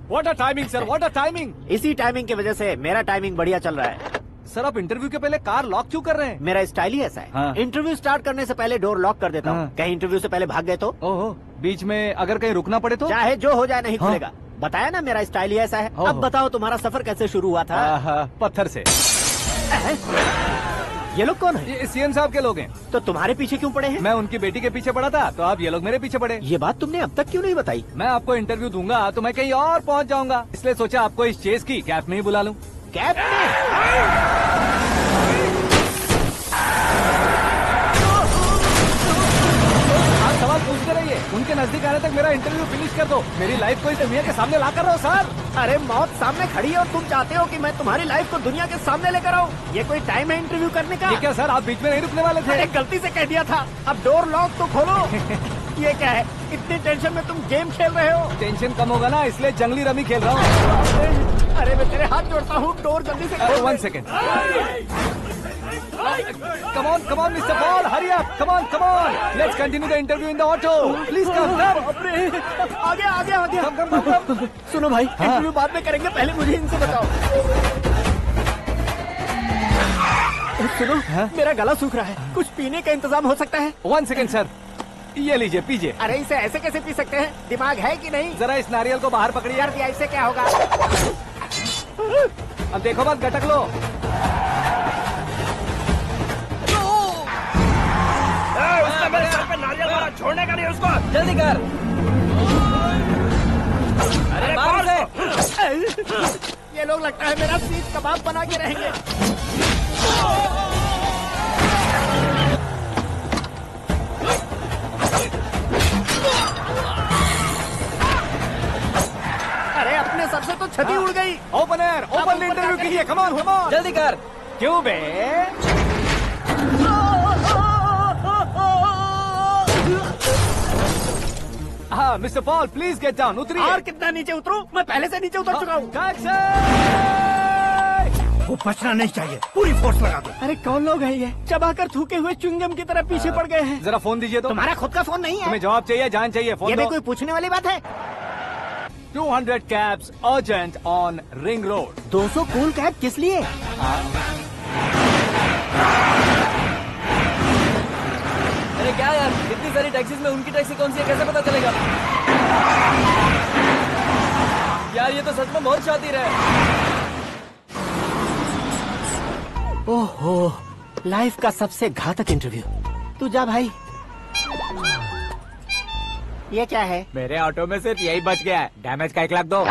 What a timing sir, what a timing. इसी टाइमिंग की वजह से मेरा टाइमिंग बढ़िया चल रहा है। सर आप इंटरव्यू के पहले कार लॉक क्यों कर रहे हैं? मेरा स्टाइल ही ऐसा है। हाँ। इंटरव्यू स्टार्ट करने से पहले डोर लॉक कर देता हूँ। कहीं इंटरव्यू से पहले भाग गए तो? ओहो, बीच में अगर कहीं रुकना पड़े तो? चाहे जो हो जाए नहीं खुलेगा। बताया ना मेरा स्टाइल ही ऐसा है। अब बताओ तुम्हारा सफर कैसे शुरू हुआ था? पत्थर से। ये लोग कौन है? ये सीएम साहब के लोग हैं। तो तुम्हारे पीछे क्यों पड़े हैं? मैं उनकी बेटी के पीछे पड़ा था, तो आप ये लोग मेरे पीछे पड़े। ये बात तुमने अब तक क्यों नहीं बताई? मैं आपको इंटरव्यू दूंगा तो मैं कहीं और पहुंच जाऊंगा, इसलिए सोचा आपको इस चेस की कैप में ही बुला लूं। कैप में? सवाल पूछते रहिए, उनके नजदीक आने तक मेरा इंटरव्यू फिनिश कर दो। मेरी लाइफ को इस दुनिया के सामने ला कर रहो सर। अरे मौत सामने खड़ी है और तुम चाहते हो कि मैं तुम्हारी लाइफ को दुनिया के सामने लेकर आऊं? ये कोई टाइम है इंटरव्यू करने का? ये क्या सर, आप बीच में नहीं रुकने वाले थे? अरे गलती से कह दिया था। अब डोर लॉक तो खोलो। ये क्या है? इतनी टेंशन में तुम गेम खेल रहे हो? टेंशन कम होगा ना, इसलिए जंगली रमी खेल रहा हूँ। अरे मैं तेरे हाथ जोड़ता हूँ, डोर जल्दी से खोलो। 1 second. Come on, Mr. Paul, hurry up! Come on! Let's continue the interview in the auto. Please come. आगे। Come. सुनो भाई, इंटरव्यू बाद में करेंगे, पहले मुझे इनसे बताओ। सुनो, मेरा गला सूख रहा है, कुछ पीने का इंतजाम हो सकता है? 1 सेकेंड सर, ये लीजिए पीजिए। अरे इसे ऐसे कैसे पी सकते हैं? दिमाग है कि नहीं? जरा इस नारियल को बाहर पकड़िए। यार दिया, इससे क्या होगा? अब देखो मत, गटक लो। उसने मेरे सर पे नारियल मारा, छोड़ने का नहीं उसको। जल्दी कर। अरे मार उसे। ये लोग लगता है मेरा सीख कबाब बना के रहेंगे। अरे अपने सर से तो छती उड़ गई। ओपन इंटरव्यू कीजिए। कम ऑन जल्दी कर। क्यों बे? हाँ mister Paul, please get down. उतरिए। और कितना नीचे उतरूं? मैं पहले से नीचे उतर चुका हूँ। वो बचना नहीं चाहिए, पूरी फोर्स लगा दो। अरे कौन लोग हैं ये? चबाकर थूके हुए च्युइंगम की तरह पीछे पड़ गए हैं। जरा फोन दीजिए तो। तुम्हारा खुद का फोन नहीं है? तुम्हें जवाब चाहिए, जान चाहिए, फोन ये दो। भी कोई पूछने वाली बात है? 200 cabs urgent on Ring Road. 200 cool cab किस लिए? अरे क्या यार, इतनी सारी टैक्सीज में उनकी टैक्सी कौन सी है, कैसे पता चलेगा? यार ये तो सच में बहुत शातिर है। ओहो, लाइफ का सबसे घातक इंटरव्यू। तू जा भाई। ये क्या है? मेरे ऑटो में सिर्फ यही बच गया है। डैमेज का 1 लाख दो।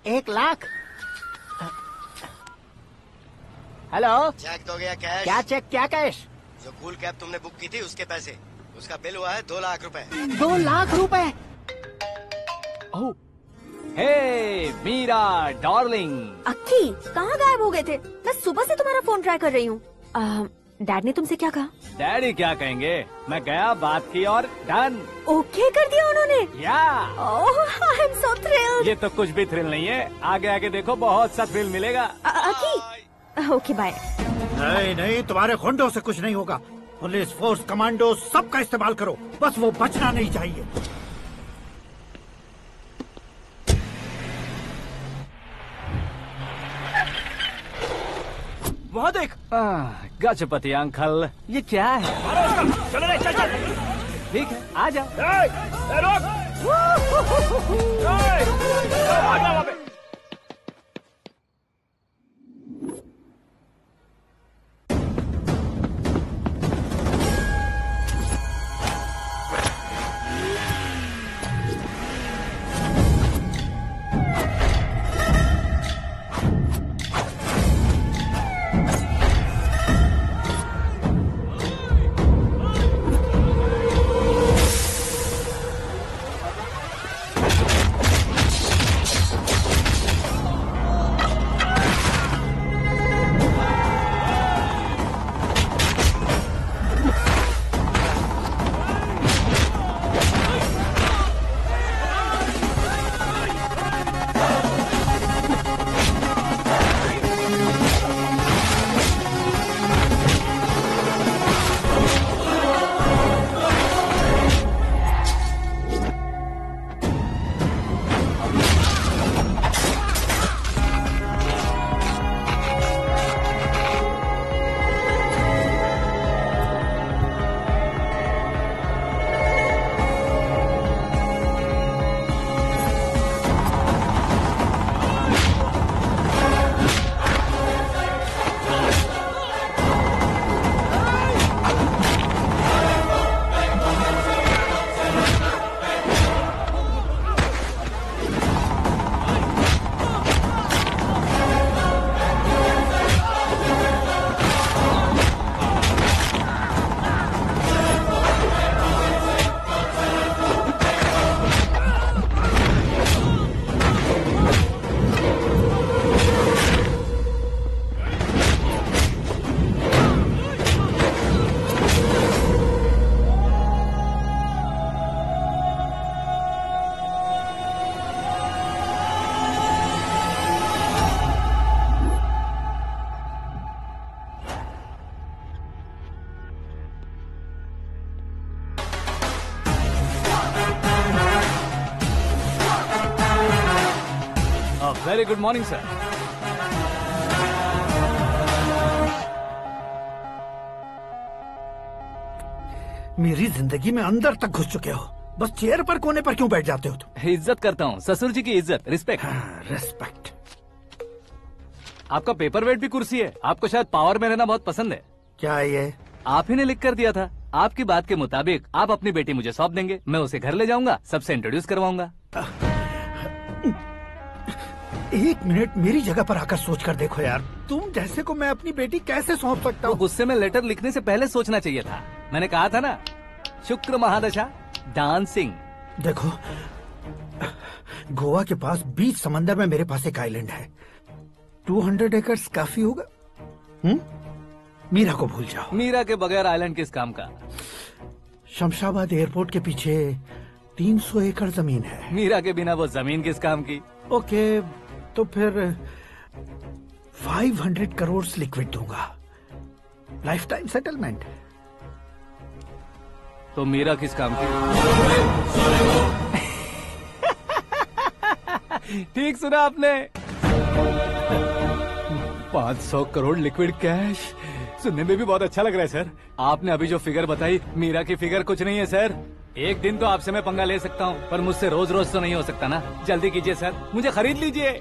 1 लाख? हेलो, चेक तो गया कैश। क्या चेक, क्या कैश? जो कूल कैब तुमने बुक की थी उसके पैसे, उसका बिल हुआ है 2 लाख रुपए। 2 लाख रुपए? हे मीरा डार्लिंग। अक्की, कहाँ गायब हो गए थे? मैं सुबह से तुम्हारा फोन ट्राई कर रही हूँ। डैड ने तुमसे क्या कहा? डैडी क्या कहेंगे, मैं गया, बात की और डन। ओके कर दिया उन्होंने? या। ओह, आई एम सो थ्रिल्ड। ये तो कुछ भी थ्रिल नहीं है, आगे आगे देखो बहुत सा थ्रिल मिलेगा। अक्की, ओके बाय। नहीं, तुम्हारे गुंडों से कुछ नहीं होगा। पुलिस फोर्स, कमांडो, सबका इस्तेमाल करो, बस वो बचना नहीं चाहिए। वहाँ देख। गजपति अंकल, ये क्या है? चलो रे, चल। ठीक है, आ जाओ। रोक। Very good morning sir. मेरी जिंदगी में अंदर तक घुस चुके हो, बस चेयर पर कोने पर क्यों बैठ जाते हो तुम? इज्जत करता हूँ, ससुर जी की इज्जत, रिस्पेक्ट। रिस्पेक्ट। आपका पेपर वेट भी कुर्सी है। आपको शायद पावर में रहना बहुत पसंद है। क्या ये? आप ही ने लिख कर दिया था। आपकी बात के मुताबिक आप अपनी बेटी मुझे सौंप देंगे, मैं उसे घर ले जाऊंगा, सबसे इंट्रोड्यूस करवाऊंगा। एक मिनट मेरी जगह पर आकर सोच कर देखो यार, तुम जैसे को मैं अपनी बेटी कैसे सौंप सकता हूँ? गुस्से में लेटर लिखने से पहले सोचना चाहिए था। मैंने कहा था ना, शुक्र महादशा डांसिंग। देखो, गोवा के पास बीच समंदर में मेरे पास एक आइलैंड है, 200 एकर्स काफी होगा। मीरा को भूल जाओ। मीरा के बगैर आइलैंड किस काम का? शमशाबाद एयरपोर्ट के पीछे 300 एकड़ जमीन है। मीरा के बिना वो जमीन किस काम की? ओके, तो फिर 500 करोड़ लिक्विड दूंगा, लाइफ टाइम सेटलमेंट। तो मीरा किस काम की? ठीक सुना आपने, 500 करोड़ लिक्विड कैश। सुनने में भी बहुत अच्छा लग रहा है सर। आपने अभी जो फिगर बताई, मीरा की फिगर कुछ नहीं है सर। एक दिन तो आपसे मैं पंगा ले सकता हूँ, पर मुझसे रोज रोज तो नहीं हो सकता ना। जल्दी कीजिए सर, मुझे खरीद लीजिए।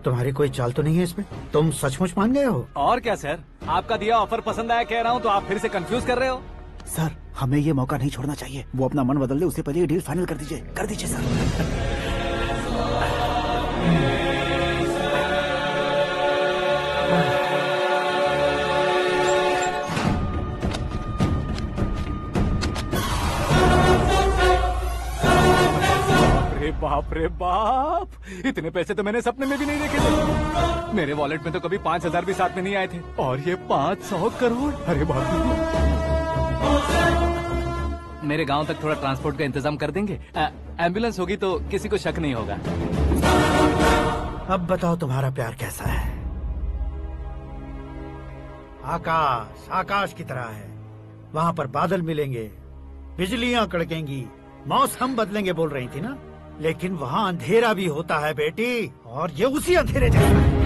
तुम्हारी कोई चाल तो नहीं है इसमें? तुम सचमुच मान गए हो? और क्या सर, आपका दिया ऑफर पसंद आया कह रहा हूँ, तो आप फिर से कंफ्यूज कर रहे हो। सर, हमें ये मौका नहीं छोड़ना चाहिए। वो अपना मन बदल दे, उससे पहले ये डील फाइनल कर दीजिए। कर दीजिए सर। बाप रे बाप, इतने पैसे तो मैंने सपने में भी नहीं देखे थे। मेरे वॉलेट में तो कभी 5,000 भी साथ में नहीं आए थे, और ये 500 करोड़। अरे बाप रे। मेरे गांव तक थोड़ा ट्रांसपोर्ट का इंतजाम कर देंगे? एम्बुलेंस होगी तो किसी को शक नहीं होगा। अब बताओ तुम्हारा प्यार कैसा है? आकाश आकाश की तरह है, वहाँ पर बादल मिलेंगे, बिजलियां कड़केंगी, मौसम बदलेंगे बोल रही थी ना, लेकिन वहाँ अंधेरा भी होता है बेटी, और ये उसी अंधेरे जैसा है।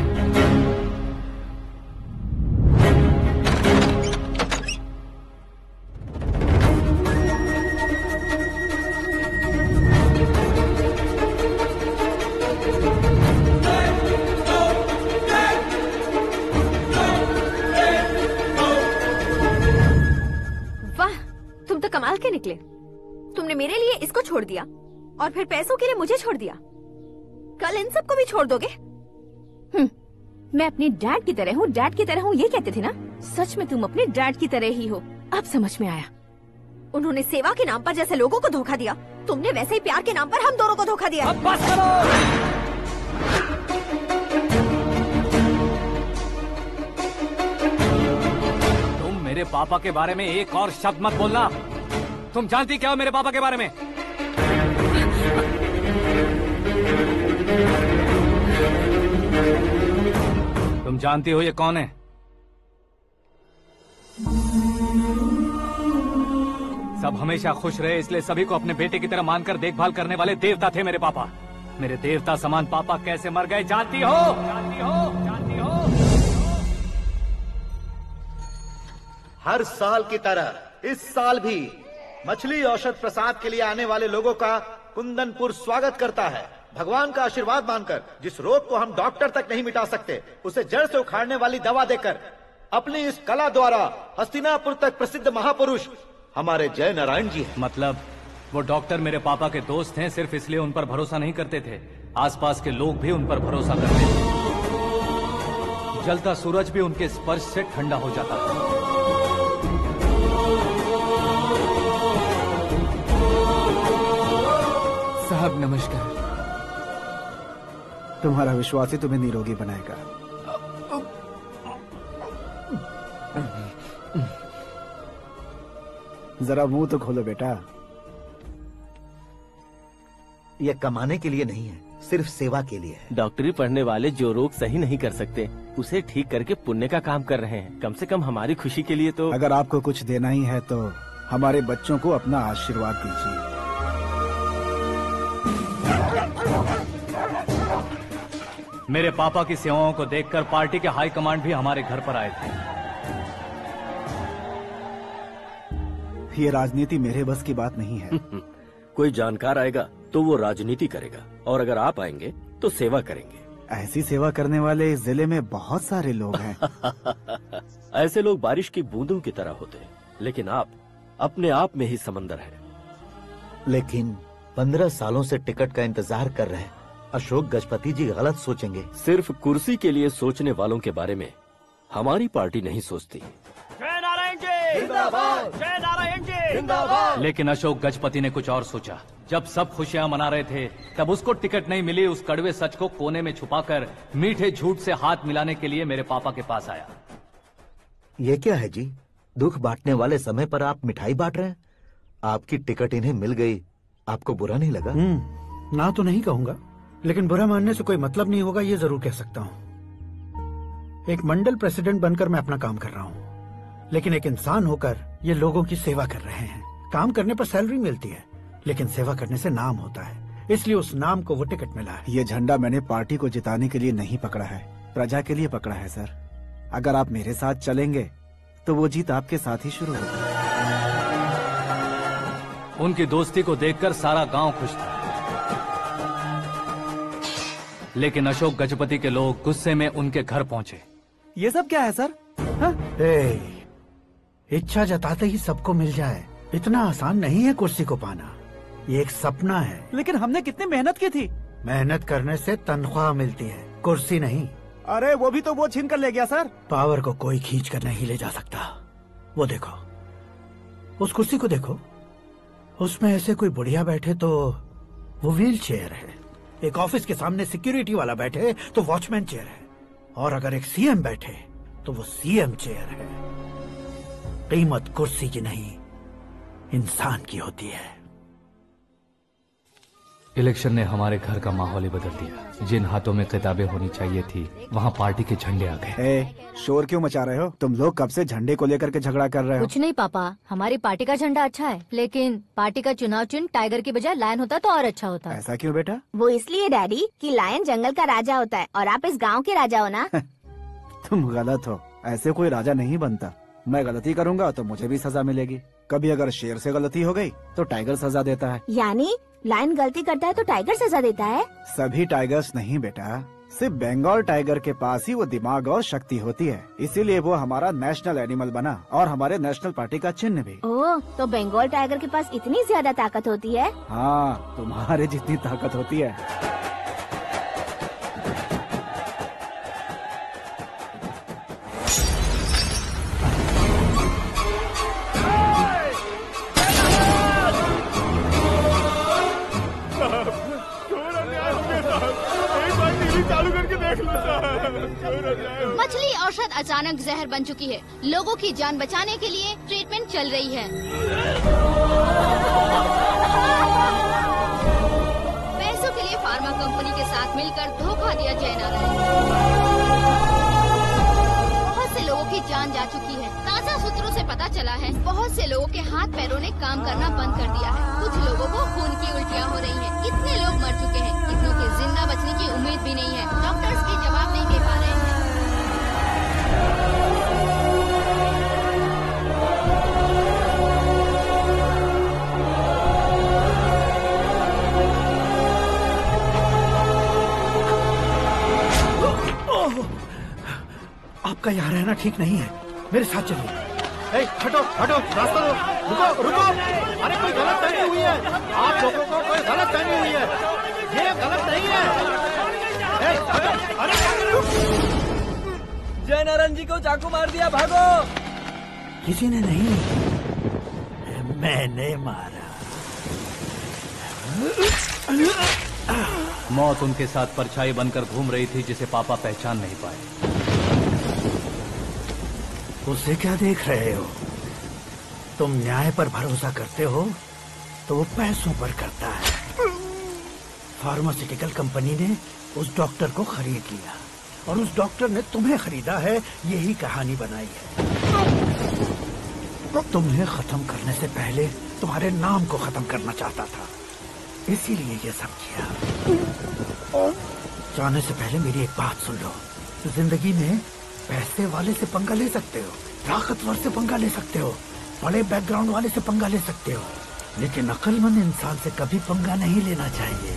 वाह, तुम तो कमाल के निकले। तुमने मेरे लिए इसको छोड़ दिया और फिर पैसों के लिए मुझे छोड़ दिया। कल इन सबको भी छोड़ दोगे? मैं अपने डैड की तरह हूँ, डैड की तरह हूँ, ये कहते थे ना। सच में तुम अपने डैड की तरह ही हो, अब समझ में आया। उन्होंने सेवा के नाम पर जैसे लोगों को धोखा दिया, तुमने वैसे ही प्यार के नाम पर हम दोनों को धोखा दिया। अब बस करो। तुम मेरे पापा के बारे में एक और शब्द मत बोलना। तुम जानती क्या हो मेरे पापा के बारे में? तुम जानती हो ये कौन है? सब हमेशा खुश रहे इसलिए सभी को अपने बेटे की तरह मानकर देखभाल करने वाले देवता थे मेरे पापा। मेरे देवता समान पापा कैसे मर गए जानती हो? जानती हो? जानती हो? हर साल की तरह इस साल भी मछली औषध प्रसाद के लिए आने वाले लोगों का कुंदनपुर स्वागत करता है। भगवान का आशीर्वाद मानकर जिस रोग को हम डॉक्टर तक नहीं मिटा सकते, उसे जड़ से उखाड़ने वाली दवा देकर अपनी इस कला द्वारा हस्तिनापुर तक प्रसिद्ध महापुरुष हमारे जय नारायण जी हैं। मतलब वो डॉक्टर मेरे पापा के दोस्त हैं, सिर्फ इसलिए उन पर भरोसा नहीं करते थे, आसपास के लोग भी उन पर भरोसा करते थे। जलता सूरज भी उनके स्पर्श से ठंडा हो जाता था। साहब नमस्कार। तुम्हारा विश्वास ही तुम्हें निरोगी बनाएगा। जरा मुंह तो खोलो बेटा। ये कमाने के लिए नहीं है, सिर्फ सेवा के लिए है। डॉक्टरी पढ़ने वाले जो रोग सही नहीं कर सकते, उसे ठीक करके पुण्य का काम कर रहे हैं। कम से कम हमारी खुशी के लिए तो। अगर आपको कुछ देना ही है तो हमारे बच्चों को अपना आशीर्वाद दीजिए। मेरे पापा की सेवाओं को देखकर पार्टी के हाई कमांड भी हमारे घर पर आए थे। ये राजनीति मेरे बस की बात नहीं है। कोई जानकार आएगा तो वो राजनीति करेगा, और अगर आप आएंगे तो सेवा करेंगे। ऐसी सेवा करने वाले इस जिले में बहुत सारे लोग हैं। ऐसे लोग बारिश की बूंदों की तरह होते हैं, लेकिन आप अपने आप में ही समंदर हैं। लेकिन 15 सालों से टिकट का इंतजार कर रहे अशोक गजपति जी गलत सोचेंगे। सिर्फ कुर्सी के लिए सोचने वालों के बारे में हमारी पार्टी नहीं सोचती। जय नारायण जी जिंदाबाद, जय नारायण जी जिंदाबाद। लेकिन अशोक गजपति ने कुछ और सोचा। जब सब खुशियां मना रहे थे तब उसको टिकट नहीं मिली। उस कड़वे सच को कोने में छुपाकर मीठे झूठ से हाथ मिलाने के लिए मेरे पापा के पास आया। ये क्या है जी? दुख बांटने वाले समय पर आप मिठाई बांट रहे हैं। आपकी टिकट इन्हें मिल गई, आपको बुरा नहीं लगा? ना तो नहीं कहूंगा, लेकिन बुरा मानने से कोई मतलब नहीं होगा, ये जरूर कह सकता हूँ। एक मंडल प्रेसिडेंट बनकर मैं अपना काम कर रहा हूँ, लेकिन एक इंसान होकर ये लोगों की सेवा कर रहे हैं। काम करने पर सैलरी मिलती है, लेकिन सेवा करने से नाम होता है, इसलिए उस नाम को वो टिकट मिला है। ये झंडा मैंने पार्टी को जिताने के लिए नहीं पकड़ा है, प्रजा के लिए पकड़ा है सर। अगर आप मेरे साथ चलेंगे तो वो जीत आपके साथ ही शुरू होगी। उनकी दोस्ती को देखकर सारा गांव खुश था, लेकिन अशोक गजपति के लोग गुस्से में उनके घर पहुंचे। ये सब क्या है सर? इच्छा जताते ही सबको मिल जाए, इतना आसान नहीं है कुर्सी को पाना। ये एक सपना है। लेकिन हमने कितनी मेहनत की थी। मेहनत करने से तनख्वाह मिलती है, कुर्सी नहीं। अरे वो भी तो वो छीन कर ले गया सर। पावर को कोई खींच कर नहीं ले जा सकता। वो देखो, उस कुर्सी को देखो, उसमें ऐसे कोई बुढ़िया बैठे तो वो व्हील चेयर है। एक ऑफिस के सामने सिक्योरिटी वाला बैठे तो वॉचमैन चेयर है, और अगर एक सीएम बैठे तो वो सीएम चेयर है। कीमत कुर्सी की नहीं, इंसान की होती है। इलेक्शन ने हमारे घर का माहौल ही बदल दिया। जिन हाथों में किताबें होनी चाहिए थी, वहाँ पार्टी के झंडे आ गए। शोर क्यों मचा रहे हो? तुम लोग कब से झंडे को लेकर के झगड़ा कर रहे हो? कुछ नहीं पापा, हमारी पार्टी का झंडा अच्छा है, लेकिन पार्टी का चुनाव चिन्ह टाइगर की बजाय लायन होता तो और अच्छा होता। ऐसा क्यों बेटा? वो इसलिए डैडी कि लायन जंगल का राजा होता है और आप इस गांव के राजा हो ना। तुम गलत हो, ऐसे कोई राजा नहीं बनता। मैं गलती करूंगा तो मुझे भी सजा मिलेगी। कभी अगर शेर से गलती हो गई तो टाइगर सजा देता है। यानी लायन गलती करता है तो टाइगर सजा देता है? सभी टाइगर्स नहीं बेटा, सिर्फ बंगाल टाइगर के पास ही वो दिमाग और शक्ति होती है, इसीलिए वो हमारा नेशनल एनिमल बना और हमारे नेशनल पार्टी का चिन्ह भी। ओह, तो बंगाल टाइगर के पास इतनी ज्यादा ताकत होती है? हाँ, तुम्हारे जितनी ताकत होती है। मछली औषध अचानक जहर बन चुकी है। लोगों की जान बचाने के लिए ट्रीटमेंट चल रही है। पैसों के लिए फार्मा कंपनी के साथ मिलकर धोखा दिया जय नारायण। बहुत से लोगों की जान जा चुकी है। ताजा सूत्रों से पता चला है बहुत से लोगों के हाथ पैरों ने काम करना बंद कर दिया है। कुछ लोगों को खून की उल्टियाँ हो रही हैं। कितने लोग मर चुके हैं, कितनों के जिंदा बचने की उम्मीद भी नहीं है। डॉक्टर्स भी जवाब नहीं दे पा रहे हैं। आपका यहाँ रहना ठीक नहीं है, मेरे साथ चलिए। हटो हटो, रास्ता दो। रुको रुको, अरे कोई गलत फहमी हुई है, आप लोगों को कोई गलत फहमी हुई है, ये गलत नहीं है। हटो, अरे जय नारायण जी को चाकू मार दिया, भागो। किसी ने नहीं, मैंने मारा। मौत उनके साथ परछाई बनकर घूम रही थी, जिसे पापा पहचान नहीं पाए। उसे क्या देख रहे हो? तुम न्याय पर भरोसा करते हो तो वो पैसों पर करता है। फार्मास्यूटिकल कंपनी ने उस डॉक्टर को खरीद लिया और उस डॉक्टर ने तुम्हें खरीदा है, यही कहानी बनाई है। तुम्हें खत्म करने से पहले तुम्हारे नाम को खत्म करना चाहता था, इसीलिए ये सब किया। जाने से पहले मेरी एक बात सुन लो। जिंदगी में पैसे वाले से पंगा ले सकते हो, ताकतवर से पंगा ले सकते हो, बड़े बैकग्राउंड वाले से पंगा ले सकते हो, लेकिन अक्लमंद इंसान से कभी पंगा नहीं लेना चाहिए।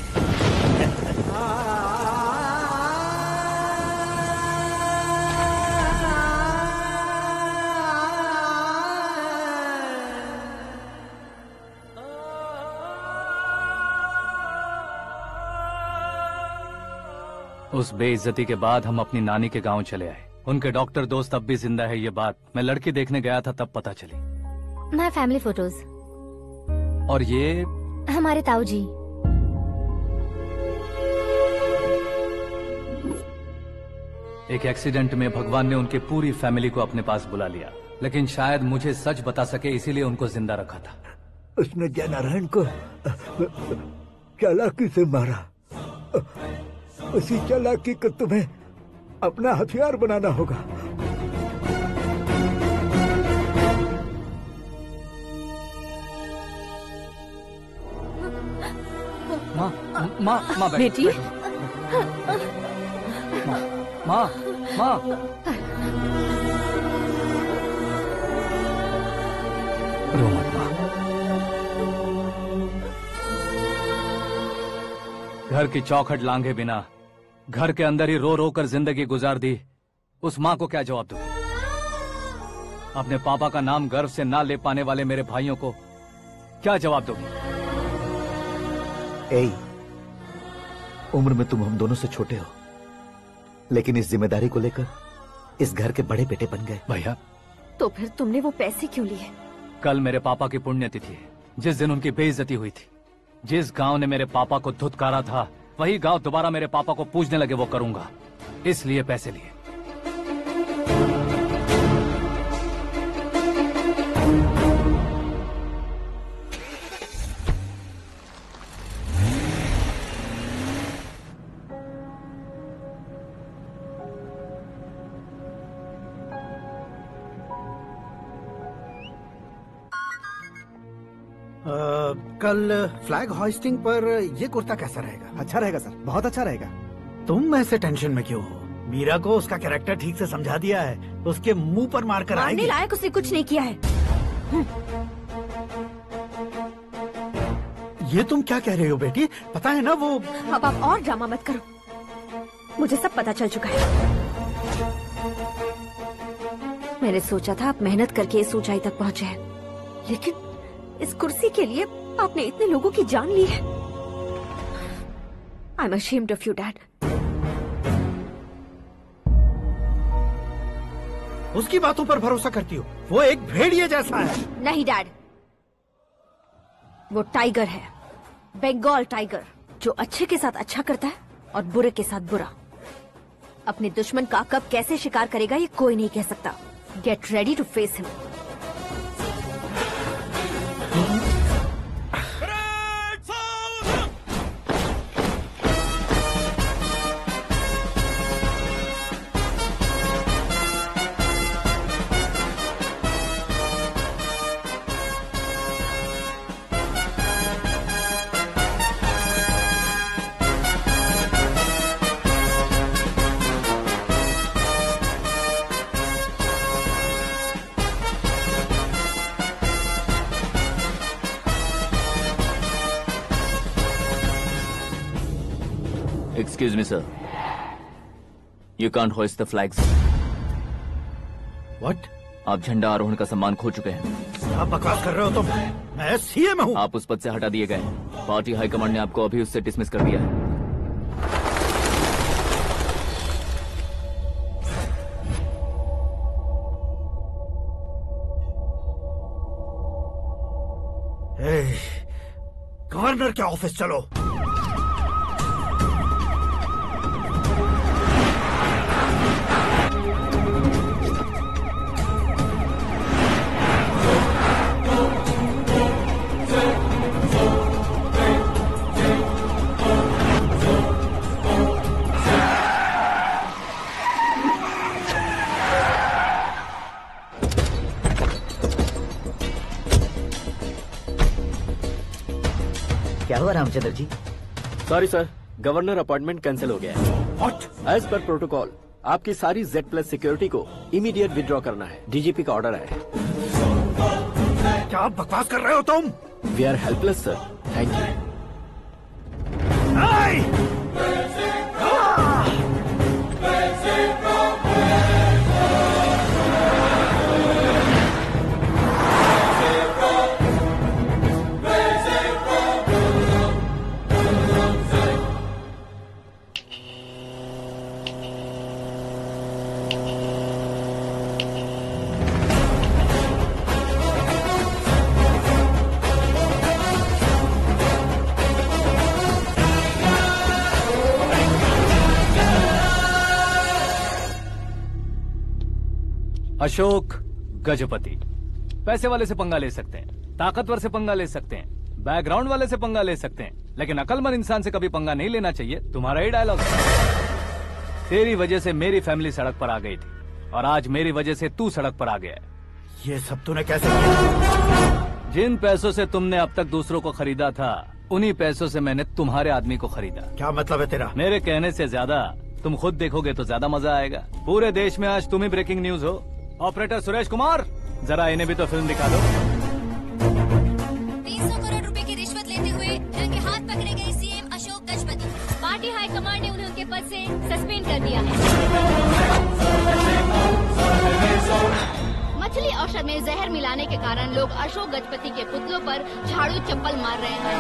उस बेइज्जती के बाद हम अपनी नानी के गांव चले आए। उनके डॉक्टर दोस्त अब भी जिंदा है, ये बात मैं लड़की देखने गया था तब पता चली। My family photos. और ये हमारे ताऊ जी। एक एक्सीडेंट में भगवान ने उनकी पूरी फैमिली को अपने पास बुला लिया, लेकिन शायद मुझे सच बता सके इसीलिए उनको जिंदा रखा था। उसने जयनारायण को चालाकी से मारा। उसी चालाकी को तुम्हें अपना हथियार बनाना होगा। माँ, माँ, माँ बेटी। माँ, माँ, माँ। रो मत माँ। घर की चौखट लांघे बिना घर के अंदर ही रो रो कर जिंदगी गुजार दी उस माँ को क्या जवाब दूं? अपने पापा का नाम गर्व से ना ले पाने वाले मेरे भाइयों को क्या जवाब दोगी? उम्र में तुम हम दोनों से छोटे हो, लेकिन इस जिम्मेदारी को लेकर इस घर के बड़े बेटे बन गए। भैया, तो फिर तुमने वो पैसे क्यों लिए? कल मेरे पापा की पुण्यतिथि है, जिस दिन उनकी बेइज्जती हुई थी। जिस गांव ने मेरे पापा को धुतकारा था, वही गांव दोबारा मेरे पापा को पूजने लगे वो करूंगा, इसलिए पैसे लिए। कल फ्लैग होइस्टिंग पर ये कुर्ता कैसा रहेगा? अच्छा रहेगा सर, बहुत अच्छा रहेगा। तुम ऐसे टेंशन में क्यों हो? मीरा को उसका कैरेक्टर ठीक से समझा दिया है, उसके मुंह पर मारकर आएगी। मारने लायक उसने कुछ नहीं किया है। ये तुम क्या कह रहे हो बेटी? पता है ना वो। अब आप और ड्रामा मत करो, मुझे सब पता चल चुका है। मैंने सोचा था आप मेहनत करके इस ऊंचाई तक पहुँचे हैं, लेकिन इस कुर्सी के लिए आपने इतने लोगों की जान ली है। I'm ashamed of you, Dad. उसकी बातों पर भरोसा करती हो? वो एक भेड़िए जैसा है। नहीं डैड, वो टाइगर है, बंगाल टाइगर, जो अच्छे के साथ अच्छा करता है और बुरे के साथ बुरा। अपने दुश्मन का कब कैसे शिकार करेगा ये कोई नहीं कह सकता। Get ready to face him. Excuse me, sir. You can't hoist the flags. What? आप झंडा आरोहण का सम्मान खो चुके हैं। आप बकवास कर रहे हो तुम? मैं सीएम हूँ। आप उस पद से हटा दिए गए। पार्टी हाईकमांड ने आपको अभी उससे डिसमिस कर दिया है। गवर्नर के ऑफिस चलो। क्या हुआ Ramchandra ji? Sorry sir, governor appointment cancel हो गया है। एज पर प्रोटोकॉल आपकी सारी Z+ सिक्योरिटी को इमीडिएट विड्रॉ करना है। डीजीपी का ऑर्डर है। क्या बकवास कर रहे हो तुम? We are helpless sir. Thank you. Ashok Gajapati पैसे वाले से पंगा ले सकते हैं, ताकतवर से पंगा ले सकते हैं, बैकग्राउंड वाले से पंगा ले सकते हैं, लेकिन अकलमंद इंसान से कभी पंगा नहीं लेना चाहिए। तुम्हारा ही डायलॉग। तेरी वजह से मेरी फैमिली सड़क पर आ गई थी और आज मेरी वजह से तू सड़क पर आ गया है। ये सब तूने कैसे किया? जिन पैसों से तुमने अब तक दूसरों को खरीदा था, उन्हीं पैसों से मैंने तुम्हारे आदमी को खरीदा। क्या मतलब है तेरा? मेरे कहने से ज्यादा तुम खुद देखोगे तो ज्यादा मजा आएगा। पूरे देश में आज तुम ही ब्रेकिंग न्यूज हो। ऑपरेटर सुरेश कुमार, जरा इन्हें भी तो फिल्म दिखा दो। 300 करोड़ रुपए की रिश्वत लेते हुए रंगे हाथ पकड़े गए CM Ashok Gajapati. Party high command ने उन्हें उनके पद से सस्पेंड कर दिया है। मछली औषध में जहर मिलाने के कारण लोग अशोक गजपति के पुतलों पर झाड़ू चप्पल मार रहे हैं।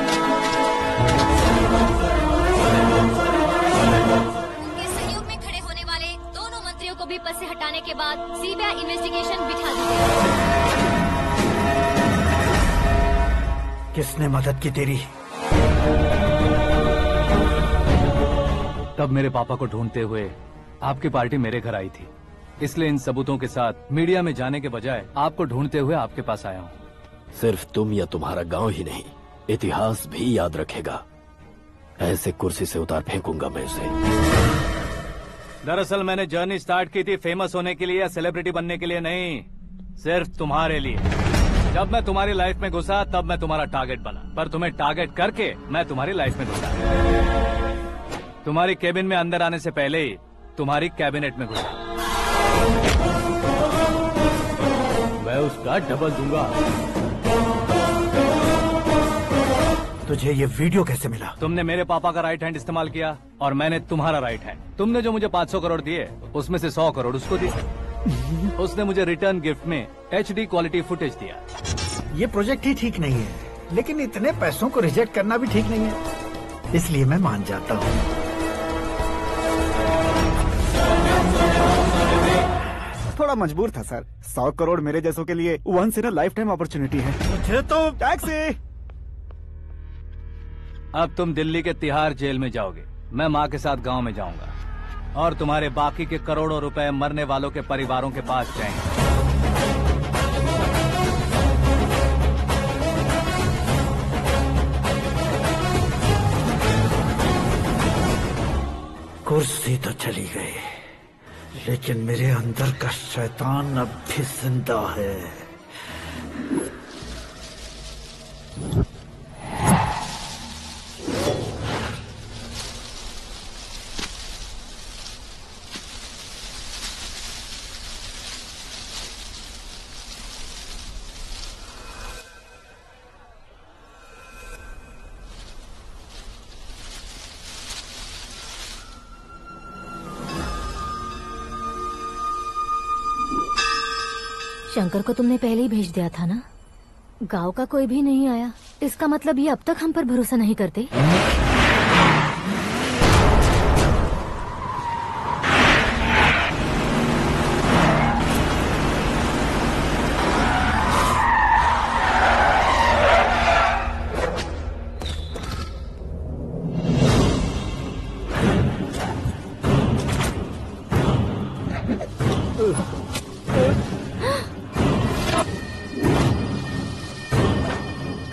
उनके सहयोग में खड़े होने वाले दोनों मंत्रियों को भी पद से हटाने के बाद सीबीआई इन्वेस्टिगेशन बिठा दी गई। किसने मदद की तेरी? तब मेरे पापा को ढूंढते हुए आपकी पार्टी मेरे घर आई थी, इसलिए इन सबूतों के साथ मीडिया में जाने के बजाय आपको ढूंढते हुए आपके पास आया हूँ। सिर्फ तुम या तुम्हारा गांव ही नहीं, इतिहास भी याद रखेगा। ऐसे कुर्सी से उतार फेंकूंगा मैं उसे। दरअसल मैंने जर्नी स्टार्ट की थी फेमस होने के लिए या सेलिब्रिटी बनने के लिए नहीं, सिर्फ तुम्हारे लिए। जब मैं तुम्हारी लाइफ में घुसा तब मैं तुम्हारा टारगेट बना, पर तुम्हें टारगेट करके मैं तुम्हारी लाइफ में घुसा। तुम्हारी केबिन में अंदर आने से पहले ही तुम्हारी कैबिनेट में घुसा। मैं उसका डबल दूंगा। तुझे ये वीडियो कैसे मिला? तुमने मेरे पापा का राइट हैंड इस्तेमाल किया और मैंने तुम्हारा राइट हैंड। तुमने जो मुझे 500 करोड़ दिए, उसमें से 100 करोड़ उसको दिए। उसने मुझे रिटर्न गिफ्ट में HD क्वालिटी फुटेज दिया। ये प्रोजेक्ट ही ठीक नहीं है, लेकिन इतने पैसों को रिजेक्ट करना भी ठीक नहीं है, इसलिए मैं मान जाता हूँ। थोड़ा मजबूर था सर। 100 करोड़ मेरे जैसों के लिए once in a lifetime opportunity है। मुझे तो टैक्सी। अब तुम दिल्ली के तिहाड़ जेल में जाओगे, मैं माँ के साथ गांव में जाऊंगा और तुम्हारे बाकी के करोड़ों रुपए मरने वालों के परिवारों के पास जाएंगे। कुर्सी तो चली गई, लेकिन मेरे अंदर का शैतान अब भी जिंदा है। शंकर को तुमने पहले ही भेज दिया था ना? गांव का कोई भी नहीं आया, इसका मतलब ये अब तक हम पर भरोसा नहीं करते।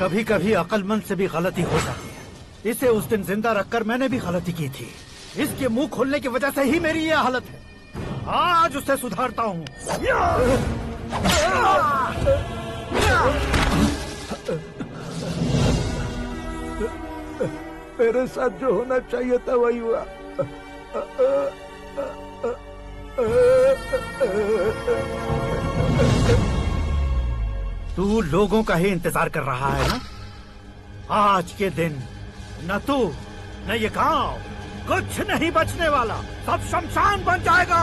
कभी कभी अक्लमंद से भी गलती हो जाती है। इसे उस दिन जिंदा रखकर मैंने भी गलती की थी। इसके मुंह खोलने की वजह से ही मेरी ये हालत है। आज उसे सुधारता हूँ। मेरे साथ जो होना चाहिए था वही हुआ। तू लोगों का ही इंतजार कर रहा है ना? आज के दिन न तू न ये गांव कुछ नहीं बचने वाला, सब शमशान बन जाएगा।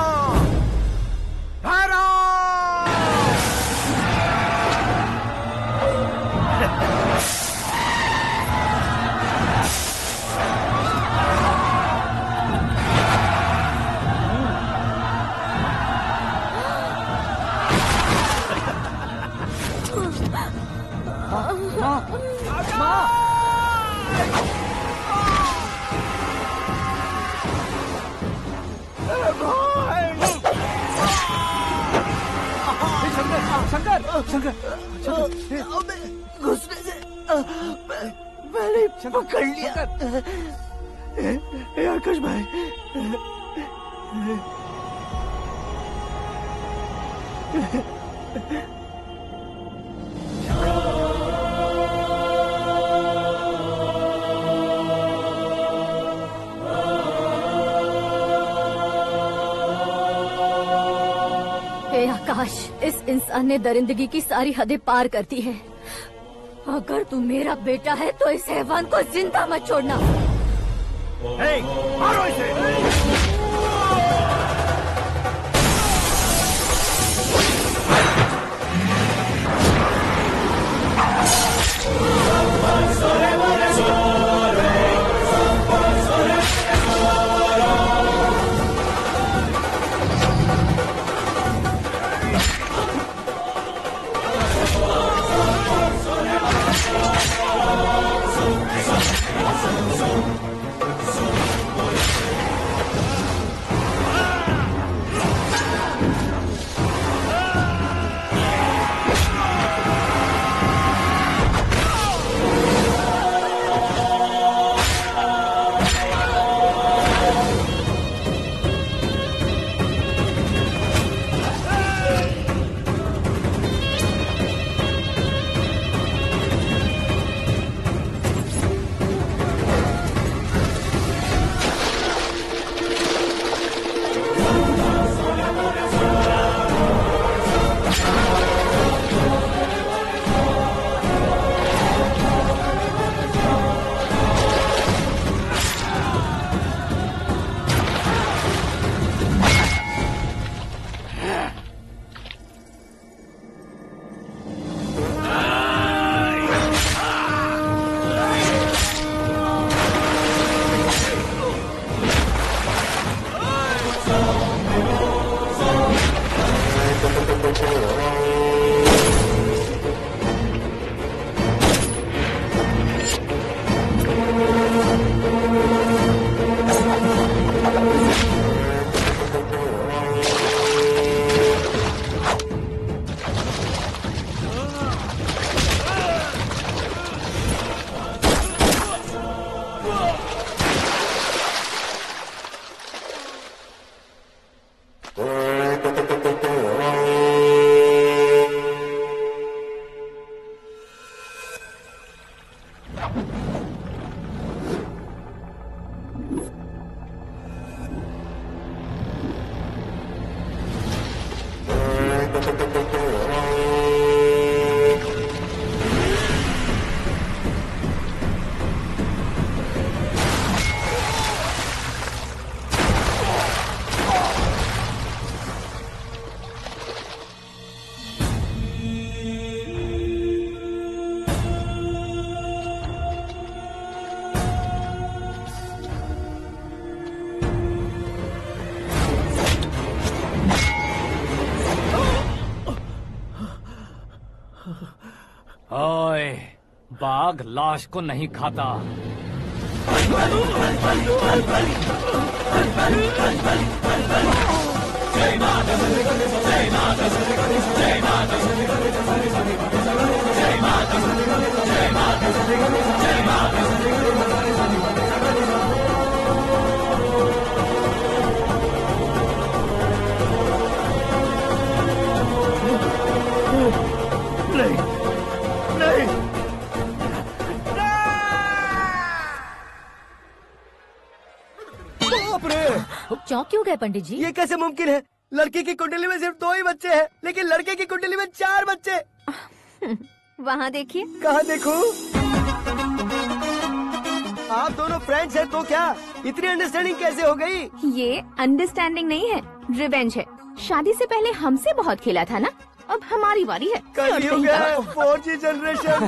घुसने से मैंने पकड़ लिया। आकाश भाई, हे आकाश, इस इंसान ने दरिंदगी की सारी हदें पार कर दी है। अगर तू मेरा बेटा है तो इस हैवान को जिंदा मत छोड़ना। मारो इसे। ओए, बाघ लाश को नहीं खाता। नहीं, नहीं। बाप रे! चौंक क्यों गए पंडित जी? ये कैसे मुमकिन है? लड़की की कुंडली में सिर्फ 2 ही बच्चे हैं, लेकिन लड़के की कुंडली में 4 बच्चे। वहाँ देखिए। कहाँ देखूं? आप दोनों फ्रेंड्स हैं तो क्या इतनी अंडरस्टैंडिंग कैसे हो गई? ये अंडरस्टैंडिंग नहीं है, रिवेंज है। शादी से पहले हमसे बहुत खेला था ना, अब हमारी बारी है। कल ही हो गया 4G जनरेशन।